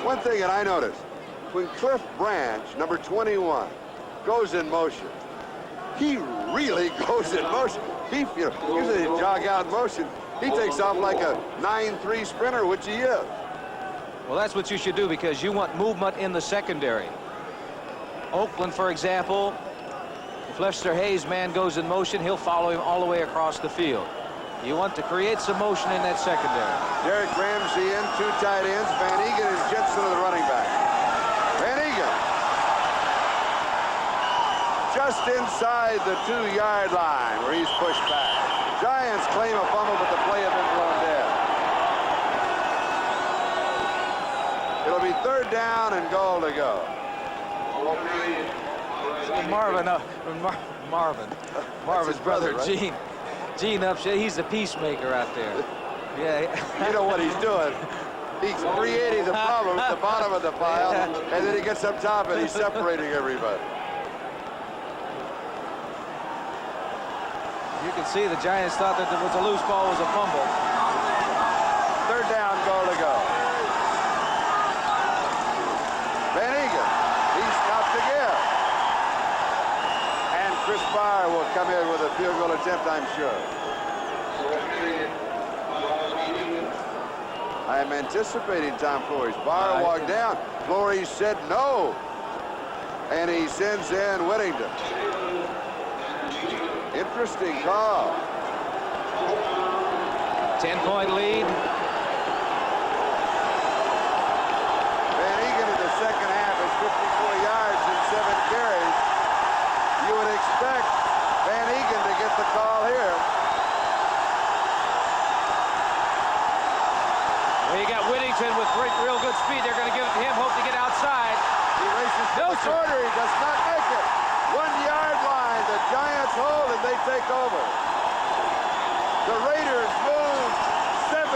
one thing that I noticed, when Cliff Branch, number 21, goes in motion, he really goes in motion. He, usually jog out in motion. He takes off like a 9-3 sprinter, which he is. Well, that's what you should do because you want movement in the secondary. Oakland, for example, if Lester Hayes' man goes in motion, he'll follow him all the way across the field. You want to create some motion in that secondary. Derek Ramsey in, 2 tight ends. Van Egan and Jensen are the running back. Van Egan just inside the 2-yard line where he's pushed back. Giants claim a fumble, but the play had been blown dead. It'll be 3rd down and goal to go. Marvin's brother, right? Gene Upshur, he's the peacemaker out there. Yeah. You know what he's doing? He's creating the problem at the bottom of the pile, and then he gets up top and he's separating everybody. You can see the Giants thought that there was a loose ball, was a fumble. 3rd down, goal to go. Van Egan, he's stopped again. And Chris Barr will come in with a field goal attempt, I'm sure. I'm anticipating Tom Flores. Barr walked down. Flores said no. And he sends in Whittington. Interesting call. 10-point lead. Van Egan in the second half is 54 yards and 7 carries. You would expect Van Egan to get the call here. Well, you got Whittington with real good speed. They're going to give it to him. Hope to get outside. He races to the corner. He does not make it. 1-yard line. The Giants hold and they take over. The Raiders move 71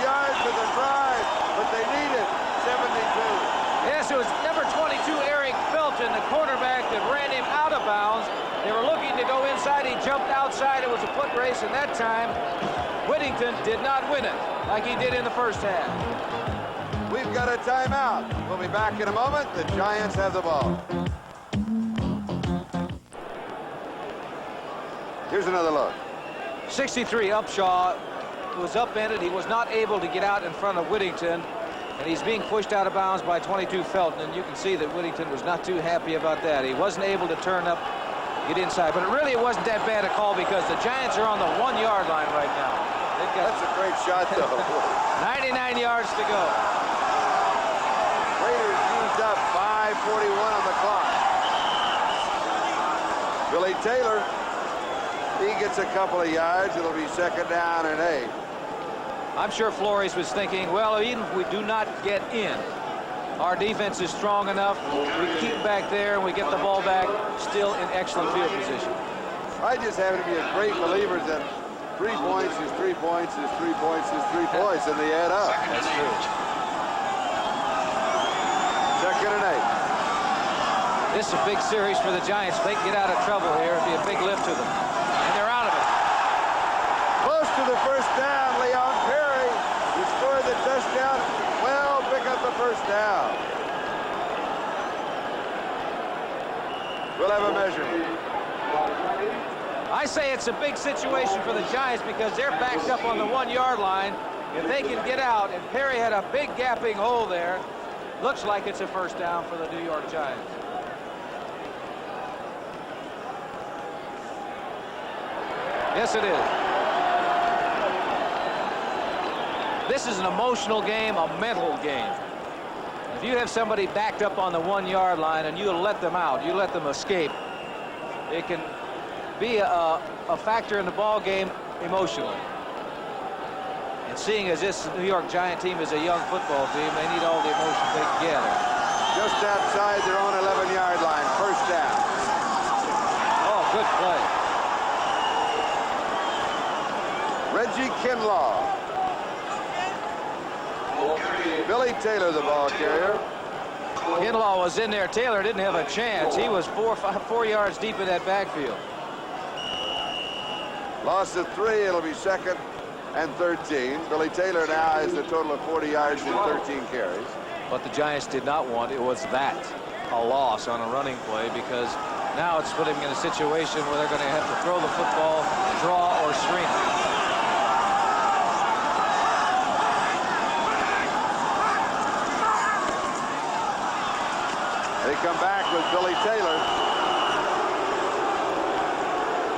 yards to the drive, but they needed 72. Yes, it was number 22, Eric Felton, the quarterback that ran him out of bounds. They were looking to go inside. He jumped outside. It was a foot race, and that time, Whittington did not win it like he did in the first half. We've got a timeout. We'll be back in a moment. The Giants have the ball. Here's another look. 63, Upshaw was upended. He was not able to get out in front of Whittington, and he's being pushed out of bounds by 22 Felton, and you can see that Whittington was not too happy about that. He wasn't able to turn up, get inside, but it really wasn't that bad a call because the Giants are on the 1-yard line right now. That's a great shot, though. 99 yards to go. Raiders used up 5:41 on the clock. Billy Taylor, he gets a couple of yards. It'll be 2nd down and 8. I'm sure Flores was thinking, well, even if we do not get in, our defense is strong enough. We keep back there and we get the ball back, still in excellent field position. I just happen to be a great believer that 3 points is 3 points is 3 points is 3 points, and they add up. That's true. 2nd and 8. This is a big series for the Giants. If they can get out of trouble here, it'd be a big lift to them. And they're out of it. Close to the 1st down, Leon Perry, who scored the touchdown. Well, pick up the 1st down. We'll have a measurement. I say it's a big situation for the Giants because they're backed up on the 1-yard line. If they can get out, and Perry had a big gapping hole there, looks like it's a 1st down for the New York Giants. Yes, it is. This is an emotional game, a mental game. If you have somebody backed up on the 1-yard line and you let them out, you let them escape, it can be a factor in the ball game emotionally. And seeing as this New York Giant team is a young football team, they need all the emotion they can gather. Just outside their own 11-yard line, 1st down. Oh, good play. Reggie Kinlaw. Billy Taylor, the ball carrier. Kinlaw was in there. Taylor didn't have a chance. He was 4 yards deep in that backfield. Loss of 3. It'll be 2nd and 13. Billy Taylor now has a total of 40 yards in 13 carries. What the Giants did not want, it was a loss on a running play, because now it's putting them in a situation where they're going to have to throw the football, draw, or screen it. They come back with Billy Taylor.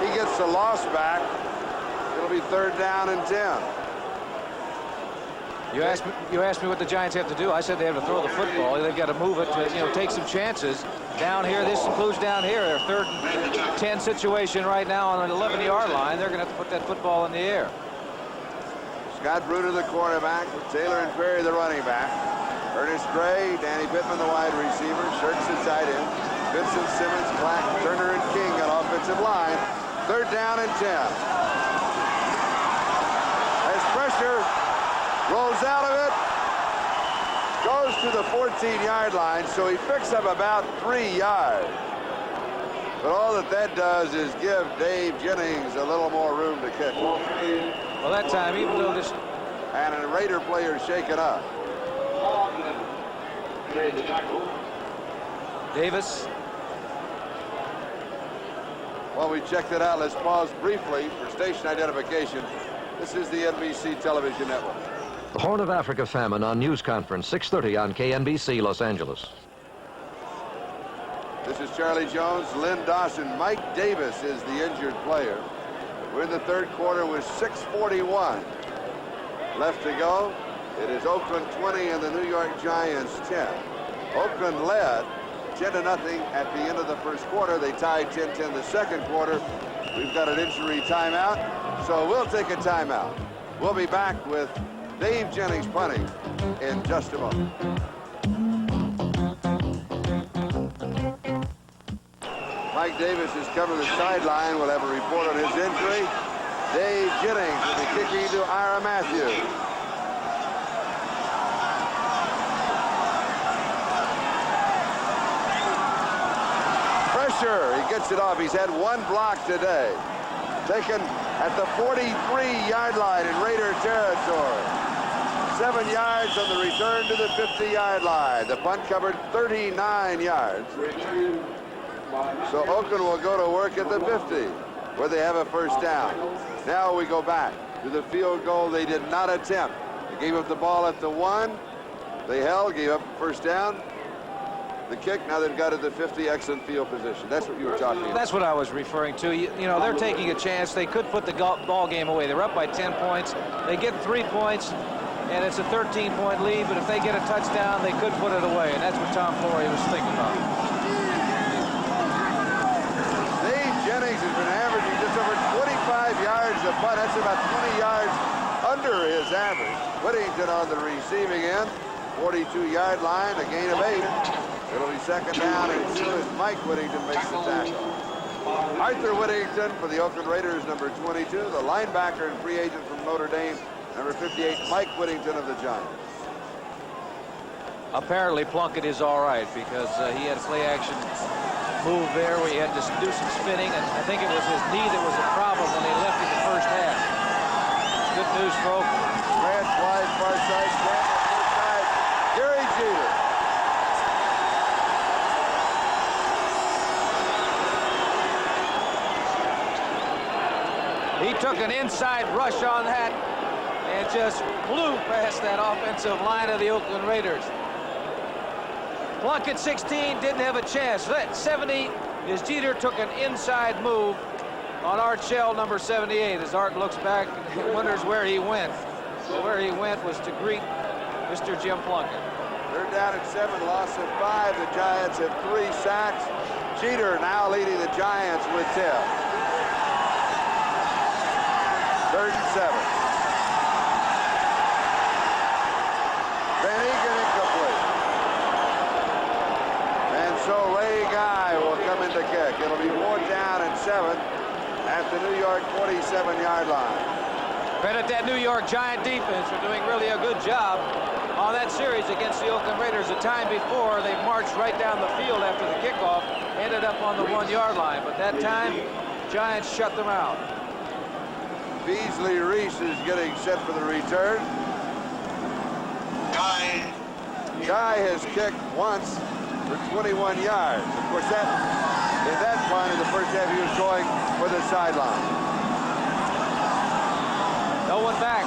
He gets the loss back. It'll be 3rd down and 10. You asked me what the Giants have to do. I said they have to throw the football. They've got to move it to, take some chances. Down here, this includes down here. Their 3rd and 10 situation right now on the 11-yard line. They're going to have to put that football in the air. Scott Bruner, the quarterback, with Taylor and Perry, the running back. Ernest Gray, Danny Pittman, the wide receiver. Shirks, the tight end. Vincent Simmons, Clack, Turner, and King on offensive line. 3rd down and 10. As pressure rolls out of it, goes to the 14-yard line, so he picks up about 3 yards. But all that does is give Dave Jennings a little more room to catch. Well, that time, even though this... And a Raider player shaken up. Davis. While we check that out, let's pause briefly for station identification. This is the NBC Television Network. The Horn of Africa famine on news conference, 6:30 on KNBC, Los Angeles. This is Charlie Jones, Lynn Dawson. Mike Davis is the injured player. We're in the 3rd quarter with 6:41 left to go. It is Oakland 20 and the New York Giants 10. Oakland led 10-0 at the end of the 1st quarter. They tied 10-10 the 2nd quarter. We've got an injury timeout, so we'll take a timeout. We'll be back with Dave Jennings punting in just a moment. Mike Davis has covered the sideline. We'll have a report on his injury. Dave Jennings will be kicking to Ira Matthews. Pressure. He gets it off. He's had 1 block today. Taken at the 43-yard line in Raider territory. 7 yards on the return to the 50-yard line. The punt covered 39 yards. So Oakland will go to work at the 50, where they have a 1st down. Now we go back to the field goal they did not attempt. They gave up the ball at the 1. They held, gave up 1st down. the kick. Now they've got it at 50, excellent field position. That's what you were talking about. That's what I was referring to. You know, they're taking a chance. They could put the ball game away. They're up by 10 points. They get 3 points, and it's a 13-point lead. But if they get a touchdown, they could put it away, and that's what Tom Flory was thinking about. Dave Jennings has been averaging just over 25 yards a punt. That's about 20 yards under his average. Whittington on the receiving end, 42-yard line, a gain of 8. It'll be second down as soon as Mike Whittington makes the tackle. Arthur Whittington for the Oakland Raiders, number 22. The linebacker and free agent from Notre Dame, number 58, Mike Whittington of the Giants. Apparently Plunkett is all right because he had a play-action move there where he had to do some spinning, and I think it was his knee that was a problem when they left in the first half. Good news for Oakland. Grant wide, far side, Grant on the side, Gary Jeter. He took an inside rush on that and just flew past that offensive line of the Oakland Raiders. Plunkett 16 didn't have a chance. That 70 as Jeter took an inside move on Art Shell, number 78. As Art looks back and wonders where he went. Where he went was to greet Mr. Jim Plunkett. They're down at 7, loss of 5. The Giants have 3 sacks. Jeter now leading the Giants with 10. 3rd and 7. Van Egan incomplete. And so Ray Guy will come in to kick. It'll be 4 down and 7 at the New York 47-yard line. Credit that New York Giant defense for doing really a good job on that series against the Oakland Raiders. The time before, they marched right down the field after the kickoff, ended up on the 1-yard line. But that time, Giants shut them out. Beasley Reese is getting set for the return. Guy has kicked once for 21 yards. Of course, in that punt in the first half, he was going for the sideline. No one back.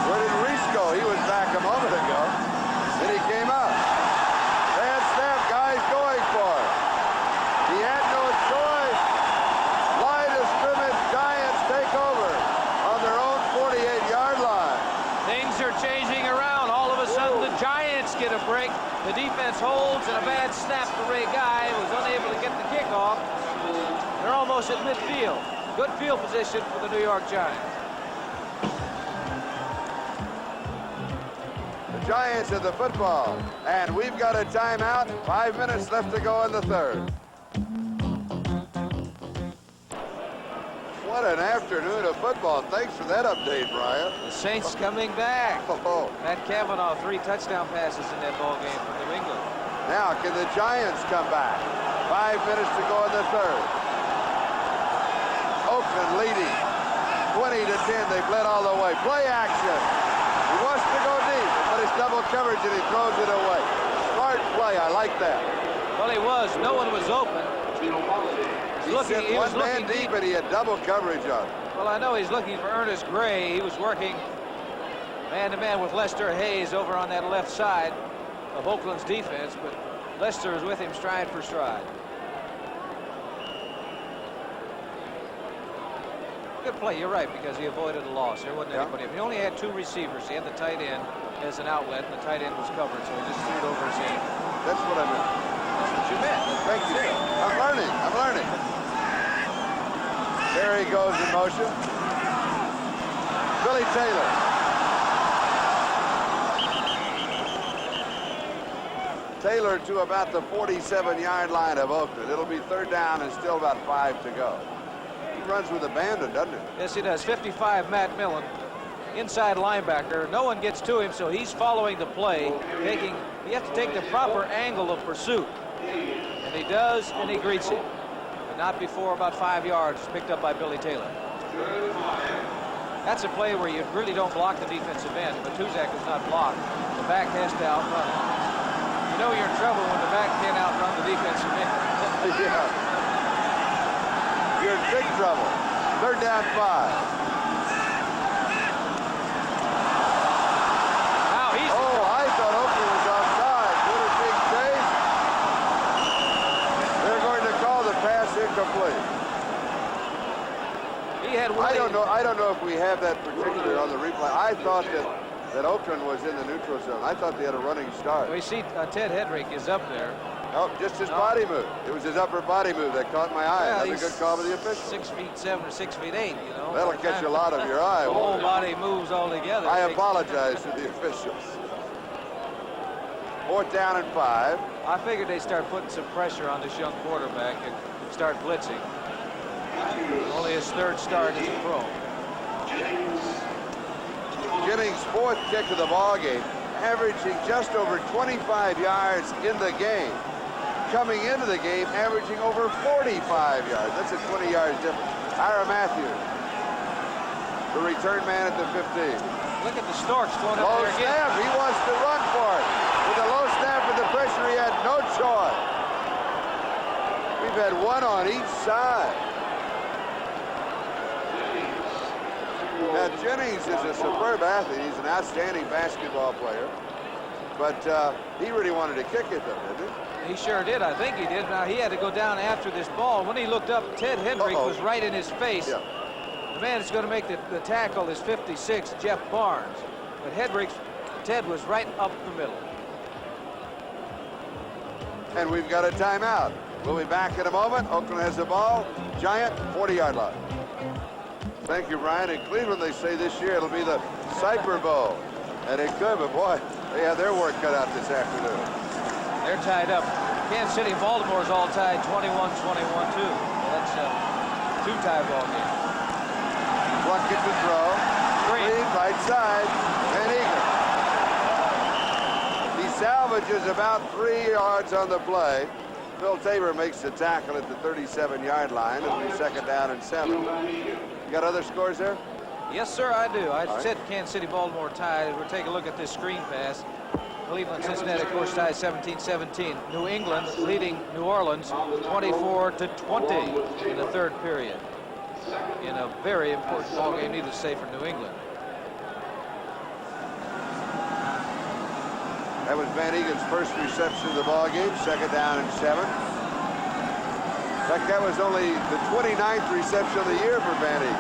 Where did Reese go? He was back a moment ago. Then he came up. Bad snap. Guy's going for it. He had no choice. Line of scrimmage. Giants take over on their own 48-yard line. Things are changing around. All of a sudden, the Giants get a break. The defense holds, and a bad snap to Ray Guy was unable to get the kickoff. They're almost at midfield. Good field position for the New York Giants. The Giants have the football, and we've got a timeout. 5 minutes left to go in the 3rd. What an afternoon of football. Thanks for that update, Brian. The Saints coming back. Oh. Matt Cavanaugh, 3 touchdown passes in that ball game for New England. Now, can the Giants come back? 5 minutes to go in the 3rd. Oakland leading 20 to 10. They've led all the way. Play action. He wants to go deep, but it's double coverage and he throws it away. Smart play. I like that. Well, he was. No one was open. He was one man deep, and he had double coverage on it. Well, I know he's looking for Ernest Gray. He was working man-to-man with Lester Hayes over on that left side of Oakland's defense, but Lester is with him stride for stride. Good play, you're right, because he avoided a loss. There wasn't anybody. He only had 2 receivers. He had the tight end as an outlet, and the tight end was covered, so he just threw it over his head. That's what I meant. That's what you meant. Thank you. I'm learning. I'm learning. There he goes in motion. Billy Taylor. Taylor to about the 47-yard line of Oakland. It'll be 3rd down and still about 5 to go. He runs with abandon, doesn't he? Yes, he does. 55, Matt Millen, inside linebacker. No one gets to him, so he's following the play. He has to take the proper angle of pursuit. And he does, and he greets him. But not before about 5 yards. Picked up by Billy Taylor. That's a play where you really don't block the defensive end. Matuzak is not blocked. The back has to outrun him. You know you're in trouble when the back can't outrun the defensive end. Yeah. You're in big trouble. 3rd down 5. Now he's... Oh, I thought Oakland was offside. He had I don't know if we have that particular on the replay. I thought that Oakland was in the neutral zone. I thought they had a running start. We see Ted Hedrick is up there. Oh, just his body move. It was his upper body move that caught my eye. Well, That's a good call by the official. 6'7" or 6'8", you know. That'll catch a lot of your eye. The whole won't it? body moves all together. I apologize to the officials. 4th down and 5. I figured they'd start putting some pressure on this young quarterback and start blitzing. Only his 3rd start as a pro. Jennings' 4th kick of the ball game, averaging just over 25 yards in the game. Coming into the game, averaging over 45 yards. That's a 20 yards difference. Ira Matthews, the return man at the 15. Look at the Storks going up Low there again. snap, he wants to run for it. With the low snap and the pressure, he had no choice. We've had one on each side. Now, Jennings is a superb athlete. He's an outstanding basketball player. But he really wanted to kick it, though, didn't he? He sure did. I think he did. Now, he had to go down after this ball. When he looked up, Ted Hedrick was right in his face. Yeah. The man that's going to make the tackle is 56, Jeff Barnes. But Ted was right up the middle. And we've got a timeout. We'll be back in a moment. Oakland has the ball. Giant 40-yard line. Thank you, Brian. In Cleveland, they say this year it'll be the Cyper Bowl. And it could, but boy, they have their work cut out this afternoon. They're tied up. Kansas City and Baltimore's all tied 21-21 too. That's a 2-tie ball game. Plunkett to throw. Green, right side. Van Egan. He salvages about 3 yards on the play. Phil Tabor makes the tackle at the 37-yard line. It'll be 2nd down and 7. You got other scores there? Yes, sir, I do. I right. said Kansas City, Baltimore tied. We'll take a look at this screen pass. Cleveland, Cincinnati, of course, tied 17-17. New England leading New Orleans 24-20 in the 3rd period. In a very important ball game, needless to say, for New England. That was Van Egan's first reception of the ball game, 2nd down and 7. In fact, that was only the 29th reception of the year for Van Egan.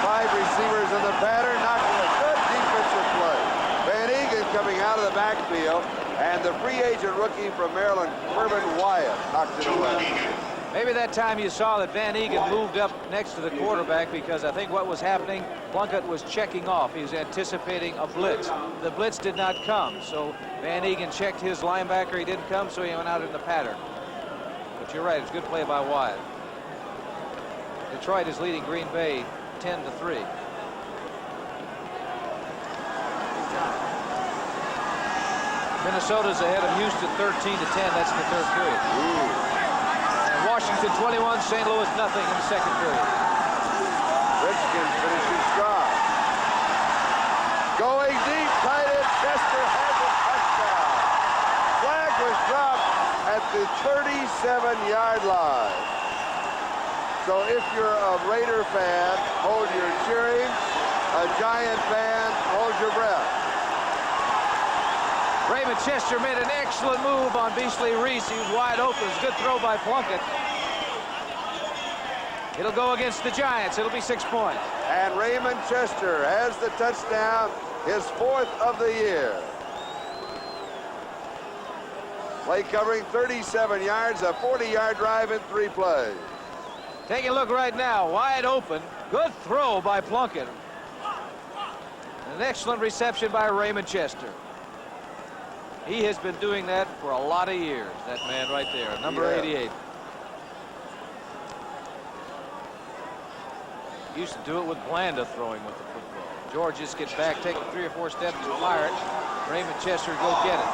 5 receivers in the pattern, knocking a good defensive play. Van Egan coming out of the backfield, and the free agent rookie from Maryland, Urban Wyatt, knocked it away. Maybe that time you saw that Van Egan moved up next to the quarterback because I think what was happening, Plunkett was checking off. He was anticipating a blitz. The blitz did not come, so Van Egan checked his linebacker. He didn't come, so he went out in the pattern. But you're right, it's a good play by Wyatt. Detroit is leading Green Bay 10-3. Minnesota's ahead of Houston 13-10. That's the 3rd period. And Washington 21, St. Louis nothing in the 2nd period. Redskins finishing strong. Going deep, tight end, Chester has a touchdown. Flag was dropped at the 37-yard line. So if you're a Raider fan, hold your cheering. A Giant fan, hold your breath. Raymond Chester made an excellent move on Beasley Reese. He was wide open. It was a good throw by Plunkett. It'll go against the Giants. It'll be 6 points. And Raymond Chester has the touchdown, his 4th of the year. Play covering 37 yards, a 40-yard drive in 3 plays. Take a look right now. Wide open. Good throw by Plunkett. An excellent reception by Raymond Chester. He has been doing that for a lot of years, that man right there, number 88. He used to do it with Blanda throwing with the football. George just gets back, taking 3 or 4 steps to fire it. Raymond Chester go get it.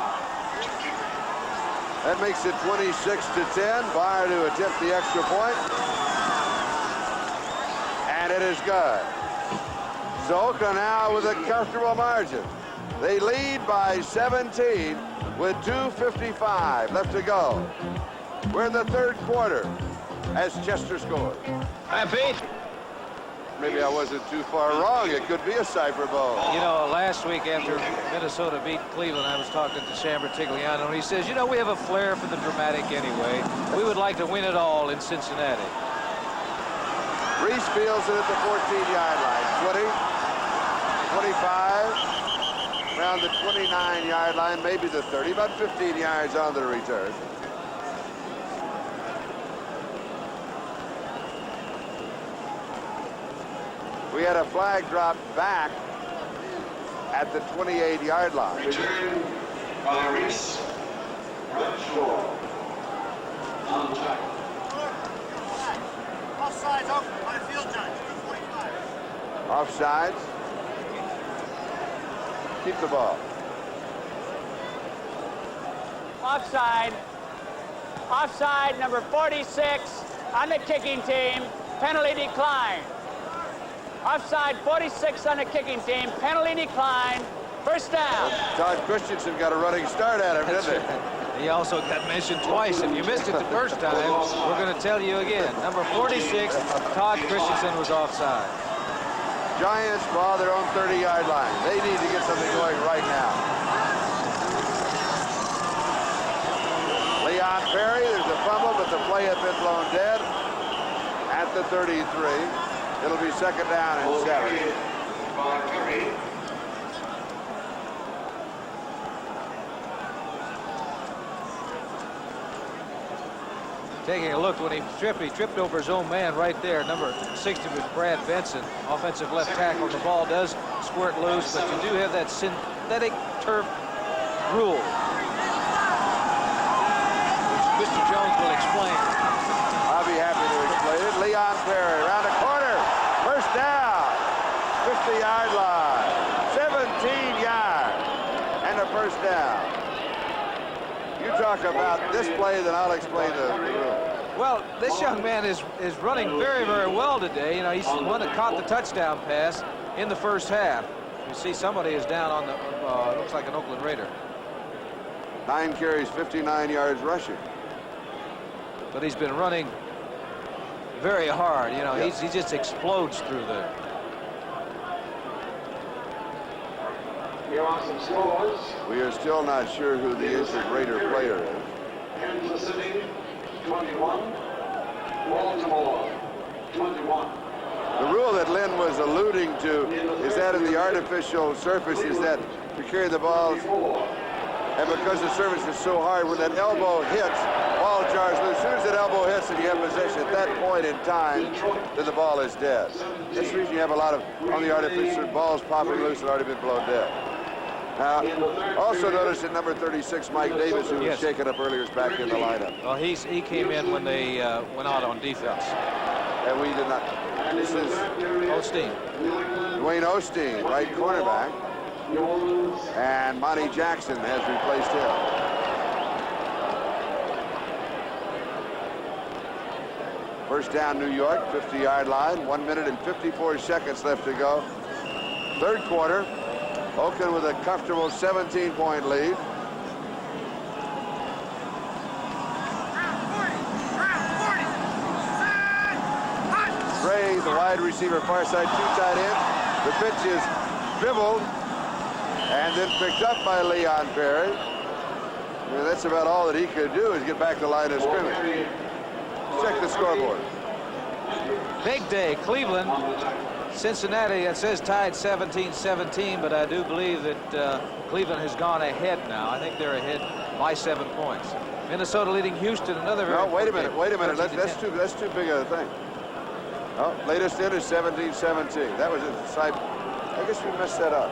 That makes it 26-10. Byer to attempt the extra point. And it is good. So Oakland now with a comfortable margin. They lead by 17 with 2:55 left to go. We're in the 3rd quarter as Chester scores. Happy? Maybe I wasn't too far wrong. It could be a Cyber Bowl. You know, last week after Minnesota beat Cleveland, I was talking to Sam Bertigliano, and he says, you know, we have a flair for the dramatic anyway. We would like to win it all in Cincinnati. Reese fields it at the 14-yard line. 20, 25, around the 29-yard line, maybe the 30, about 15 yards on the return. We had a flag drop back at the 28-yard line. Return by Reese. Right short. On track. Offsides, Oakland, by the field judge, 2:45. Offsides. Keep the ball. Offside. Offside, number 46 on the kicking team. Penalty decline. Offside, 46 on the kicking team. Penalty decline. First down. Todd Christensen got a running start at him, didn't he? He also got mentioned twice. If you missed it the first time, we're going to tell you again. Number 46, Todd Christensen was offside. Giants ball their own 30-yard line. They need to get something going right now. Leon Perry, there's a fumble, but the play had been blown dead at the 33. It'll be second down and 7. By Perry. Taking a look when he tripped over his own man right there. Number 60 was Brad Benson, offensive left tackle. The ball does squirt loose, but you do have that synthetic turf rule, which Mr. Jones will explain. I'll be happy to explain it. Leon Perry around the corner. First down. 50-yard line. 17 yards. And a first down. You talk about this play, then I'll explain the rule. Well, this young man is running very, very well today. You know, he's the one that caught the touchdown pass in the first half. You see somebody is down on the, looks like an Oakland Raider. 9 carries, 59 yards rushing. But he's been running very hard. You know, Yep. he just explodes through there. Here are some scores. We are still not sure who the injured Raider player is. Kansas City, 21. Baltimore, 21. The rule that Lynn was alluding to is that in the artificial surfaces that you carry the balls, and because the surface is so hard, when that elbow hits, ball jars loose. As soon as that elbow hits and you have possession, at that point in time, then the ball is dead. That's the reason you have a lot of, on the artificial, balls popping loose that already been blown dead. Now, also notice that number 36, Mike Davis, who was Yes. shaken up earlier, is back in the lineup. Well, he came in when they went out on defense. And we did not. This is Osteen. Dwayne Osteen, right cornerback. And Monty Jackson has replaced him. First down, New York, 50-yard line. 1 minute and 54 seconds left to go. Third quarter. Oakland with a comfortable 17-point lead. Gray, the wide receiver, far side, 2 tight ends. The pitch is dribbled and then picked up by Leon Perry. Yeah, that's about all that he could do is get back to the line of scrimmage. Check the scoreboard. Big day, Cleveland. Cincinnati, it says tied 17-17, but I do believe that Cleveland has gone ahead now. I think they're ahead by 7 points. Minnesota leading Houston, another very No, wait a important minute. game, That's too big of a thing. Oh, latest in is 17-17. That was a side. I guess we messed that up.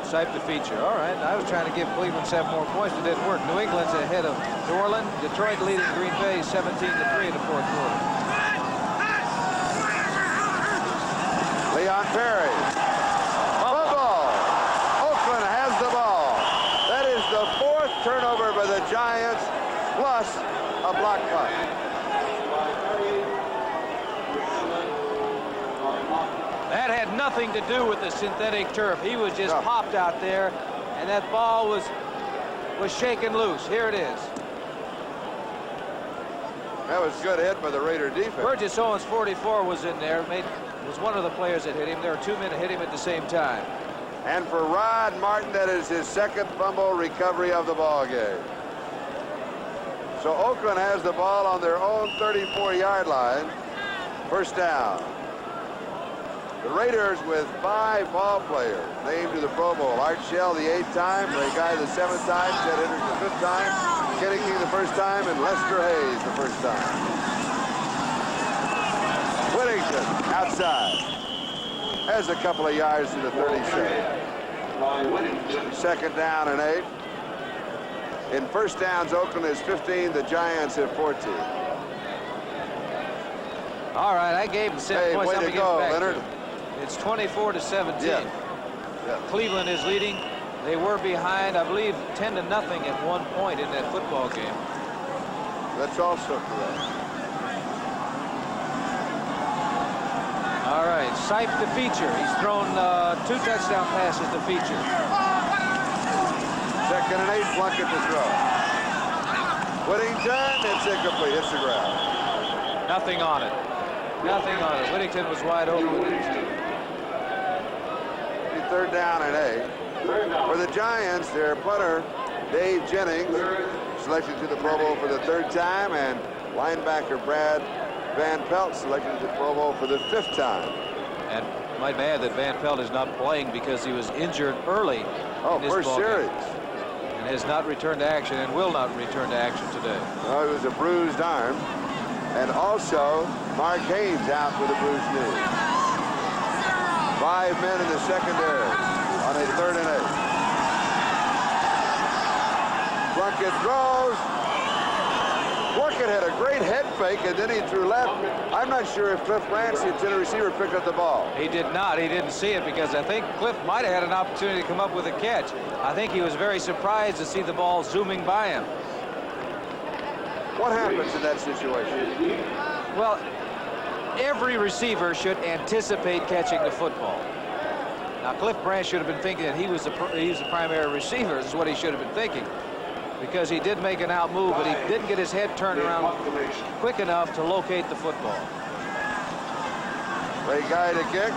Type the feature. All right. I was trying to give Cleveland 7 more points, but it didn't work. New England's ahead of New Orleans. Detroit leading Green Bay 17-3 in the fourth quarter. Leon Perry. Football. Oakland has the ball. That is the 4th turnover by the Giants, plus a block punt. That had nothing to do with the synthetic turf. He was just popped out there, and that ball was shaken loose. Here it is. That was a good hit by the Raider defense. Burgess Owens, 44, was in there. Was one of the players that hit him. There were 2 men that hit him at the same time. And for Rod Martin, that is his 2nd fumble recovery of the ball game. So Oakland has the ball on their own 34-yard line. First down. The Raiders with 5 ball players named to the Pro Bowl. Art Shell the 8th time, Ray Guy the 7th time, Chet Hendricks the 5th time, Kenny King the 1st time, and Lester Hayes the 1st time. Whittington outside. Has a couple of yards to the 37. 2nd down and 8. In first downs, Oakland is 15. The Giants have 14. All right, I gave him 7 points. Way I'm to gonna go, get back Leonard. to it. It's 24-17. Yeah. Cleveland is leading. They were behind, I believe, 10-0 at one point in that football game. That's also correct. All right, Sipe to Feature. He's thrown 2 touchdown passes to Feature. 2nd and 8, Plunkett to throw. Whittington, it's incomplete, hits the ground. Nothing on it. Nothing on it. Whittington was wide open. 3rd down and 8. For the Giants, their punter, Dave Jennings, selected to the Pro Bowl for the 3rd time, and linebacker Brad Van Pelt selected to the Pro Bowl for the 5th time. And might add that Van Pelt is not playing because he was injured early. Oh, in this first ball series. game, and has not returned to action and will not return to action today. Oh, it was a bruised arm. And also, Mark Haynes out with a bruised knee. 5 men in the secondary on a 3rd and 8. Plunkett throws. Plunkett had a great head fake, and then he threw left. I'm not sure if Cliff Branch, the intended receiver, picked up the ball. He did not. He didn't see it because I think Cliff might have had an opportunity to come up with a catch. I think he was very surprised to see the ball zooming by him. What happens in that situation? Well, every receiver should anticipate catching the football. Now, Cliff Branch should have been thinking that he was the primary receiver. This is what he should have been thinking, because he did make an out move, but he didn't get his head turned around quick enough to locate the football. Ray Guy to kick.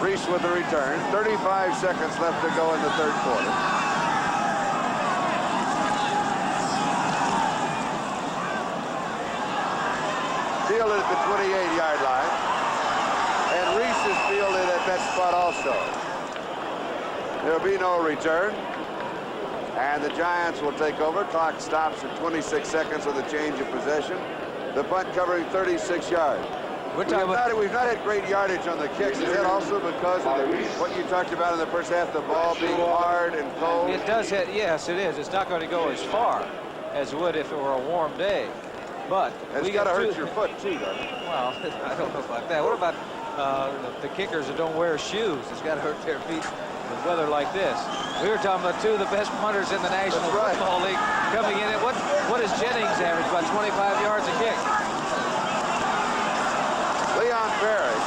Reese with the return. 35 seconds left to go in the 3rd quarter. Fielded at the 28-yard line. And Reese is fielded at that spot also. There'll be no return. And the Giants will take over. Clock stops at 26 seconds with a change of possession. The punt covering 36 yards. We've not had great yardage on the kicks. Is that also because of what you talked about in the first half, the ball being hard and cold? It does hit, yes, it is. It's not going to go as far as it would if it were a warm day. But it's got to hurt your foot, too, doesn't it? Well, I don't know about that. What about the kickers that don't wear shoes? It's got to hurt their feet with weather like this. We were talking about 2 of the best punters in the National Football League coming in. What is Jennings average? About 25 yards a kick. Leon Perry.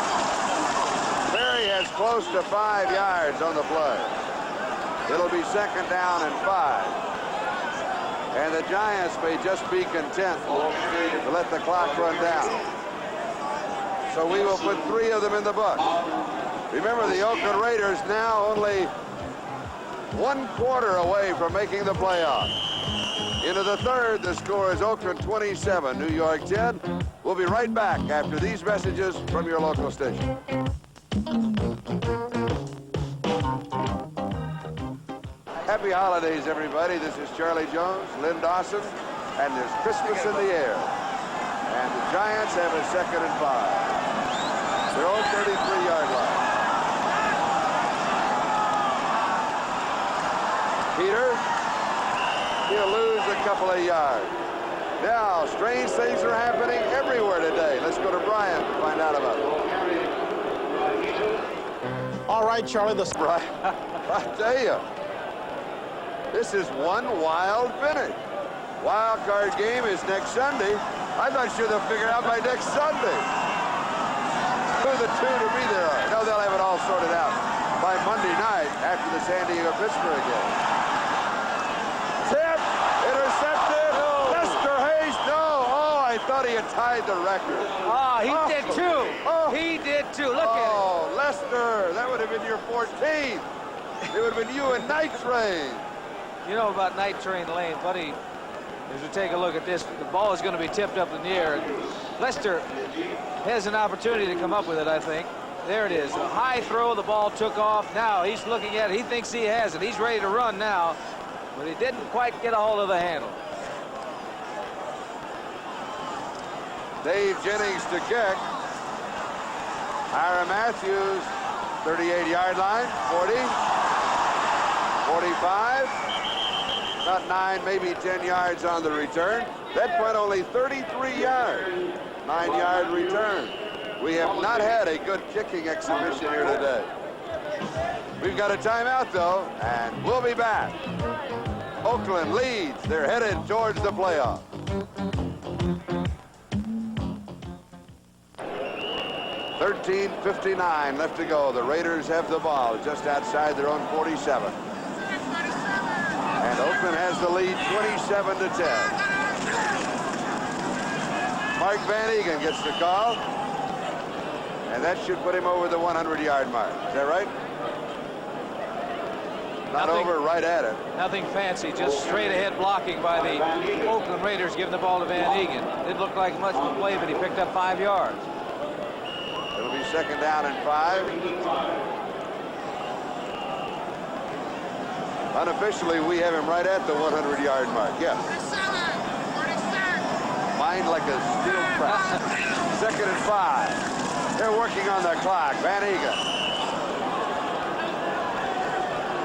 Perry has close to 5 yards on the play. It'll be 2nd down and 5. And the Giants may just be content to let the clock run down. So we will put 3 of them in the book. Remember, the Oakland Raiders now only 1 quarter away from making the playoffs. Into the 3rd, the score is Oakland 27, New York 10. We'll be right back after these messages from your local station. Happy holidays, everybody. This is Charlie Jones, Lynn Dawson, and there's Christmas in the air. And the Giants have a 2nd and 5. Their own 33-yard line. Peter, he'll lose a couple of yards. Now, strange things are happening everywhere today. Let's go to Brian to find out about it. All right, Charlie, Brian, I tell you, this is one wild finish. Wild card game is next Sunday. I'm not sure they'll figure it out by next Sunday who the 2 to be there are. No, they'll have it all sorted out by Monday night after the San Diego-Pittsburgh game. Tip, intercepted. Lester Hayes, no. Oh, I thought he had tied the record. Ah, he did too. Oh. He did too. Look at it. Oh, Lester, that would have been your 14th. It would have been you and Night Train. You know about Night Train Lane, buddy. As we take a look at this, the ball is going to be tipped up in the air. Lester has an opportunity to come up with it, I think. There it is. A high throw. The ball took off. Now he's looking at it. He thinks he has it. He's ready to run now, but he didn't quite get a hold of the handle. Dave Jennings to kick. Ira Matthews, 38-yard line, 40, 45, about 9, maybe 10 yards on the return. That point only 33 yards, 9-yard return. We have not had a good kicking exhibition here today. We've got a timeout, though, and we'll be back. Oakland leads. They're headed towards the playoff. 13:59 left to go. The Raiders have the ball just outside their own 47. And Oakland has the lead 27-10. Mark Van Egan gets the call. And that should put him over the 100-yard mark. Is that right? Not over, right at it. Nothing fancy, just straight ahead blocking by the Oakland Raiders, giving the ball to Van Egan. Didn't look like much of a play, but he picked up 5 yards. It'll be second down and 5. Unofficially, we have him right at the 100-yard mark. Yes. 47. Mind like a steel trap. Second and 5. They're working on the clock. Van Egan.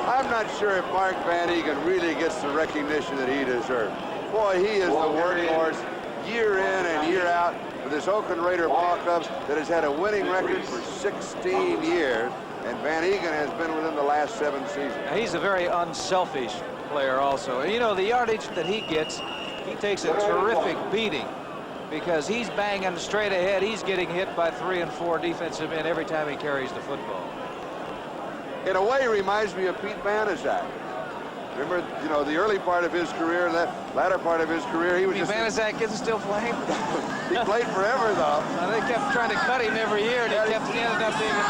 I'm not sure if Mark Van Egan really gets the recognition that he deserves. Boy, he is the workhorse year in and year out for this Oakland Raider ball club that has had a winning record for 16 years. And Van Egan has been within the last 7 seasons. Now, he's a very unselfish player also. You know, the yardage that he gets, he takes a terrific beating because he's banging straight ahead. He's getting hit by 3 and 4 defensive men every time he carries the football. In a way, he reminds me of Pete Banaszak. Remember, you know, the early part of his career and that latter part of his career, he was Pete Banaszak isn't still playing. He played forever, though. They kept trying to cut him every year, and he ended up being a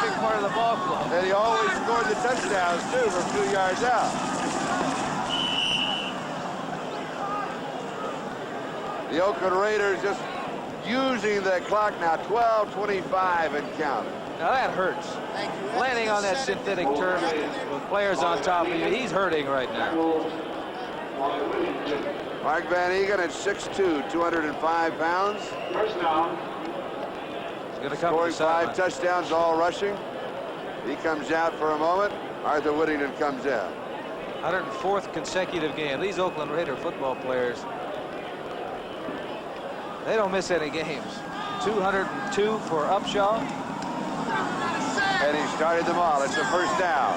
big part of the ball club. And he always scored the touchdowns, too, from 2 yards out. The Oakland Raiders just using the clock now, 12:25 and counting. Now that hurts. Landing on that synthetic turf with players on top of you, he's hurting right now. Mark Van Egan at 6'2", 205 pounds. First down. He's going to come Scoring to the 5 sideline. touchdowns, all rushing. He comes out for a moment. Arthur Whittington comes in. 104th consecutive game. These Oakland Raider football players, they don't miss any games. 202 for Upshaw. And he started them all. It's a first down.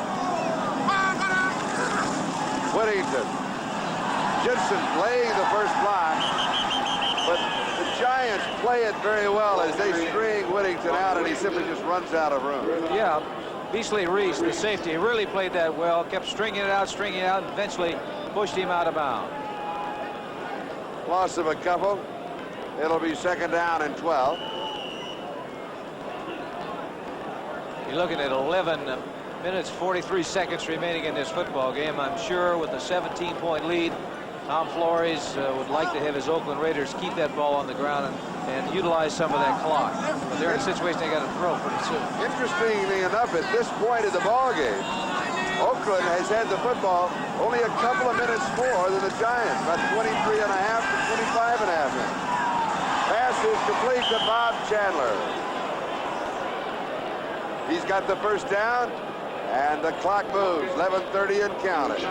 Whittington. Gibson laying the first block. But the Giants play it very well as they string Whittington out, and he simply just runs out of room. Yeah, Beasley Reese, the safety, really played that well. Kept stringing it out, and eventually pushed him out of bounds. Loss of a couple. It'll be second down and 12. You're looking at 11 minutes, 43 seconds remaining in this football game. I'm sure with a 17-point lead, Tom Flores would like to have his Oakland Raiders keep that ball on the ground and utilize some of that clock. But they're in a situation they got to throw pretty soon. Interestingly enough, at this point of the ball game, Oakland has had the football only a couple of minutes more than the Giants, about 23 and a half to 25 and a half minutes. Pass is complete to Bob Chandler. He's got the first down, and the clock moves, 11:30 and counting.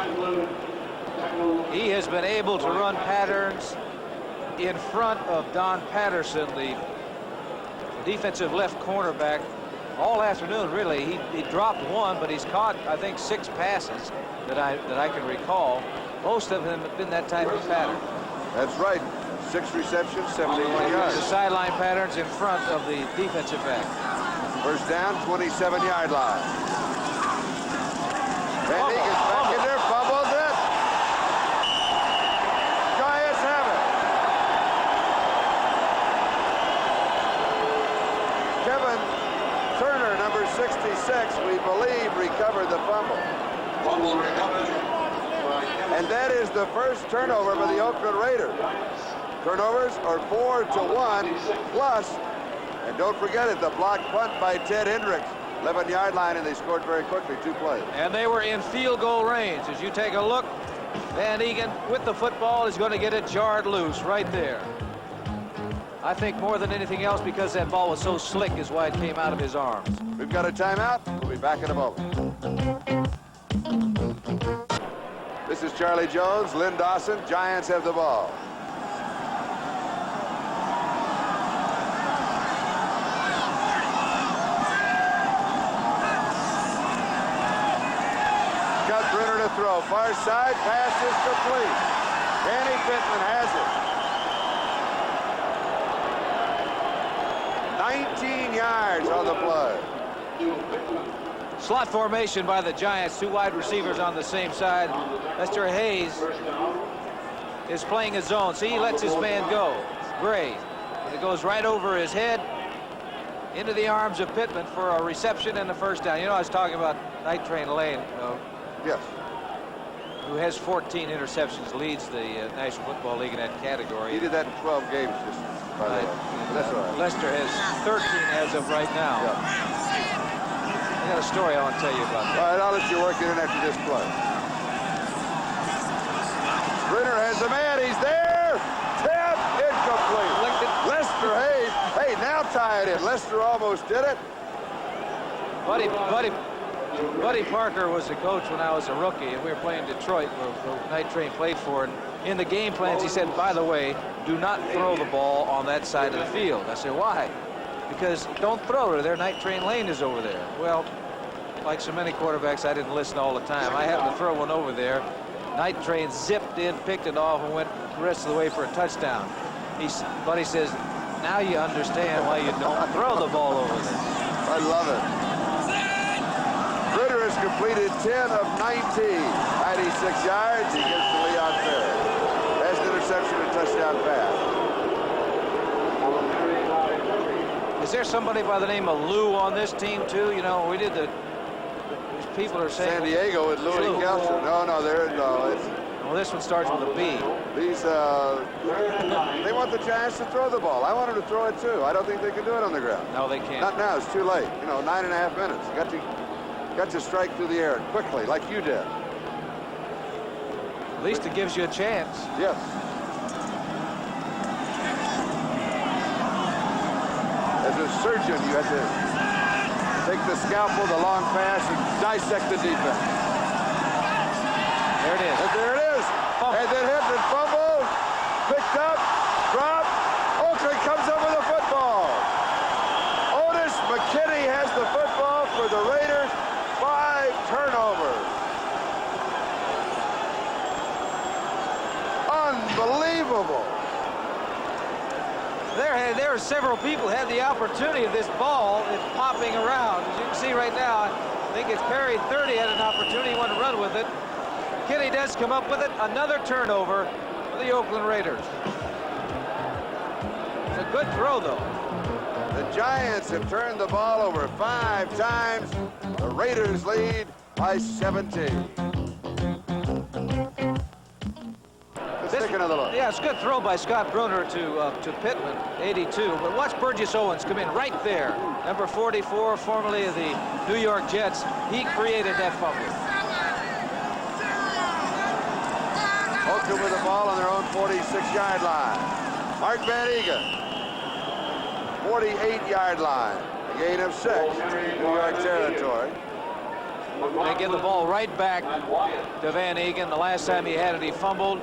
He has been able to run patterns in front of Don Patterson, the defensive left cornerback, all afternoon, really. He dropped one, but he's caught, I think, 6 passes that I can recall. Most of them have been that type of pattern. That's right. 6 receptions, 71 yards. The sideline patterns in front of the defensive back. First down, 27-yard line. Van Egan's back in there, fumbles it. Giants have it. Kevin Turner, number 66, we believe, recovered the fumble. Fumble recovered. And that is the first turnover for the Oakland Raiders. Turnovers are 4-1 plus, and don't forget it, the block punt by Ted Hendricks. 11-yard line, and they scored very quickly, 2 plays. And they were in field goal range. As you take a look, Van Egan with the football is going to get it jarred loose right there. I think more than anything else because that ball was so slick is why it came out of his arms. We've got a timeout. We'll be back in a moment. This is Charlie Jones, Lynn Dawson. Giants have the ball. Got Brenner to throw. Far side, pass is complete. Danny Pittman has it. 19 yards on the play. Slot formation by the Giants. 2 wide receivers on the same side. Lester Hayes is playing his zone. See, he lets his man go. Gray. And it goes right over his head into the arms of Pittman for a reception and a first down. You know, I was talking about Night Train Lane. Yes. Who has 14 interceptions, leads the National Football League in that category. He did that in 12 games, just by the way. That's all right. Lester has 13 as of right now. Yeah. I got a story I want to tell you about that. All right, I'll let you work it in after this play. Brenner has the man. He's there. Tip incomplete. Lester Hayes. Hey, now tie it in. Lester almost did it. Buddy Parker was the coach when I was a rookie, and we were playing Detroit, where Night Train played for. And in the game plans, he said, by the way, do not throw the ball on that side of the field. I said, why? Because don't throw it there. Night Train Lane is over there. Well, like so many quarterbacks, I didn't listen all the time. I happened to throw one over there. Night Train zipped in, picked it off, and went the rest of the way for a touchdown. Buddy says, now you understand why you don't throw the ball over there. I love it. Ritter has completed 10 of 19. 96 yards. He gets to Leon Ferry. Has an interception and touchdown pass. Is there somebody by the name of Lou on this team, too? You know, we did the... People are saying... San Diego with Louis Kelcher. No, it's... Well, this one starts with a B. These, they want the Giants to throw the ball. I want them to throw it, too. I don't think they can do it on the ground. No, they can't. Not now. It's too late. You know, 9.5 minutes. You got to strike through the air quickly, like you did. At least it gives you a chance. Yes. As a surgeon, you have to take the scalpel, the long pass, and dissect the defense. There it is. And there it is. Oh. And then hit and fumbled, picked up, dropped. Oakland comes up with the football. Otis McKinney has the football for the Raiders. 5 turnovers. Unbelievable. There are several people who had the opportunity of this ball. It's popping around. As you can see right now, I think it's Perry 30 had an opportunity. He wanted to run with it. McKinney does come up with it. Another turnover for the Oakland Raiders. It's a good throw, though. The Giants have turned the ball over 5 times. The Raiders lead by 17. Stick another look. Yeah, it's a good throw by Scott Bruner to Pittman, 82. But watch Burgess Owens come in right there. Number 44, formerly of the New York Jets. He created that fumble. Oakland with the ball on their own 46-yard line. Mark Van Egan, 48-yard line. A gain of 6, New York territory. They give the ball right back to Van Egan. The last time he had it, he fumbled.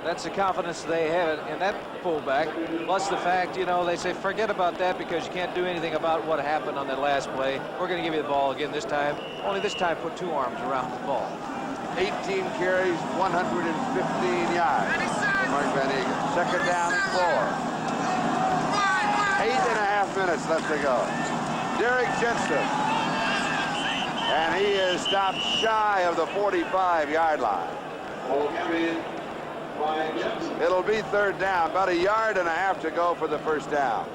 That's the confidence they have in that fullback. Plus the fact, you know, they say forget about that because you can't do anything about what happened on that last play. We're going to give you the ball again this time. Only this time put 2 arms around the ball. 18 carries, 115 yards for Mark Van Egan. Second down and 4. 8.5 minutes left to go. Derek Jensen. And he is stopped shy of the 45-yard line. It'll be 3rd down. About 1.5 yards to go for the first down.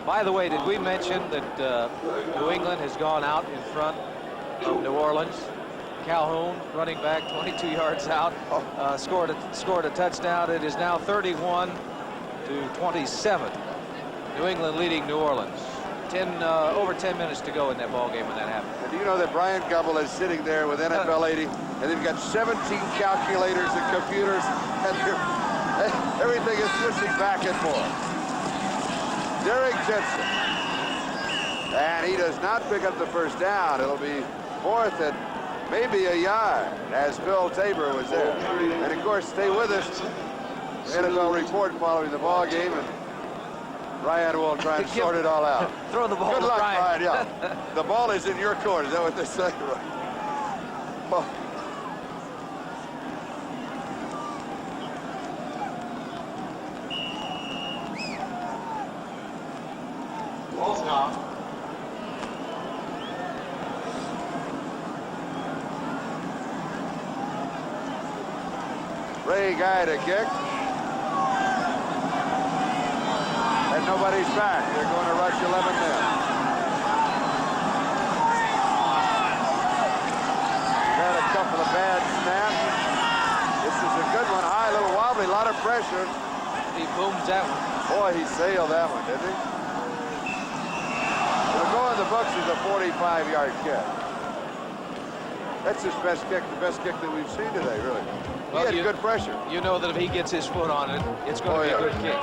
By the way, did we mention that New England has gone out in front of New Orleans? Calhoun, running back, 22 yards out, scored a touchdown. It is now 31-27. New England leading New Orleans. Over 10 minutes to go in that ball game when that happened. And do you know that Brian Gubble is sitting there with NFL 80, and they've got 17 calculators and computers, and everything is switching back and forth. Derek Jensen. And he does not pick up the first down. It'll be 4th and maybe a yard, as Phil Tabor was there. And of course, stay with us. NFL report following the ball game, and Brian will try and sort it all out. Throw the ball. Good to luck, Brian. Yeah. The ball is in your court. Is that what they say? Oh. Ball's now. Ray Guy to kick. And nobody's back. They're going to rush 11 men. Had a couple of bad snaps. This is a good one. High, a little wobbly, a lot of pressure. He booms that one. Boy, he sailed that one, didn't he? It'll go in the books as a 45-yard kick. That's his best kick, the best kick that we've seen today, really. Well, He had good pressure. You know that if he gets his foot on it, it's going to be a good kick.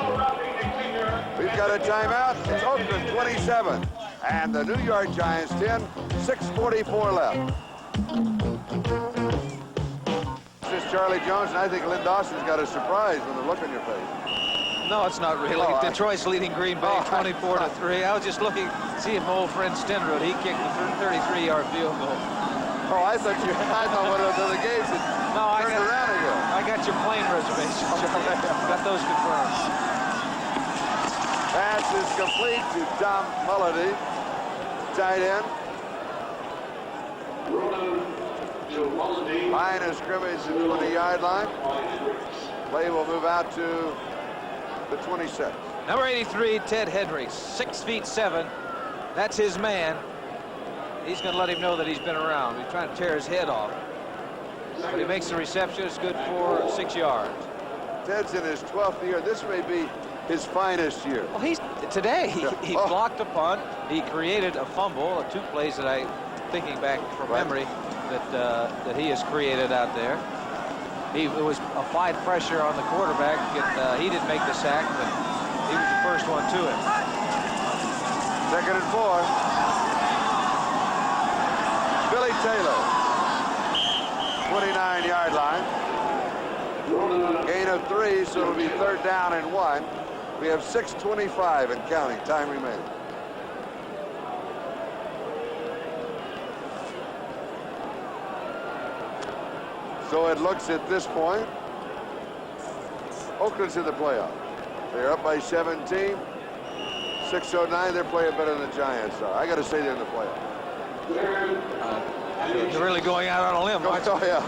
We've got a timeout. It's Oakland 27 and the New York Giants 10. 6:44 left. This is Charlie Jones, and I think Lynn Dawson's got a surprise with the look on your face. No, it's not really. Oh, Detroit's leading Green Bay 24-3. I was just looking, see if my old friend Stenrud, he kicked the 33-yard field goal. Oh, I thought one of the games had turned around again. I got your plane reservation, Charlie. Got those confirmed. Pass is complete to Tom Mulledy, tight end. Line of scrimmage at the 20-yard line. Play will move out to the 26. Number 83, Ted Hendricks, 6'7". That's his man. He's going to let him know that he's been around. He's trying to tear his head off. But he makes the reception. It's good for 6 yards. Ted's in his 12th year. This may be his finest year. Well, he blocked a punt. He created a fumble, 2 plays that thinking back from memory, that he has created out there. It was applied pressure on the quarterback. He didn't make the sack, but he was the first one to it. 2nd and 4. Billy Taylor, 29-yard line. Gain of 3, so it'll be 3rd down and 1. We have 6:25 and counting. Time remaining. So it looks at this point, Oakland's in the playoff. They're up by 17. 6:09. They're playing better than the Giants are. I got to say they're in the playoff. You're really going out on a limb, aren't you? Oh, yeah.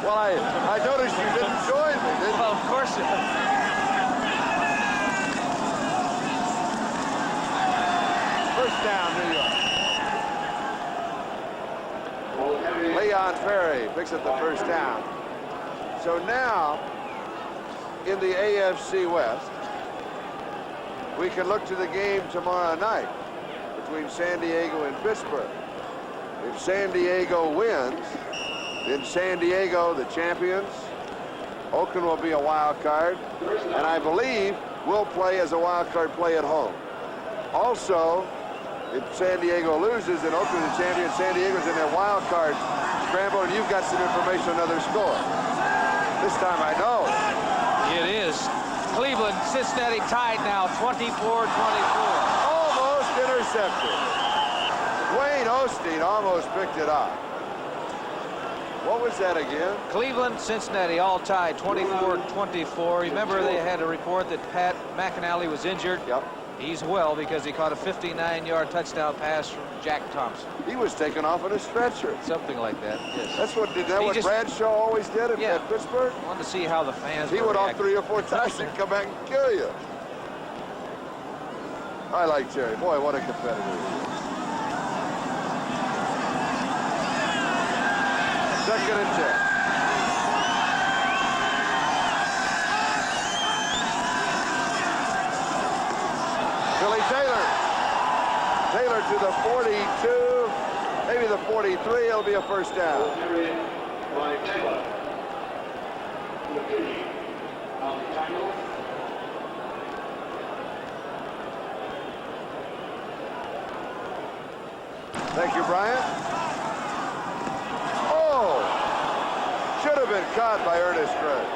Well, I noticed you didn't join me, didn't you? Well, of course you did. First down, New York. Leon Perry picks up the first down. So now, in the AFC West, we can look to the game tomorrow night between San Diego and Pittsburgh. If San Diego wins, then San Diego, the champions, Oakland will be a wild card, and I believe will play as a wild card play at home. Also, if San Diego loses, then Oakland is the champion. San Diego's in their wild card scramble, and you've got some information on another score. This time I know. It is. Cleveland, Cincinnati tied now, 24-24. Almost intercepted. Wayne Osteen almost picked it up. What was that again? Cleveland, Cincinnati all tied, 24-24. Remember, they had a report that Pat McAnally was injured. Yep. He's well because he caught a 59-yard touchdown pass from Jack Thompson. He was taken off on a stretcher. Something like that, yes. That's what Bradshaw always did at Pittsburgh? Wanted to see how the fans He went off 3 or 4 times and come back and kill you. I like Terry. Boy, what a competitor he is. Second and 10. Billy Taylor. Taylor to the 42, maybe the 43. It'll be a first down. Thank you, Brian. Oh! Should have been caught by Ernest Gregg.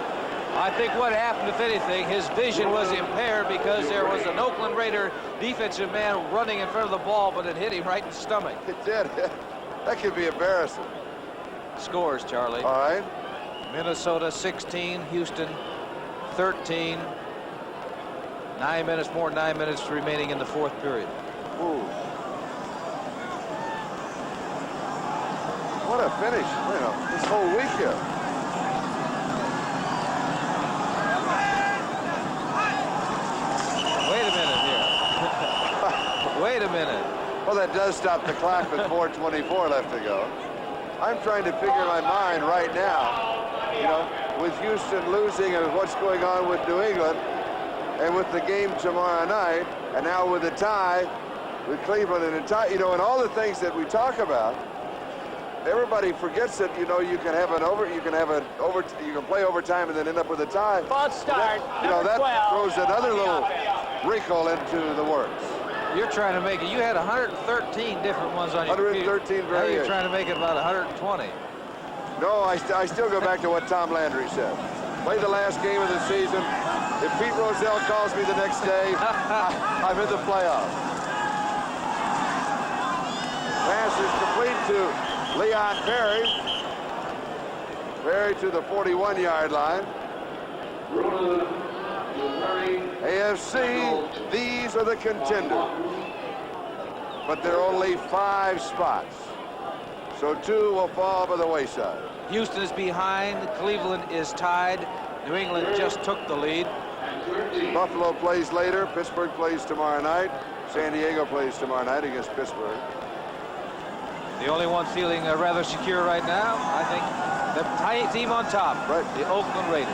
I think what happened, if anything, his vision was impaired because there was an Oakland Raider defensive man running in front of the ball, but it hit him right in the stomach. It did. That could be embarrassing. Scores, Charlie. All right. Minnesota 16, Houston 13. 9 minutes more, 9 minutes remaining in the fourth period. Ooh. What a finish, you know, this whole weekend. Wait a minute here. Wait a minute. Well, that does stop the clock with 4:24 left to go. I'm trying to figure in my mind right now, you know, with Houston losing and what's going on with New England and with the game tomorrow night, and now with the tie with Cleveland and a tie, you know, and all the things that we talk about. Everybody forgets that, you know, you can play overtime and then end up with a tie. False start. You know, that 12 throws another on the little offense. wrinkle into the works. You're trying to make it. You had 113 different ones on your computer. 113 Now you're variations. trying to make it about 120. No, I still go back to what Tom Landry said. Play the last game of the season. If Pete Rozelle calls me the next day, I'm in the playoffs. Pass is complete to Leon Perry. Perry to the 41-yard line. AFC, these are the contenders. But there are only 5 spots. So 2 will fall by the wayside. Houston is behind. Cleveland is tied. New England just took the lead. Buffalo plays later. Pittsburgh plays tomorrow night. San Diego plays tomorrow night against Pittsburgh. The only one feeling rather secure right now, I think, the team on top, right. The Oakland Raiders.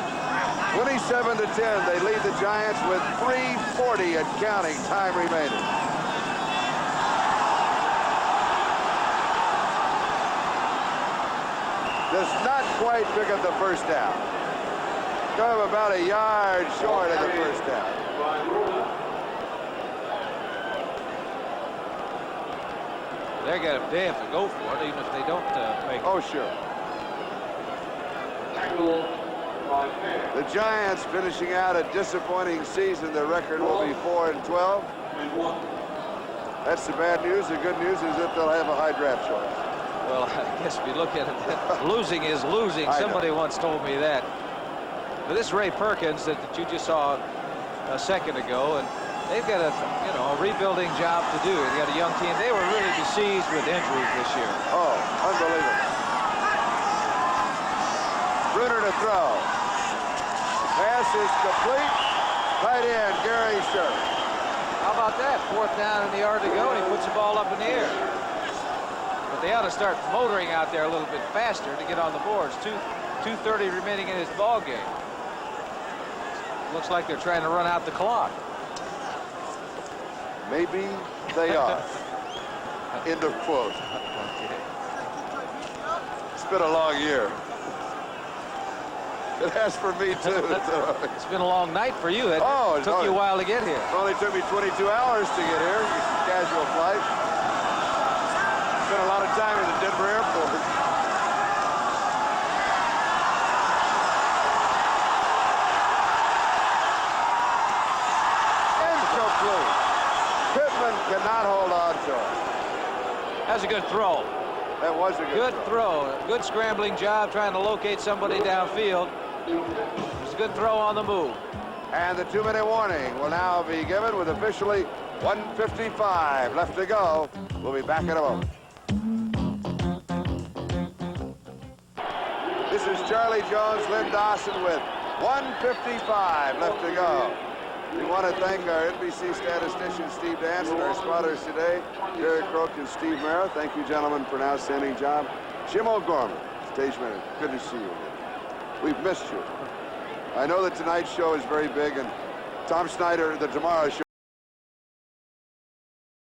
27-10, they lead the Giants with 3:40 and counting time remaining. Does not quite pick up the first down. Come about a yard short of the first down. They have to go for it, even if they don't make it. Oh, sure. The Giants finishing out a disappointing season. Their record will be 4-12. That's the bad news. The good news is that they'll have a high draft choice. Well, I guess if you look at it, losing is losing. Somebody once told me that. But this Ray Perkins that you just saw a second ago, and they've got a rebuilding job to do. They've got a young team. They were really besieged with injuries this year. Oh, unbelievable. Bruner to throw. Pass is complete. Tight end, Gary Sherr. How about that? 4th down and a yard to go, and he puts the ball up in the air. But they ought to start motoring out there a little bit faster to get on the boards. 2:30 remaining in this ball game. Looks like they're trying to run out the clock. Maybe they are. End of quote. It's been a long year. It has for me, too. It's been a long night for you. It took you a while to get here. It only took me 22 hours to get here. Casual flight. Spent a lot of time at the Denver airport. Incomplete. Pittman cannot hold on to it. That's a good throw. That was a good throw. Good scrambling job trying to locate somebody downfield. It was a good throw on the move. And the 2-minute warning will now be given with officially 1:55 left to go. We'll be back in a moment. This is Charlie Jones, Lynn Dawson with 1:55 left to go. We want to thank our NBC statistician, Steve Dance, and our spotters today, Derek Croak and Steve Merritt. Thank you, gentlemen, for an outstanding job. Jim O'Gorman, Tageman, good to see you again. We've missed you. I know the Tonight Show is very big, and Tom Snyder, the Tomorrow Show.